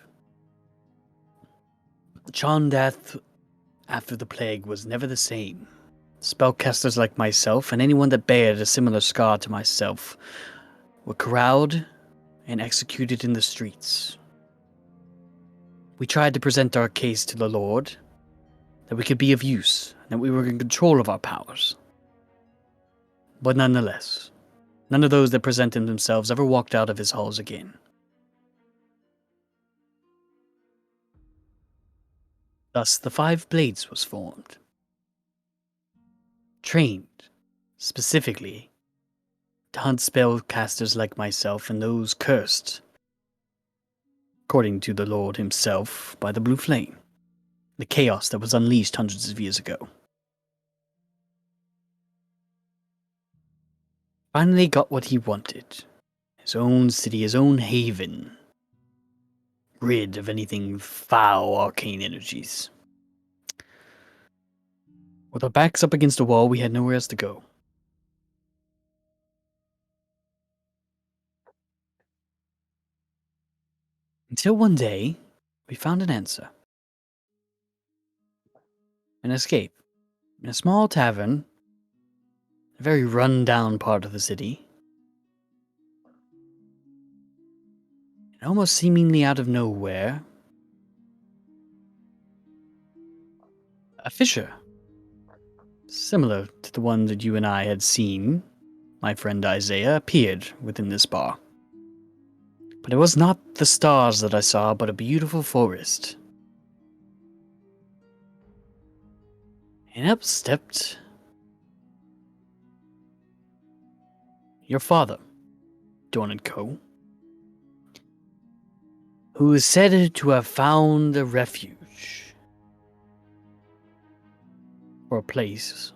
Chondath, after the plague, was never the same. Spellcasters like myself, and anyone that bared a similar scar to myself, were corralled and executed in the streets. We tried to present our case to the Lord, that we could be of use, and that we were in control of our powers. But nonetheless, none of those that presented themselves ever walked out of his halls again. Thus, the Five Blades was formed. Trained, specifically, to hunt spellcasters like myself and those cursed, according to the Lord himself, by the Blue Flame, the chaos that was unleashed hundreds of years ago. Finally got what he wanted. His own city, his own haven. Rid of anything foul arcane energies. With our backs up against a wall, we had nowhere else to go. Until one day, we found an answer. An escape. In a small tavern, a very run-down part of the city. And almost seemingly out of nowhere, a fissure. Similar to the one that you and I had seen, my friend Isaiah, appeared within this bar. But it was not the stars that I saw, but a beautiful forest. And up stepped your father, Dorn and Co., who is said to have found a refuge. Or a place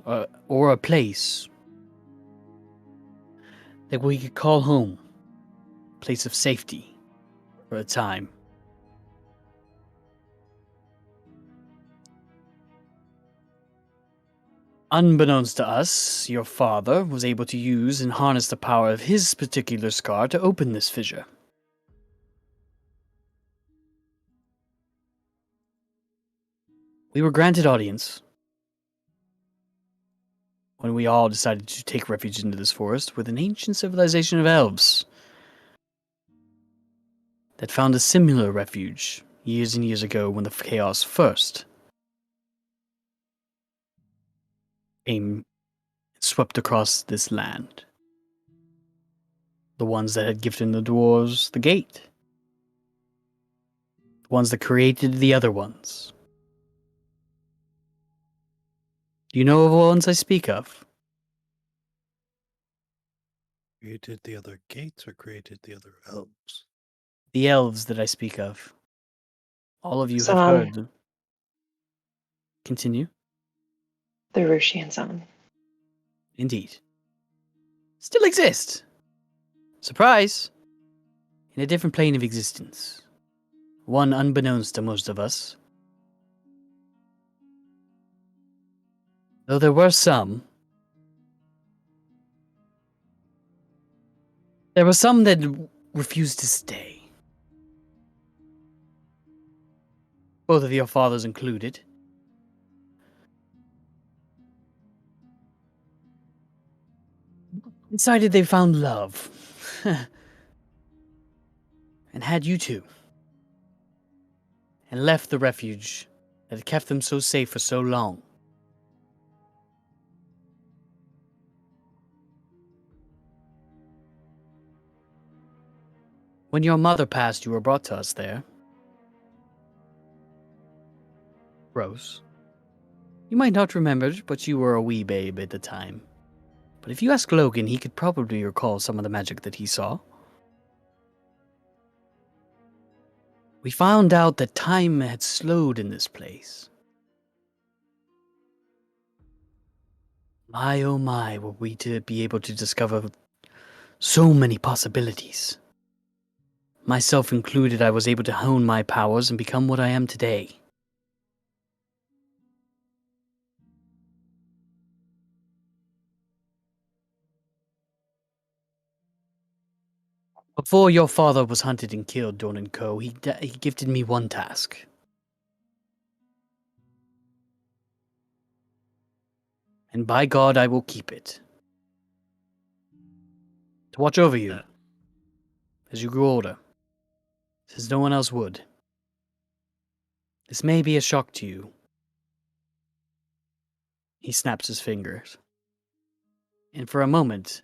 that we could call home, place of safety for a time. Unbeknownst to us, your father was able to use and harness the power of his particular scar to open this fissure. We were granted audience when we all decided to take refuge into this forest with an ancient civilization of elves that found a similar refuge years and years ago when the chaos first came and swept across this land. The ones that had given the dwarves the gate. The ones that created the other ones. Do you know of the ones I speak of? Created the other gates or created the other elves? The elves that I speak of. All of you have Some. heard them. Continue. The Roshian Zone. Indeed. Still exist. Surprise! In a different plane of existence. One unbeknownst to most of us. Though there were some. There were some that refused to stay. Both of your fathers included. decided they found love. And had you two. And left the refuge that had kept them so safe for so long. When your mother passed, you were brought to us there. Rose. You might not remember, but you were a wee babe at the time. But if you ask Logan, he could probably recall some of the magic that he saw. We found out that time had slowed in this place. My oh my, were we to be able to discover so many possibilities. Myself included, I was able to hone my powers and become what I am today. Before your father was hunted and killed, Dawn and Co., he gifted me one task. And by God, I will keep it. To watch over you as you grow older, since no one else would. This may be a shock to you. He snaps his fingers. And for a moment,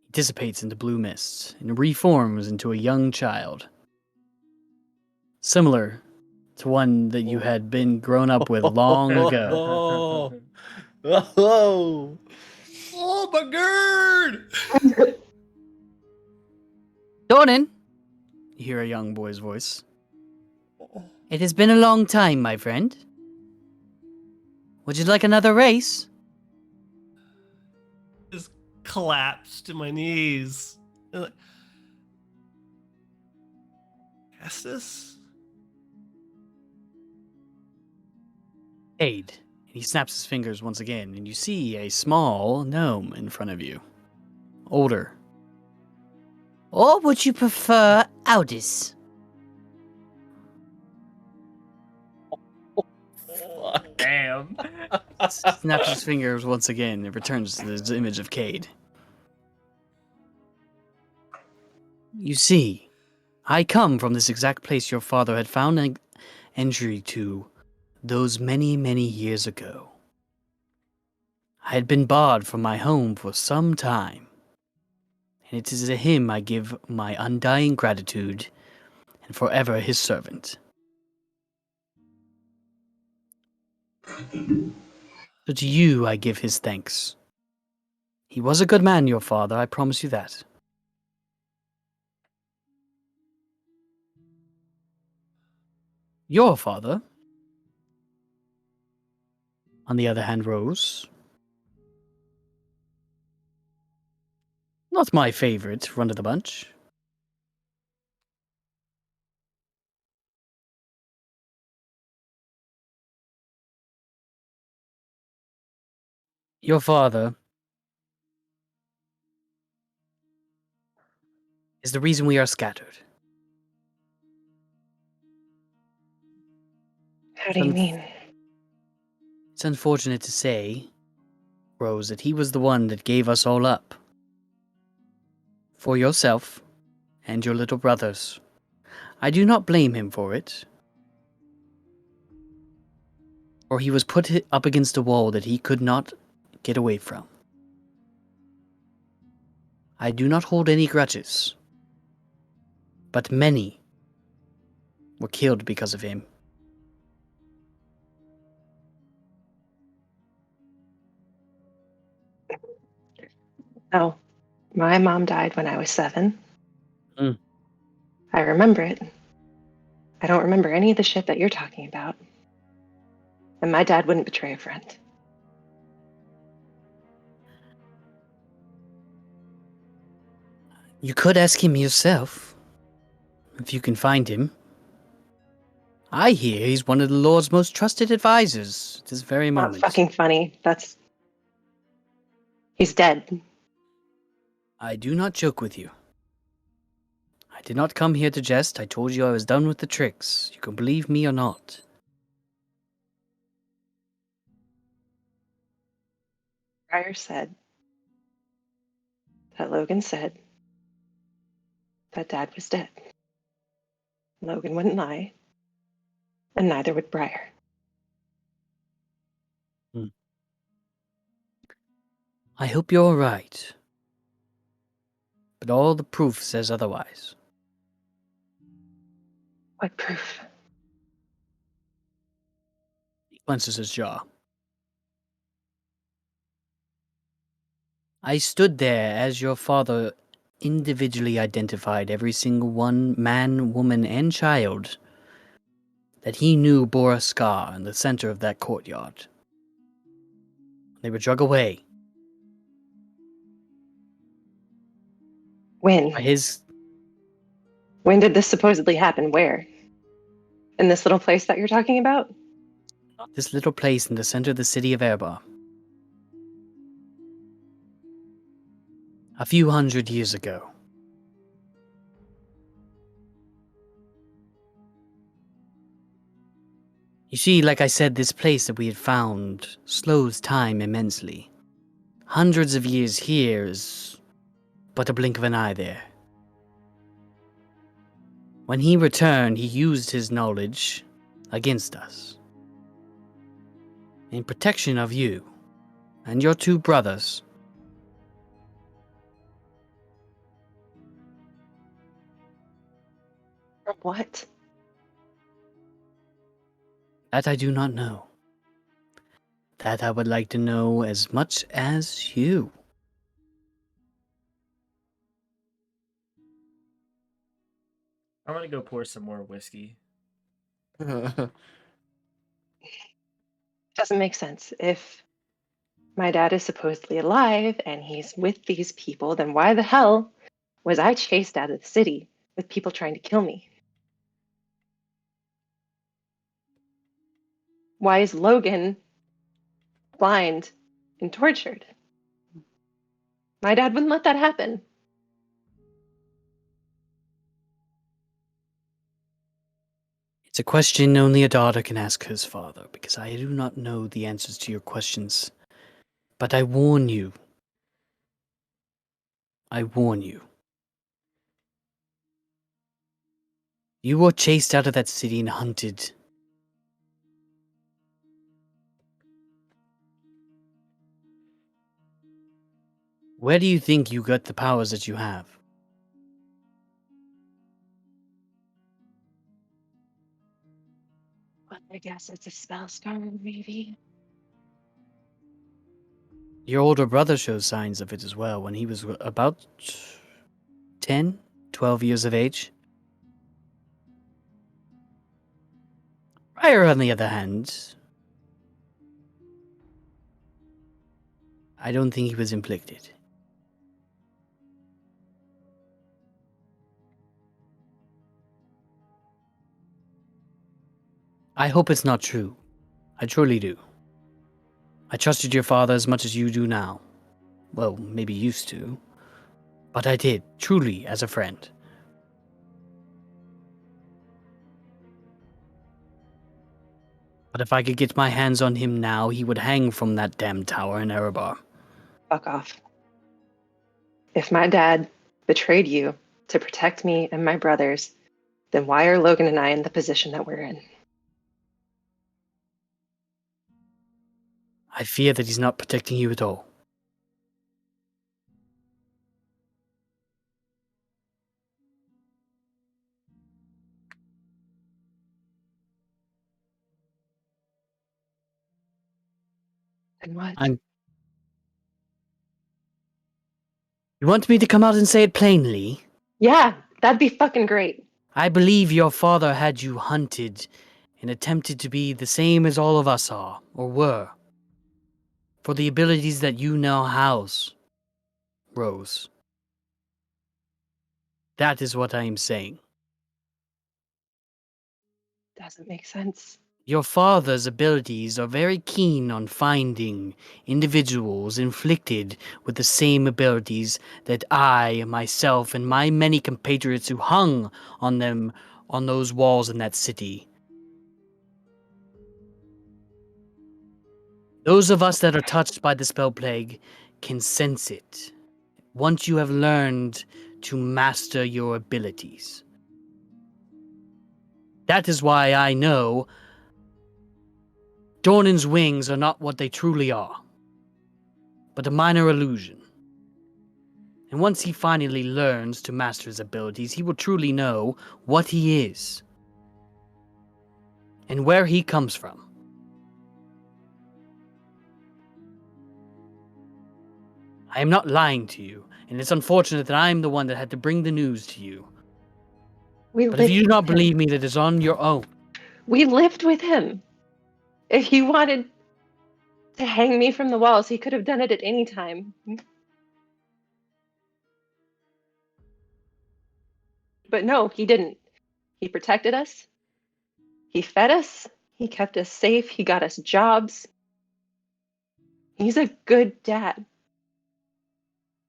he dissipates into blue mists and reforms into a young child. Similar to one that you had been grown up with long ago. Oh, Oh my god! Dornan! You hear a young boy's voice. It has been a long time, my friend. Would you like another race? Just collapsed to my knees. And like, Estes? Cade. And he snaps his fingers once again, and you see a small gnome in front of you. Older. Or would you prefer Aldis? Damn. Snaps his fingers once again and returns to this image of Cade. You see, I come from this exact place your father had found an entry to those many, many years ago. I had been barred from my home for some time, and it is to him I give my undying gratitude and forever his servant. So to you I give his thanks. He was a good man, your father, I promise you that. Your father, on the other hand, Rose, not my favorite run of the bunch. Your father is the reason we are scattered. How do you mean? It's unfortunate to say, Rose, that he was the one that gave us all up. For yourself and your little brothers. I do not blame him for it. For he was put up against a wall that he could not get away from. I do not hold any grudges. But many were killed because of him. Oh, my mom died when I was 7. Mm. I remember it. I don't remember any of the shit that you're talking about. And my dad wouldn't betray a friend. You could ask him yourself, if you can find him. I hear he's one of the Lord's most trusted advisors at this very Not moment. fucking funny. He's dead. I do not joke with you. I did not come here to jest. I told you I was done with the tricks. You can believe me or not. Prior said that Logan said that Dad was dead. Logan wouldn't lie, and neither would Briar. I hope you're right. But all the proof says otherwise. What proof? He clenches his jaw. I stood there as your father individually identified every single one, man, woman, and child, that he knew bore a scar in the center of that courtyard. They were drug away When? by his. When did this supposedly happen? Where? In this little place that you're talking about? This little place in the center of the city of Erbar. A few hundred years ago. You see, like I said, this place that we had found slows time immensely. Hundreds of years here is but a blink of an eye there. When he returned, he used his knowledge against us. In protection of you and your two brothers. From what? That I do not know. That I would like to know as much as you. I'm gonna go pour some more whiskey. Doesn't make sense. If my dad is supposedly alive and he's with these people, then why the hell was I chased out of the city with people trying to kill me? Why is Logan blind and tortured? My dad wouldn't let that happen. It's a question only a daughter can ask his father, because I do not know the answers to your questions. But I warn you. I warn you. You were chased out of that city and hunted. Where do you think you got the powers that you have? Well, I guess it's a spell scar, maybe. Your older brother shows signs of it as well when he was about 10, 12 years of age. Ryer, on the other hand, I don't think he was inflicted. I hope it's not true. I truly do. I trusted your father as much as you do now. Well, maybe used to. But I did, truly, as a friend. But if I could get my hands on him now, he would hang from that damn tower in Erebar. Fuck off. If my dad betrayed you to protect me and my brothers, then why are Logan and I in the position that we're in? I fear that he's not protecting you at all. And what? You want me to come out and say it plainly? Yeah, that'd be fucking great. I believe your father had you hunted and attempted to be the same as all of us are, or were. For the abilities that you now house, Rose. That is what I am saying. Doesn't make sense. Your father's abilities are very keen on finding individuals inflicted with the same abilities that I, myself, and my many compatriots who hung on them on those walls in that city. Those of us that are touched by the spell plague can sense it once you have learned to master your abilities. That is why I know Dornan's wings are not what they truly are, but a minor illusion. And once he finally learns to master his abilities, he will truly know what he is and where he comes from. I am not lying to you, and it's unfortunate that I am the one that had to bring the news to you. But if you do not believe me, that is on your own. We lived with him. If he wanted to hang me from the walls, he could have done it at any time. But no, he didn't. He protected us. He fed us. He kept us safe. He got us jobs. He's a good dad.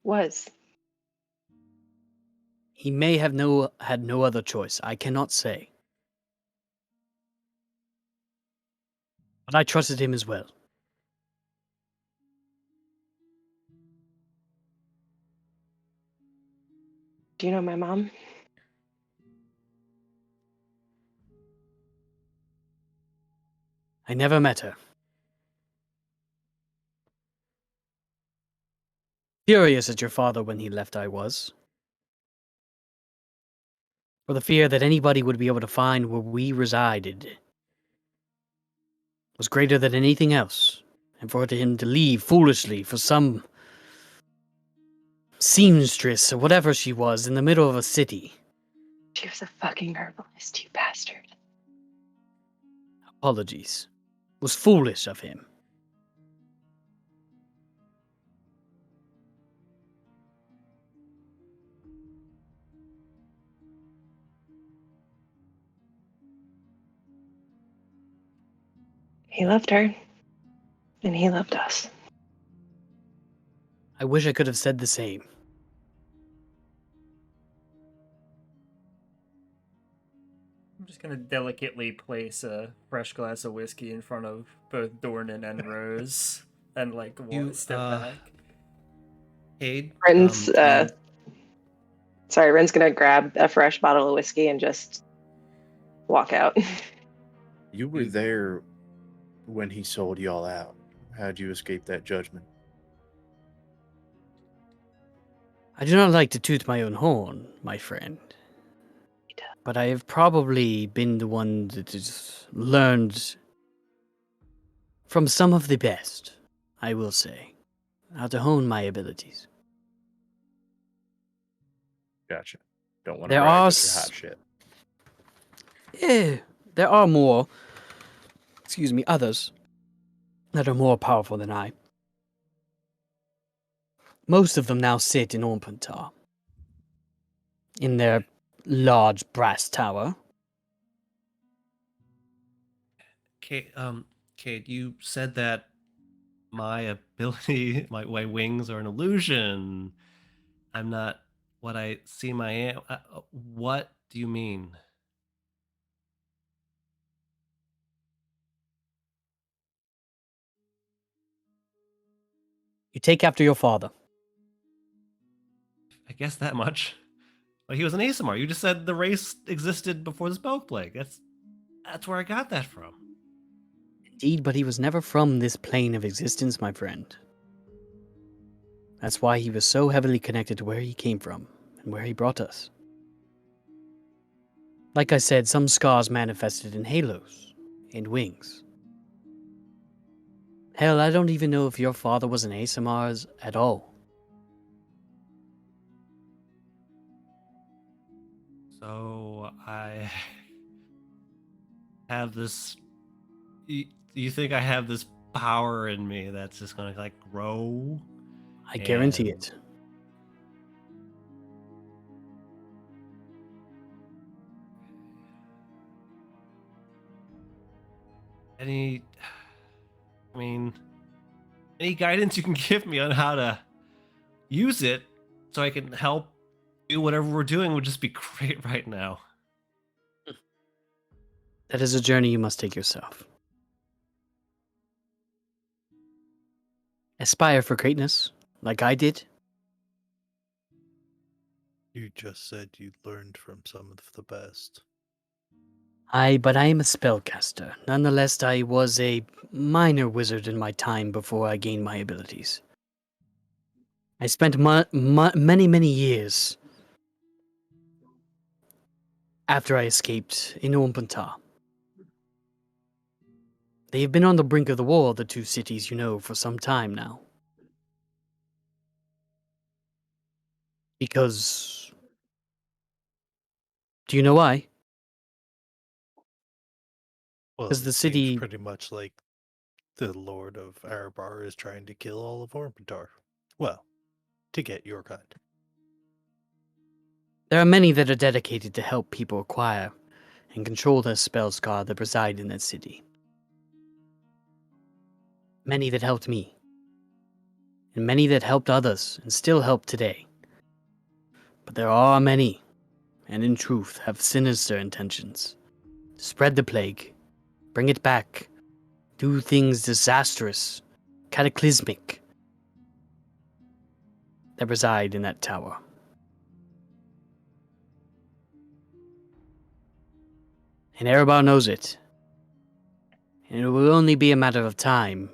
Was. He may have had no other choice. I cannot say. But I trusted him as well. Do you know my mom? I never met her. Furious at your father when he left, I was. For the fear that anybody would be able to find where we resided was greater than anything else, and for him to leave foolishly for some seamstress or whatever she was in the middle of a city. She was a fucking herbalist, you bastard. Apologies. Was foolish of him. He loved her, and he loved us. I wish I could have said the same. I'm just gonna delicately place a fresh glass of whiskey in front of both Dornan and Rose, and like step back. Cade, Ren's, Ren's gonna grab a fresh bottle of whiskey and just walk out. You were there when he sold y'all out. How'd you escape that judgment? I do not like to toot my own horn, my friend. But I have probably been the one that has learned from some of the best, I will say, how to hone my abilities. Gotcha. Don't want to There brag, are but you're hot shit. Yeah, there are more, others that are more powerful than I. Most of them now sit in Orpentar, in their large brass tower. Cade, you said that my ability, my wings are an illusion. I'm not what I seem I am. What do you mean? You take after your father. I guess that much. Well, he was an ASMR. You just said the race existed before the spell plague. That's where I got that from. Indeed, but he was never from this plane of existence, my friend. That's why he was so heavily connected to where he came from and where he brought us. Like I said, some scars manifested in halos and wings. Hell, I don't even know if your father was an ASMR at all. So I have this. You think I have this power in me that's just gonna like grow? I guarantee it. Any guidance you can give me on how to use it so I can help do whatever we're doing would just be great right now. That is a journey you must take yourself. Aspire for greatness, like I did, You just said you learned from some of the best. But I am a spellcaster. Nonetheless, I was a minor wizard in my time before I gained my abilities. I spent many, many years after I escaped in Ormpanta. They have been on the brink of the war, the two cities, for some time now. Because... Do you know why? Well, Because the it seems city... pretty much like the Lord of Arabar is trying to kill all of Orpentar. Well, to get your kind. There are many that are dedicated to help people acquire and control the spellscar that reside in that city. Many that helped me. And many that helped others and still help today. But there are many, and in truth have sinister intentions. Spread the plague, bring it back, do things disastrous, cataclysmic, that reside in that tower. And Erebor knows it. And it will only be a matter of time.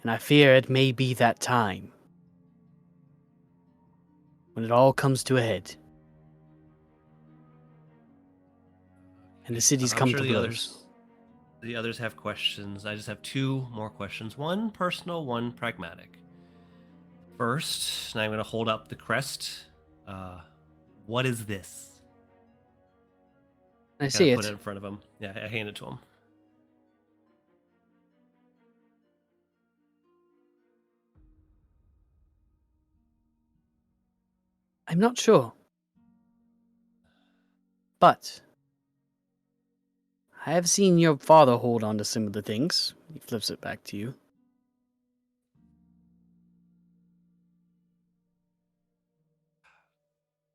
And I fear it may be that time. When it all comes to a head. And the cities I'm come sure to the blows. others have questions. I just have two more questions. One personal, one pragmatic. First, and I'm going to hold up the crest. What is this? I Kind see of put it it. in front of him. Yeah, I hand it to him. I'm not sure. But I have seen your father hold on to some of the things. He flips it back to you.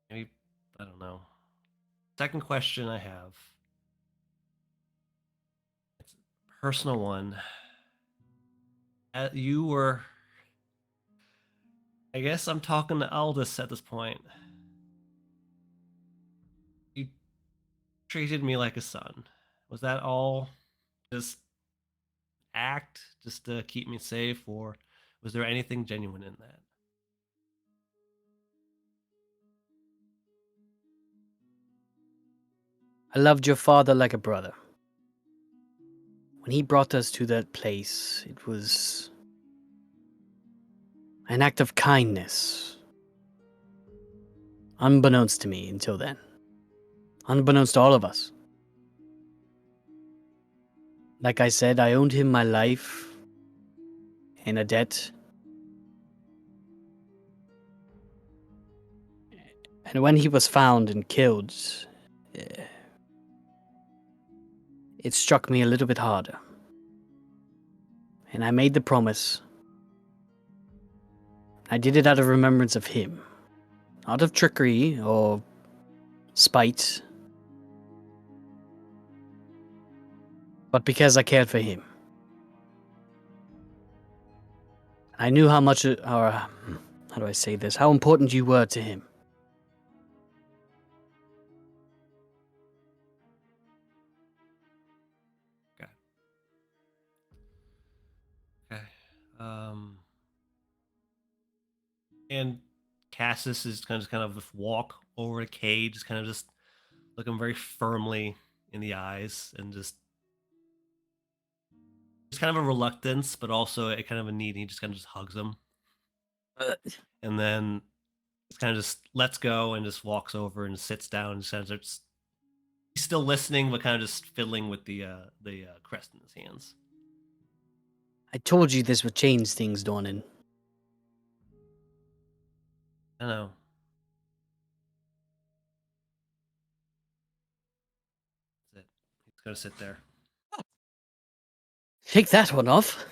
Maybe, I don't know. Second question I have. It's a personal one. You were. I guess I'm talking to Aldous at this point. You treated me like a son. Was that all just act just to keep me safe, or was there anything genuine in that? I loved your father like a brother. When he brought us to that place, it was an act of kindness. Unbeknownst to me until then. Unbeknownst to all of us. Like I said, I owed him my life and a debt. And when he was found and killed, eh, it struck me a little bit harder. And I made the promise. I did it out of remembrance of him. Not of trickery or spite. But because I cared for him. I knew how much, or how do I say this? How important you were to him. Okay. Okay. And Cassis is kind of walk over to Cade, just kind of just look him very firmly in the eyes, and just kind of a reluctance, but also a kind of a need. He just kind of just hugs him, and then just kind of just lets go and just walks over and sits down and says, "It's." He's still listening, but kind of just fiddling with the crest in his hands. I told you this would change things, Dornan. I know. That's it. He's gonna sit there. Take that one off.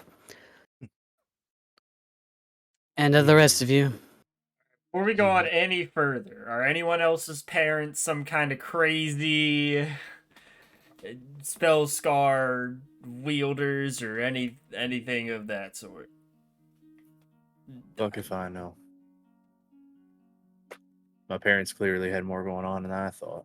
And the rest of you. Before we go on any further, are anyone else's parents some kind of crazy spell scar wielders or anything of that sort? Fuck if I know. My parents clearly had more going on than I thought.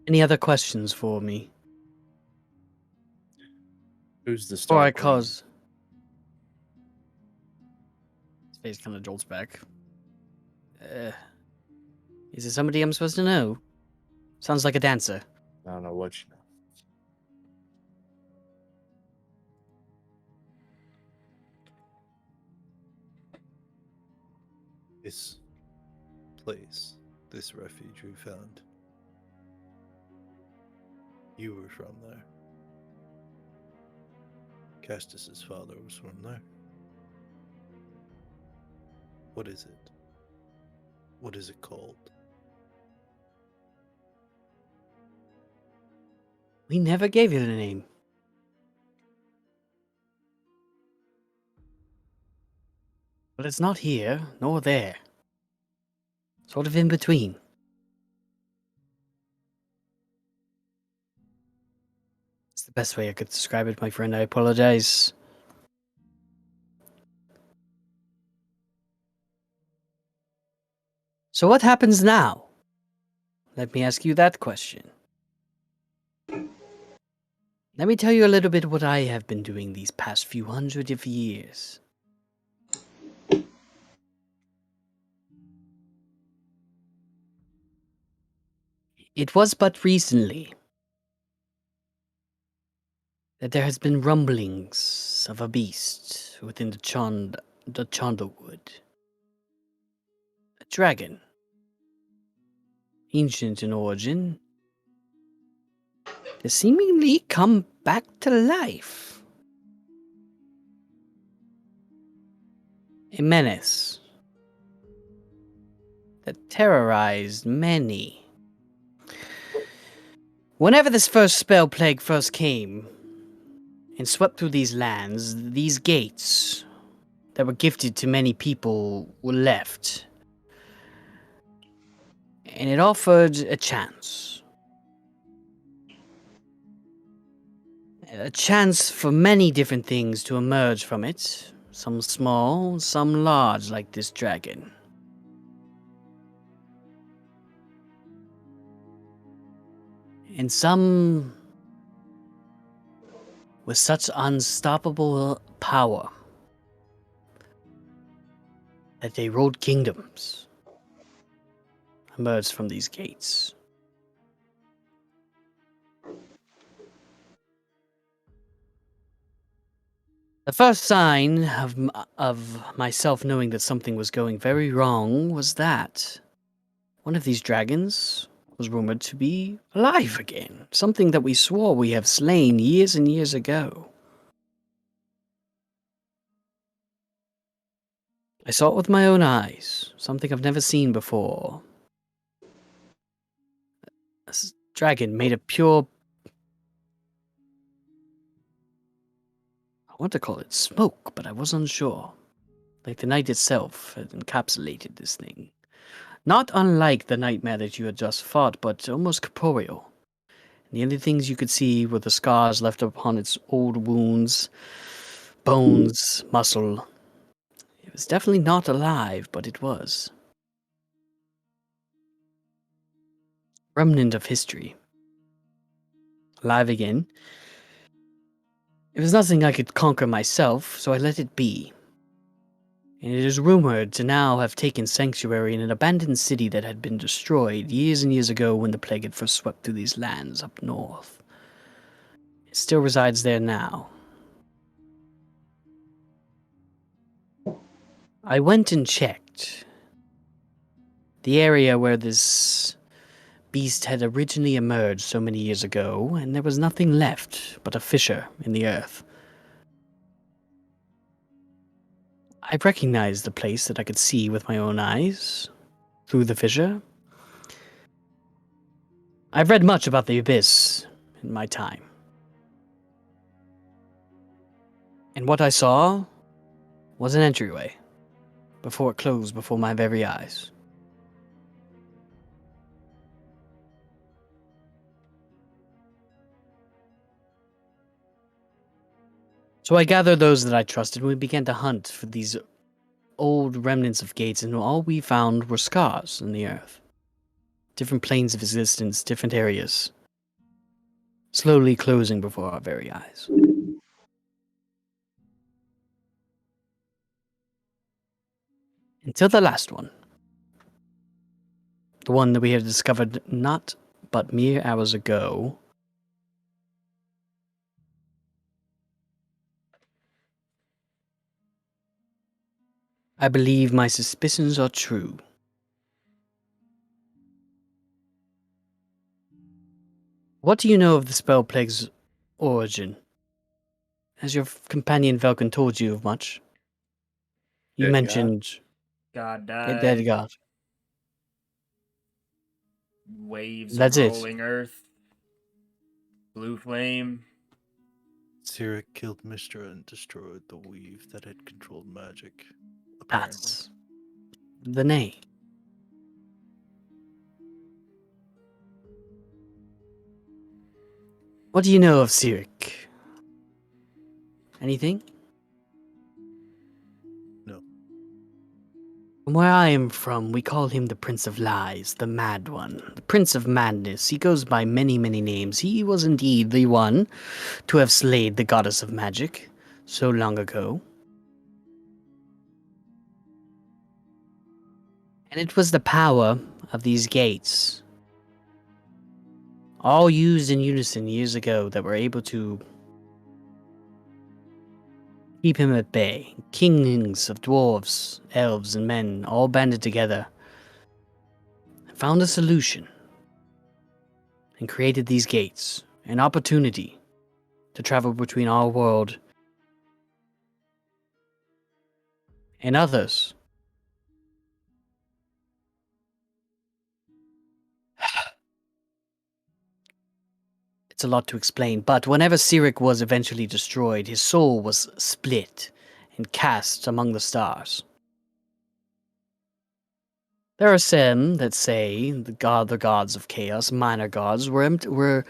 Any other questions for me? Who's the Or Star I Queen? cause. His face kind of jolts back. Is it somebody I'm supposed to know? Sounds like a dancer. I don't know what you know. This place, this refuge we found. You were from there. Castus's father was from there. What is it? What is it called? We never gave you the name. But it's not here, nor there. Sort of in between. It's the best way I could describe it, my friend. I apologize. So what happens now? Let me ask you that question. Let me tell you a little bit what I have been doing these past few hundred of years. It was but recently that there has been rumblings of a beast within the Chandlewood. A dragon. Ancient in origin. To seemingly come back to life. A menace that terrorized many. Whenever this first spell plague first came and swept through these lands, these gates that were gifted to many people were left. And it offered a chance. A chance for many different things to emerge from it. Some small, some large, like this dragon. And some with such unstoppable power that they ruled kingdoms emerged from these gates. The first sign of myself knowing that something was going very wrong was that one of these dragons was rumored to be alive again. Something that we swore we have slain years and years ago. I saw it with my own eyes. Something I've never seen before. A dragon made of pure... I want to call it smoke, but I was unsure. Like the night itself had encapsulated this thing. Not unlike the nightmare that you had just fought, but almost corporeal. The only things you could see were the scars left upon its old wounds, bones, muscle. It was definitely not alive, but it was. Remnant of history. Alive again. It was nothing I could conquer myself, so I let it be. And it is rumored to now have taken sanctuary in an abandoned city that had been destroyed years and years ago when the plague had first swept through these lands up north. It still resides there now. I went and checked. The area where this beast had originally emerged so many years ago, and there was nothing left but a fissure in the earth. I recognized the place that I could see with my own eyes, through the fissure. I've read much about the Abyss in my time. And what I saw was an entryway, before it closed before my very eyes. So I gathered those that I trusted, and we began to hunt for these old remnants of gates, and all we found were scars in the earth. Different planes of existence, different areas, slowly closing before our very eyes. Until the last one. The one that we had discovered not but mere hours ago. I believe my suspicions are true. What do you know of the spell plague's origin? Has your companion Velkin told you of much? You Dead god? mentioned God a dead died. god. Waves That's of it. rolling earth. Blue flame. Sirik killed Mistra and destroyed the weave that had controlled magic. Apparently. That's the name. What do you know of Sirik? Anything? No. From where I am from, we call him the Prince of Lies, the Mad One, the Prince of Madness. He goes by many, many names. He was indeed the one to have slayed the goddess of magic so long ago. And it was the power of these gates, all used in unison years ago, that were able to keep him at bay. Kings of dwarves, elves, and men all banded together and found a solution and created these gates, an opportunity to travel between our world and others. It's a lot to explain, but whenever Sirik was eventually destroyed, his soul was split and cast among the stars. There are some that say the gods of chaos, minor gods, were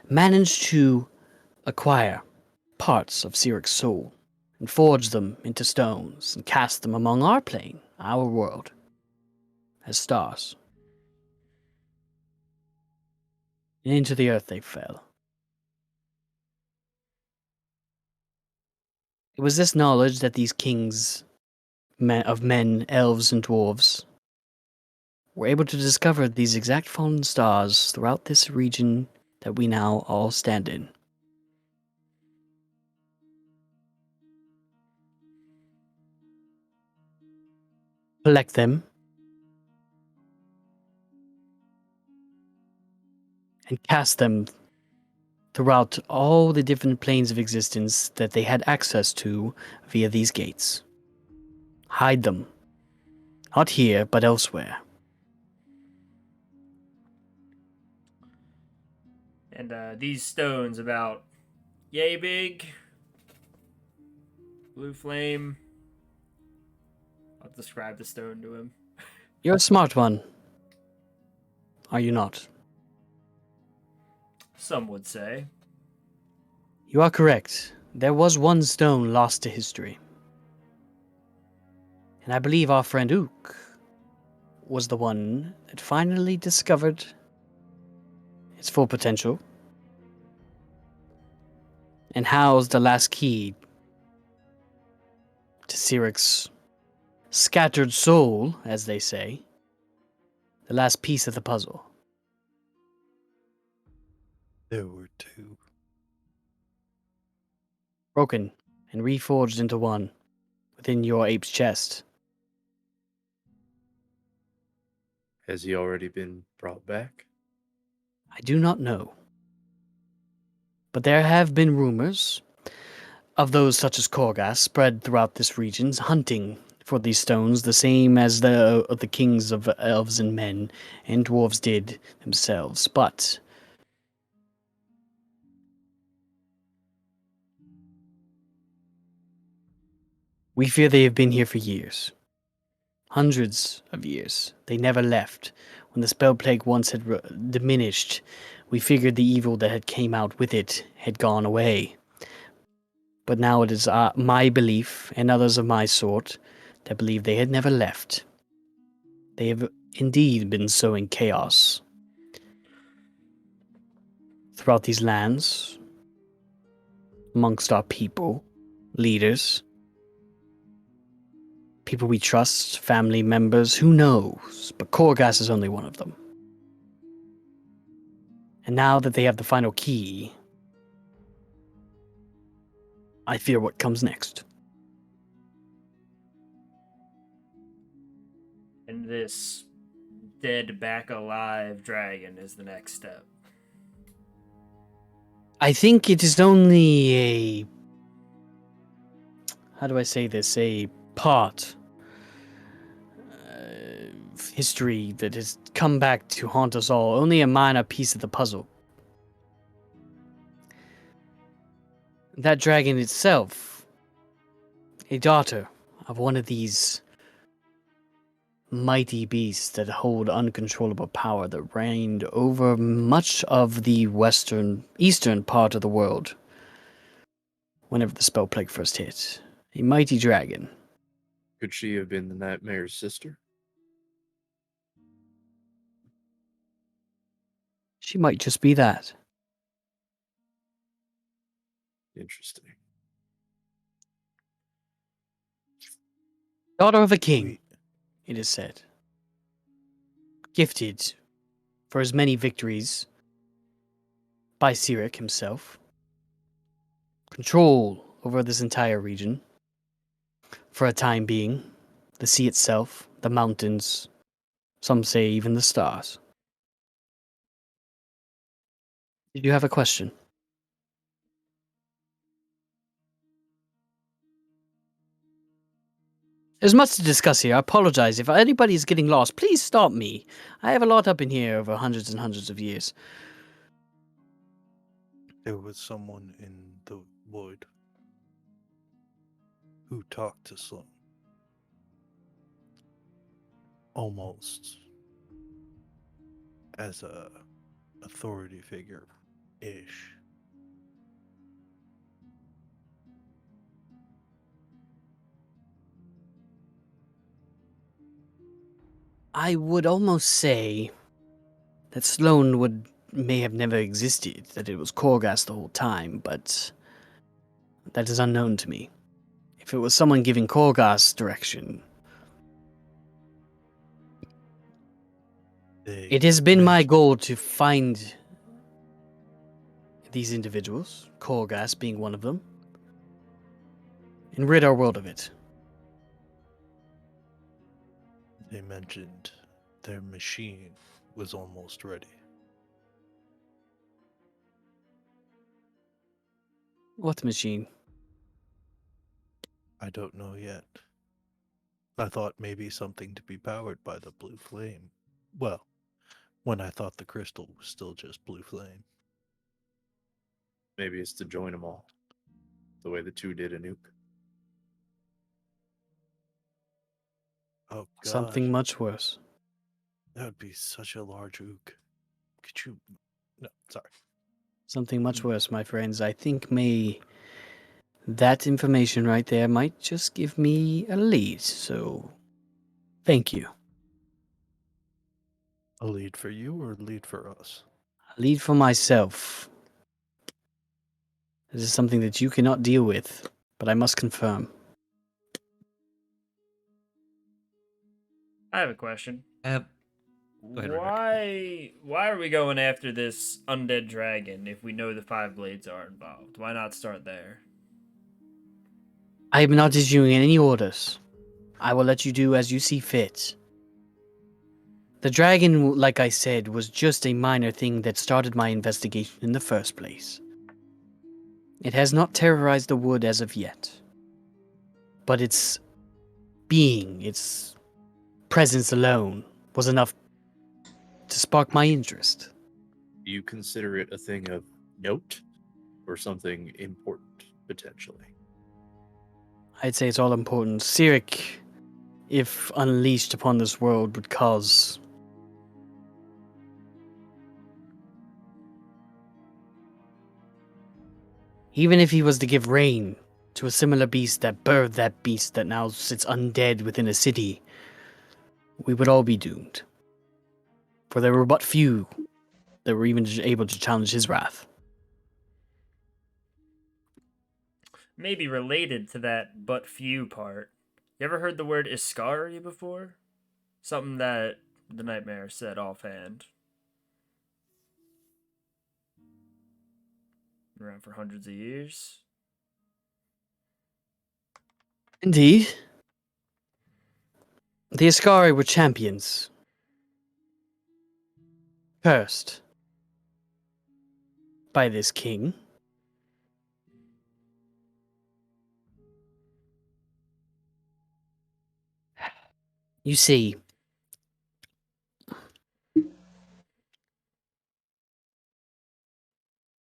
managed to acquire parts of Sirik's soul and forge them into stones and cast them among our plane, our world, as stars. And into the earth they fell. It was this knowledge that these kings of men, elves, and dwarves were able to discover these exact fallen stars throughout this region that we now all stand in. Collect them and cast them throughout all the different planes of existence that they had access to via these gates. Hide them. Not here, but elsewhere. And these stones about yay big. Blue flame. I'll describe the stone to him. You're a smart one. Are you not? Some would say. You are correct. There was one stone lost to history. And I believe our friend Ook was the one that finally discovered its full potential and housed the last key to Sirik's scattered soul, as they say, the last piece of the puzzle. There were two. Broken and reforged into one within your ape's chest. Has he already been brought back? I do not know. But there have been rumors of those such as Korgas spread throughout this region, hunting for these stones, the same as the kings of elves and men and dwarves did themselves. But we fear they have been here for years. Hundreds of years. They never left. When the spell plague once had diminished, we figured the evil that had came out with it had gone away. But now it is my belief, and others of my sort, that believe they had never left. They have indeed been sowing chaos throughout these lands, amongst our people, leaders, people we trust, family members, who knows? But Korgas is only one of them. And now that they have the final key, I fear what comes next. And this dead back alive dragon is the next step. I think it is only a... How do I say this? A part of history that has come back to haunt us all. Only a minor piece of the puzzle. That dragon itself, a daughter of one of these mighty beasts that hold uncontrollable power that reigned over much of the eastern part of the world whenever the spell plague first hit. A mighty dragon. Could she have been the Nightmare's sister? She might just be that. Interesting. Daughter of a king, We- it is said. Gifted for his many victories by Sirik himself. Control over this entire region. For a time being. The sea itself, the mountains, some say even the stars. Did you have a question? There's much to discuss here. I apologize. If anybody is getting lost, please stop me. I have a lot up in here over hundreds and hundreds of years. There was someone in the wood who talked to Sloan. Almost as a authority figure ish. I would almost say that Sloane may have never existed, that it was Korgas the whole time, but that is unknown to me. If it was someone giving Korgas direction, it has been my goal to find these individuals, Korgas being one of them, and rid our world of it. They mentioned their machine was almost ready. What machine? I don't know yet. I thought maybe something to be powered by the blue flame. Well, when I thought the crystal was still just blue flame. Maybe it's to join them all, the way the two did a nuke. Oh god. Something much worse. That would be such a large ook. Could you... No, sorry. Something much worse, my friends. I think that information right there might just give me a lead, so thank you. A lead for you or a lead for us? A lead for myself. This is something that you cannot deal with, but I must confirm. I have a question. Go ahead, Why are we going after this undead dragon if we know the five blades are involved? Why not start there? I am not issuing any orders. I will let you do as you see fit. The dragon, like I said, was just a minor thing that started my investigation in the first place. It has not terrorized the wood as of yet. But its being, its presence alone, was enough to spark my interest. Do you consider it a thing of note or something important, potentially? I'd say it's all important. Sirik, if unleashed upon this world, would cause... Even if he was to give rain to a similar beast that birthed that beast that now sits undead within a city, we would all be doomed. For there were but few that were even able to challenge his wrath. Maybe related to that but few part. You ever heard the word Iskari before? Something that the Nightmare said offhand. Around for hundreds of years. Indeed. The Iskari were champions. Cursed by this king. You see,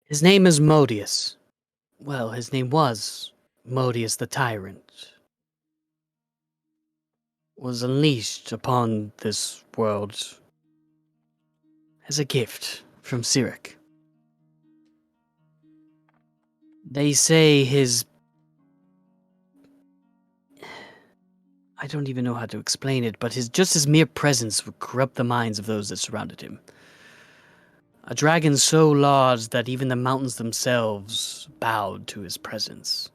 his name is Modius. Well, his name was Modius the Tyrant. Was unleashed upon this world as a gift from Cyric. They say his... I don't even know how to explain it, but his mere presence would corrupt the minds of those that surrounded him. A dragon so large that even the mountains themselves bowed to his presence.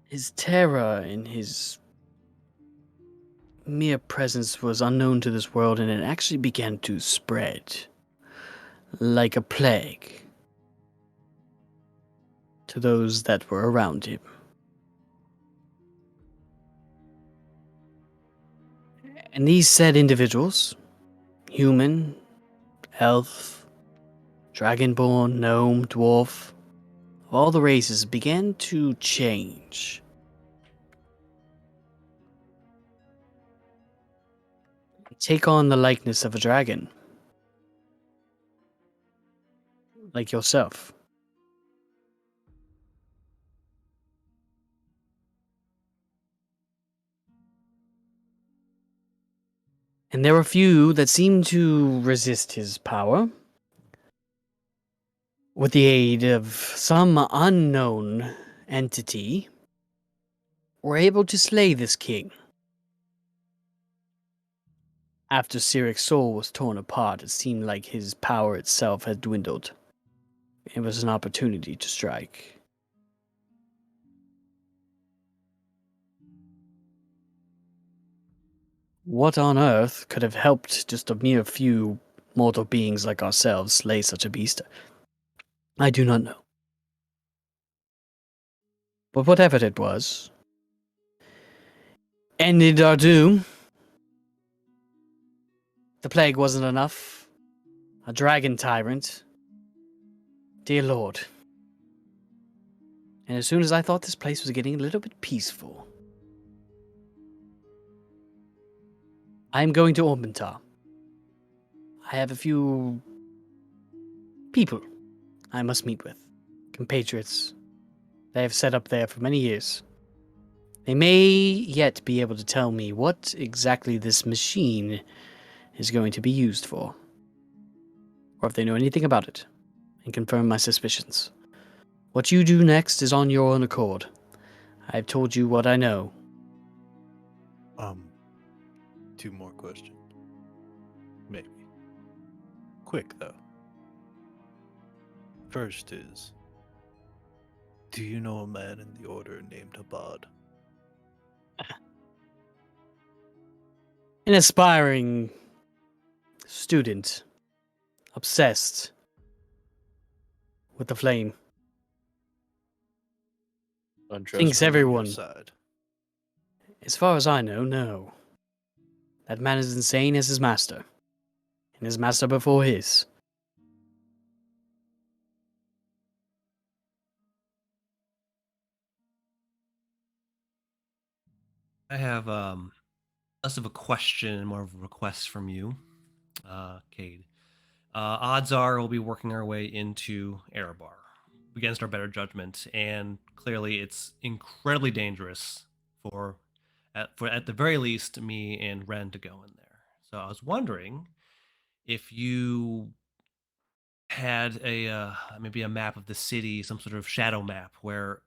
His terror and his mere presence was unknown to this world, and it actually began to spread like a plague to those that were around him. And these said individuals, human, elf, dragonborn, gnome, dwarf, of all the races, began to change. Take on the likeness of a dragon. Like yourself. And there were few that seemed to resist his power. With the aid of some unknown entity, were able to slay this king. After Cyric's soul was torn apart, it seemed like his power itself had dwindled. It was an opportunity to strike. What on earth could have helped just a mere few mortal beings like ourselves slay such a beast? I do not know. But whatever it was, ended our doom. The plague wasn't enough. A dragon tyrant. Dear Lord. And as soon as I thought this place was getting a little bit peaceful, I am going to Ormentar. I have a few people I must meet with. Compatriots. They have set up there for many years. They may yet be able to tell me what exactly this machine is going to be used for. Or if they know anything about it, and confirm my suspicions. What you do next is on your own accord. I've told you what I know. 2 more questions. Maybe. Quick, though. First is, do you know a man in the order named Abad? An aspiring student. Obsessed with the flame. Thinks On your everyone. side. As far as I know, no. That man is insane as his master. And his master before his. I have less of a question and more of a request from you, Cade. Odds are we'll be working our way into Erebar against our better judgment, and clearly it's incredibly dangerous for at the very least me and Ren to go in there. So I was wondering if you had a maybe a map of the city, some sort of shadow map where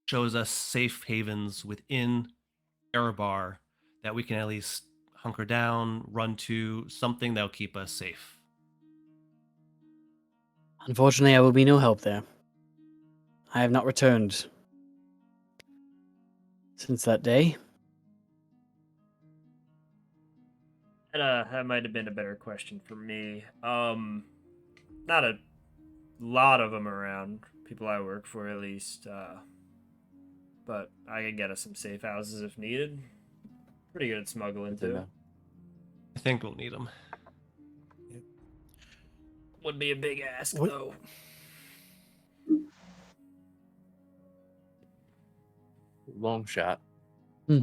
shows us safe havens within Erebar that we can at least hunker down, run to, something that'll keep us safe. Unfortunately, I will be no help there. I have not returned since that day. That might have been a better question for me. Not a lot of them around. People I work for, at least. But I can get us some safe houses if needed. Pretty good at smuggling Good to too. know. I think we'll need them. Would be a big ask What- though. Long shot. Hmm.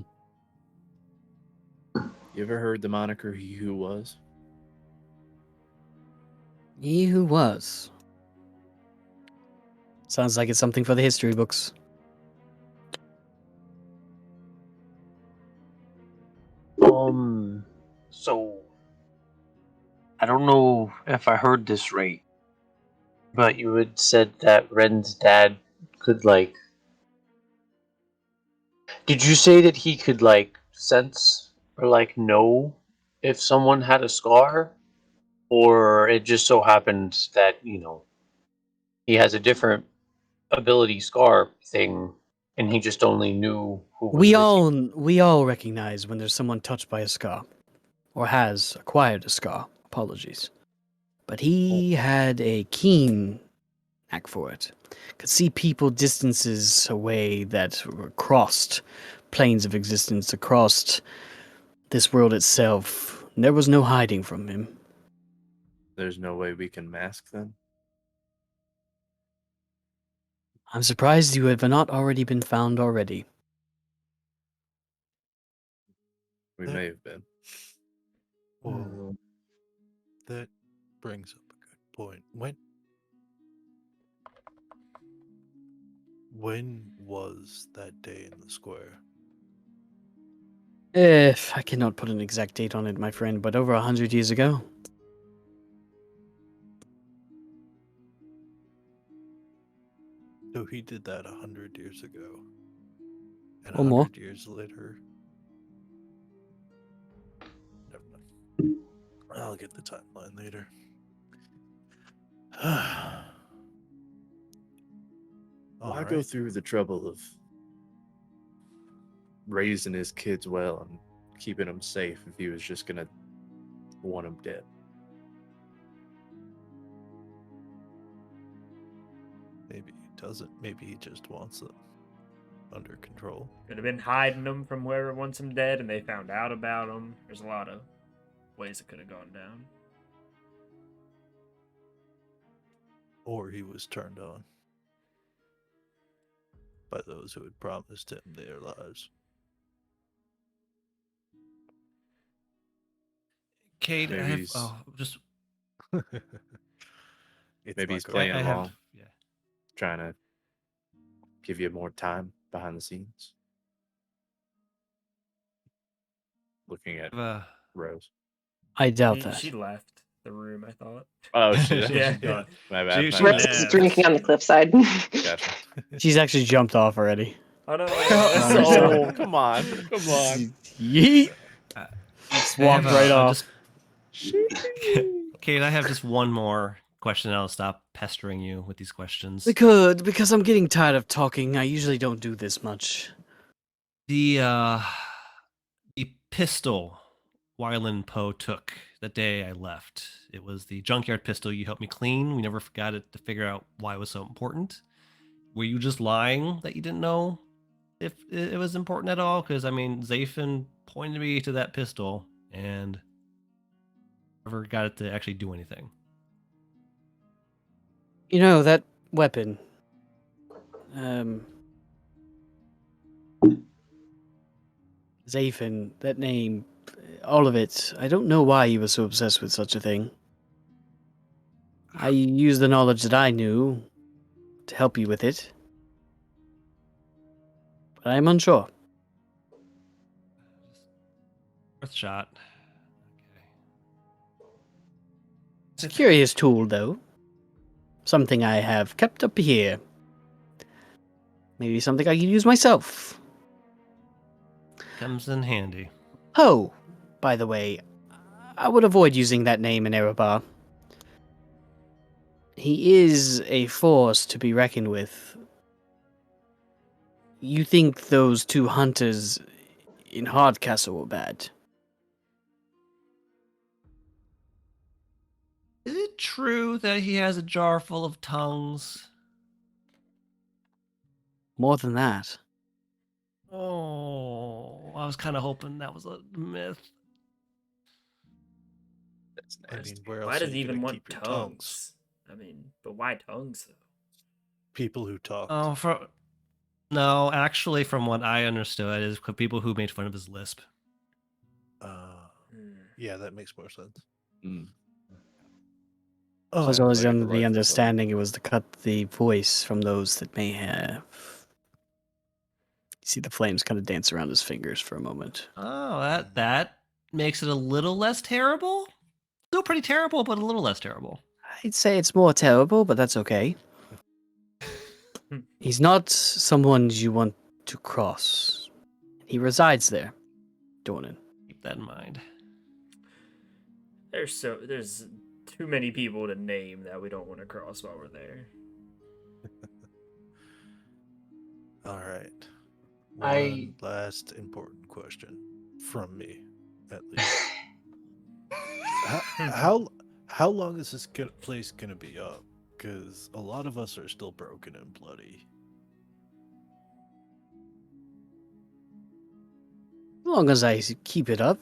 You ever heard the moniker "He Who Was"? He who was. Sounds like it's something for the history books. So I don't know if I heard this right, but you had said that Ren's dad could like. Did you say that he could like sense or like know if someone had a scar, or it just so happened that he has a different ability scar thing, and he just only knew who was with you? We all recognize when there's someone touched by a scar, or has acquired a scar. Apologies, but he had a keen knack for it. Could see people distances away that were crossed planes of existence, across this world itself. There was no hiding from him. There's no way we can mask them. I'm surprised you have not already been found already. We That- may have been. Well, that brings up a good point. When was that day in the square? I cannot put an exact date on it, my friend, but over 100 years ago. So he did that 100 years ago, and Or more. 100 years later. Never mind. I'll get the timeline later. Why All go right. through the trouble of raising his kids well and keeping them safe if he was just gonna want them dead? Maybe he doesn't. Maybe he just wants them under control. Could have been hiding them from whoever wants them dead, and they found out about them. There's a lot of ways it could have gone down. Or he was turned on by those who had promised him their lives. Cade, I Maybe have he's- just It's Maybe my he's card. playing I have along, yeah. trying to give you more time behind the scenes. Looking at Rose. I doubt She, that. she left the room, I thought. Oh, shit. Yeah. My bad. She- my she bad. Rose is left. drinking on the cliffside. Gotcha. She's actually jumped off already. Oh no! Oh, come on. Come on. Yeet! I Just have, walked right off. Cade, I have just one more question, and I'll stop pestering you with these questions. We could, because I'm getting tired of talking. I usually don't do this much. The pistol Wyland Poe took the day I left. It was the junkyard pistol you helped me clean. We never forgot it to figure out why it was so important. Were you just lying that you didn't know if it was important at all? Because I mean, Zafin pointed me to that pistol and never got it to actually do anything. You know, that weapon. Zafin, that name, all of it. I don't know why you were so obsessed with such a thing. I used the knowledge that I knew to help you with it. But I am unsure. Worth a shot. Okay. It's a curious tool, though. something I have kept up here. Maybe something I can use myself. Comes in handy. Oh, by the way, I would avoid using that name in Erebar. He is a force to be reckoned with. You think those 2 hunters in Hardcastle were bad? Is it true that he has a jar full of tongues? More than that. Oh, I was kind of hoping that was a myth. That's I nasty. mean, where Why else are does you he even gonna want keep your tongues? I mean, but why tongues though? People who talked. Oh, no, actually, from what I understood, is people who made fun of his lisp. Hmm. Yeah, that makes more sense. Mm. I was Oh, always like under the rifle gun. understanding it was to cut the voice from those that may have. You see the flames kind of dance around his fingers for a moment. Oh, that makes it a little less terrible. Still pretty terrible, but a little less terrible. I'd say it's more terrible, but that's okay. He's not someone you want to cross. He resides there, Dornan. Keep that in mind. There's too many people to name that we don't want to cross while we're there. all right. I- One last important question from me, at least. how long is this place gonna be up? Because a lot of us are still broken and bloody. As long as I keep it up,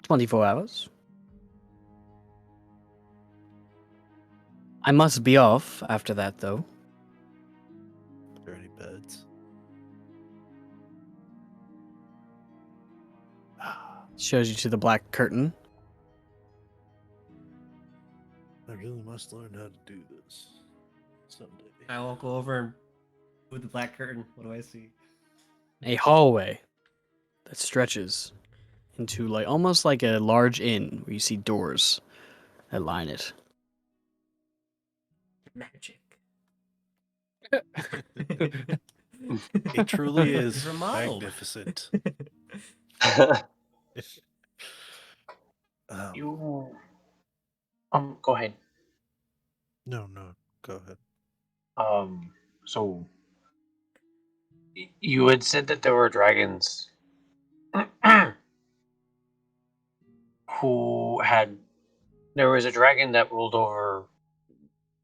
24 hours. I must be off after that, though. Are there any beds? Shows you to the black curtain. I really must learn how to do this someday. I will go over with the black curtain. What do I see? A hallway that stretches into like almost like a large inn where you see doors that line it. Magic. It truly is Remodeled. magnificent. Um, You go ahead. no, go ahead. So you had said that there were dragons who had. There was a dragon that ruled over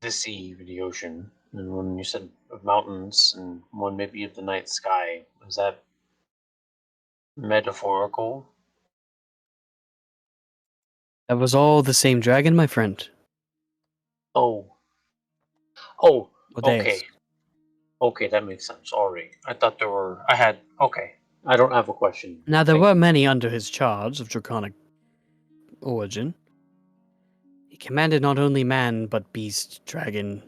the sea, the ocean, and one you said of mountains, and one maybe of the night sky. Was that metaphorical? That was all the same dragon, my friend. Oh, Odeus. okay. Okay, that makes sense. Sorry. I thought there were. I had. Okay. I don't have a question. Now, there Thank were you. many under his charge of draconic origin. He commanded not only man, but beast, dragon.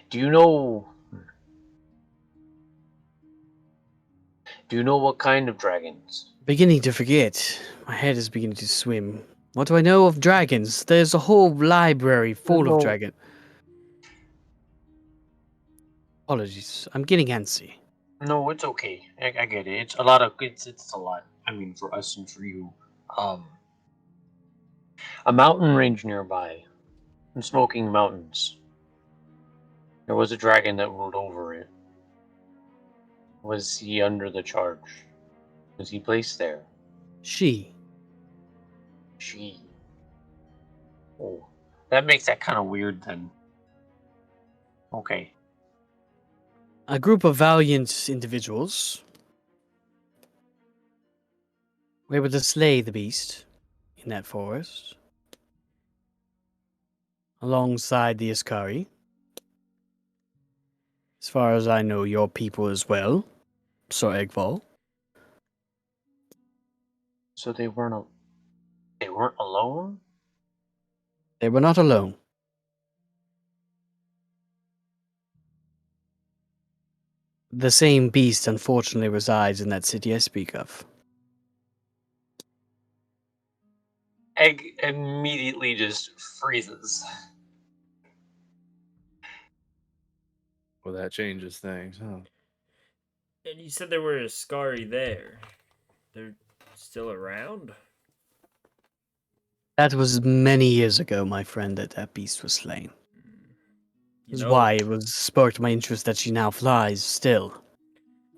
Do you know? Do you know what kind of dragons? Beginning to forget. My head is beginning to swim. What do I know of dragons? There's a whole library full of No. dragon. Apologies, I'm getting antsy. No, it's okay. I get it. It's a lot of. It's a lot. I mean, for us and for you. Um, a mountain range nearby, in Smoking Mountains. There was a dragon that ruled over it. Was he under the charge? Was he placed there? She. She. Oh, that makes that kind of weird then. Okay. A group of valiant individuals were able to slay the beast in that forest, alongside the Iskari. As far as I know, your people as well, Sir Egval. So they weren't. They weren't alone. They were not alone. The same beast unfortunately resides in that city I speak of. egg immediately just freezes. Well, that changes things, huh? And you said there were a Scary there. They're still around? That was many years ago, my friend, that beast was slain. You This is know, why it was sparked my interest that she now flies still,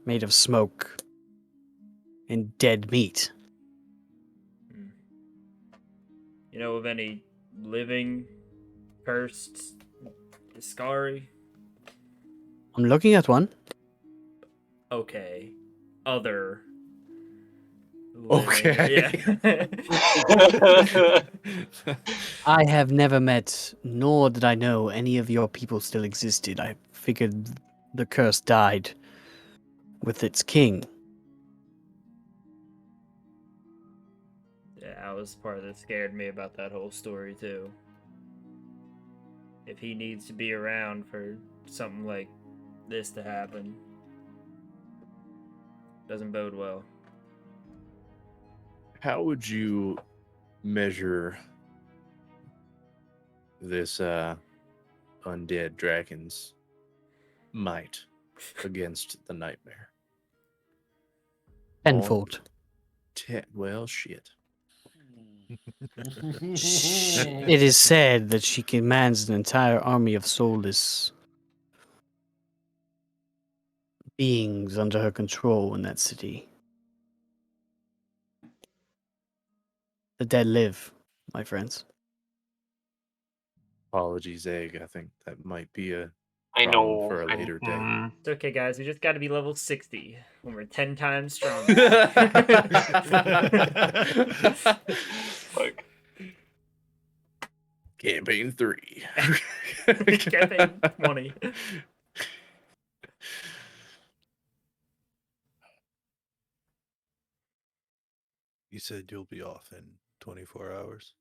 made of smoke and dead meat. you know of any living cursed Scary? I'm looking at one. Okay. Other. Okay. Yeah. I have never met, nor did I know any of your people still existed. I figured the curse died with its king. Yeah, that was part that scared me about that whole story too. If he needs to be around for something like this to happen, doesn't bode well. How would you measure this undead dragon's might against the nightmare? Tenfold. Well, shit. It is said that she commands an entire army of soulless beings under her control in that city. The dead live, my friends. Apologies, Egg. I think that might be a I problem know. for a later day. It's okay, guys. We just got to be level 60 when we're 10 times stronger. Like, Campaign 3. Campaign 20. You said you'll be off in 24 hours.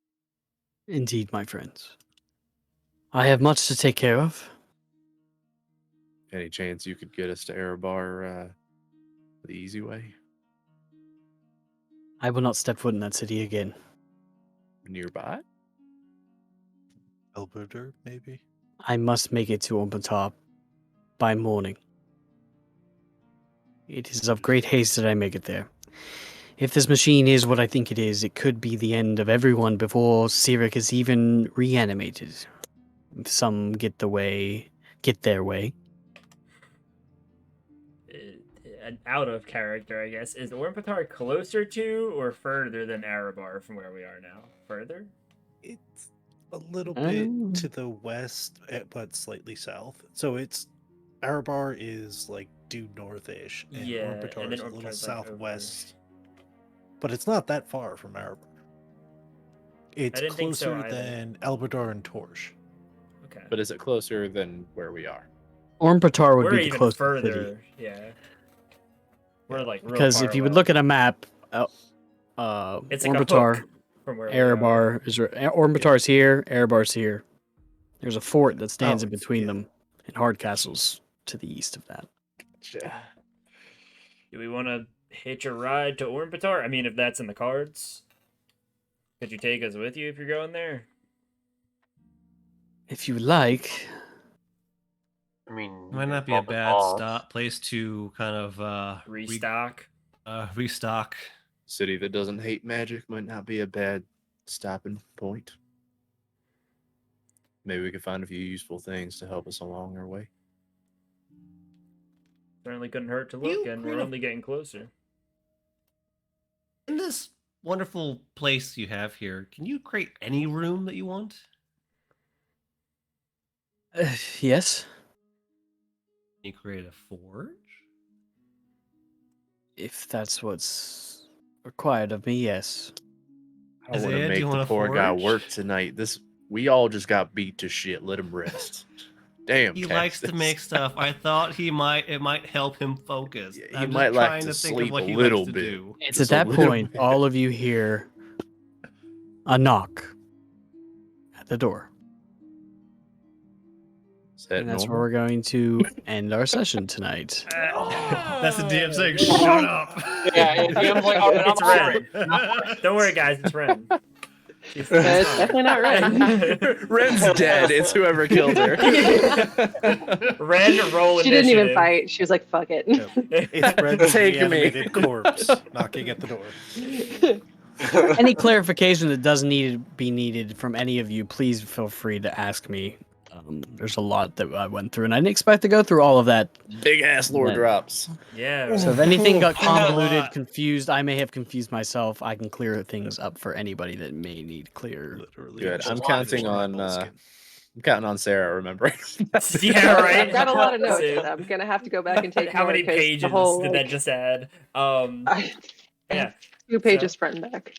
Indeed, my friends. I have much to take care of. Any chance you could get us to Erebar the easy way? I will not step foot in that city again. Nearby? Elberder, maybe? I must make it to Orbitar by morning. It is of great haste that I make it there. If this machine is what I think it is, it could be the end of everyone before Sirik is even reanimated. If some get their way. An out of character, I guess. Is Orbitar closer to or further than Erebar from where we are now? Further? It's a little Um. bit to the west, but slightly south. So it's Arabar is like due northish, and Yeah, Orbitar and then is a little Orbitar's, like, over. southwest. But it's not that far from Arabar. It's didn't think so closer either. than Elberdar and Torsh. Okay. But is it closer than where we are? Orbitar would We're be the even closest further. city. Yeah. We're like real Because far if you would away. look at a map, It's like a Orbitar, hook from where we are. Erebar is Orbitar's here, Erebar's here. There's a fort that stands in between yeah. them, and Hardcastle's to the east of that. Do we want to hitch a ride to Orbitar? I mean, if that's in the cards, could you take us with you if you're going there? If you would like, I mean, Might not be a bad place to kind of Restock. restock. City that doesn't hate magic might not be a bad stopping point. Maybe we could find a few useful things to help us along our way. Certainly couldn't hurt to look, and we're kind of- only getting closer. In this wonderful place you have here, can you create any room that you want? yes. Can you create a forge? If that's what's required of me, yes. I don't want Isaiah, to do make you the want a poor guy forge? work tonight. We all just got beat to shit. Let him rest. Damn. He likes to Texas. make stuff. I thought it might help him focus. Yeah, he I'm just might like trying to to think of sleep what a he little likes to bit. do. It's Just at a that little point bit. all of you hear a knock at the door. Is that And that's where normal? we're going to end our session tonight. That's the DM saying, Yeah. "Shut up." Yeah, and DM's like, "Oh, It's I'm sorry." Ren. Don't worry, guys. It's Ren. She's It's definitely not Ren. Ren's dead. It's whoever killed her. Ren, roll She didn't even initiative. fight. She was like, "Fuck it." Yep. It's Red's Take me. reanimated corpse knocking at the door. Any clarification that does need to be needed from any of you, please feel free to ask me. There's a lot that I went through, and I didn't expect to go through all of that. Big ass lore Yeah. drops. Yeah. So if anything got I got a convoluted, lot. confused, I may have confused myself. I can clear things up for anybody that may need clear. Literally. Good. just I'm like counting visual on bullshit. I'm counting on Sarah remembering. Yeah, right. I've got a lot of notes. Same. I'm gonna have to go back and take How more, many 'cause pages the whole, did that just add? I Yeah. have 2 pages front and back.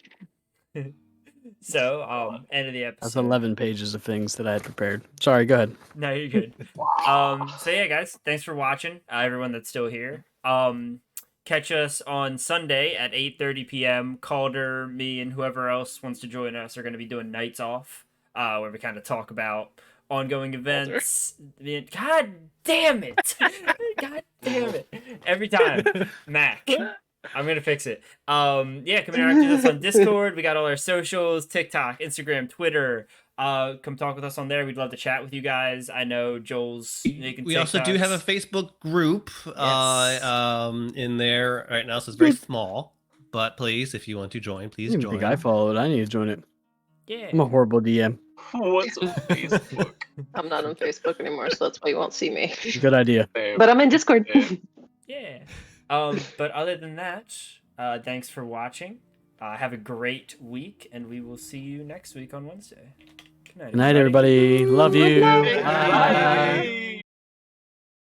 So, end of the That's episode. 11 pages of things that I had prepared. Sorry, go ahead. No, you're good. So yeah, guys, thanks for watching. Everyone that's still here. Catch us on Sunday at 8:30 p.m. Calder, me, and whoever else wants to join us are going to be doing Nights Off, where we kind of talk about ongoing events. God damn it! God damn it! Every time, Mac. I'm gonna fix it. Yeah, come interact with us on Discord. We got all our socials: TikTok, Instagram, Twitter. Come talk with us on there. We'd love to chat with you guys. I know Joel's making We also do have a TikToks. Facebook group in there right now, so it's very small. But please, if you want to join, I please didn't even join. think I followed. I need to join it. Yeah. I'm a horrible DM. What's on Facebook? I'm not on Facebook anymore, so that's why you won't see me. Good idea. But I'm in Discord. Yeah. But other than that, thanks for watching. Have a great week, and we will see you next week on Wednesday. Good night, Good night, everybody. Love you. Bye.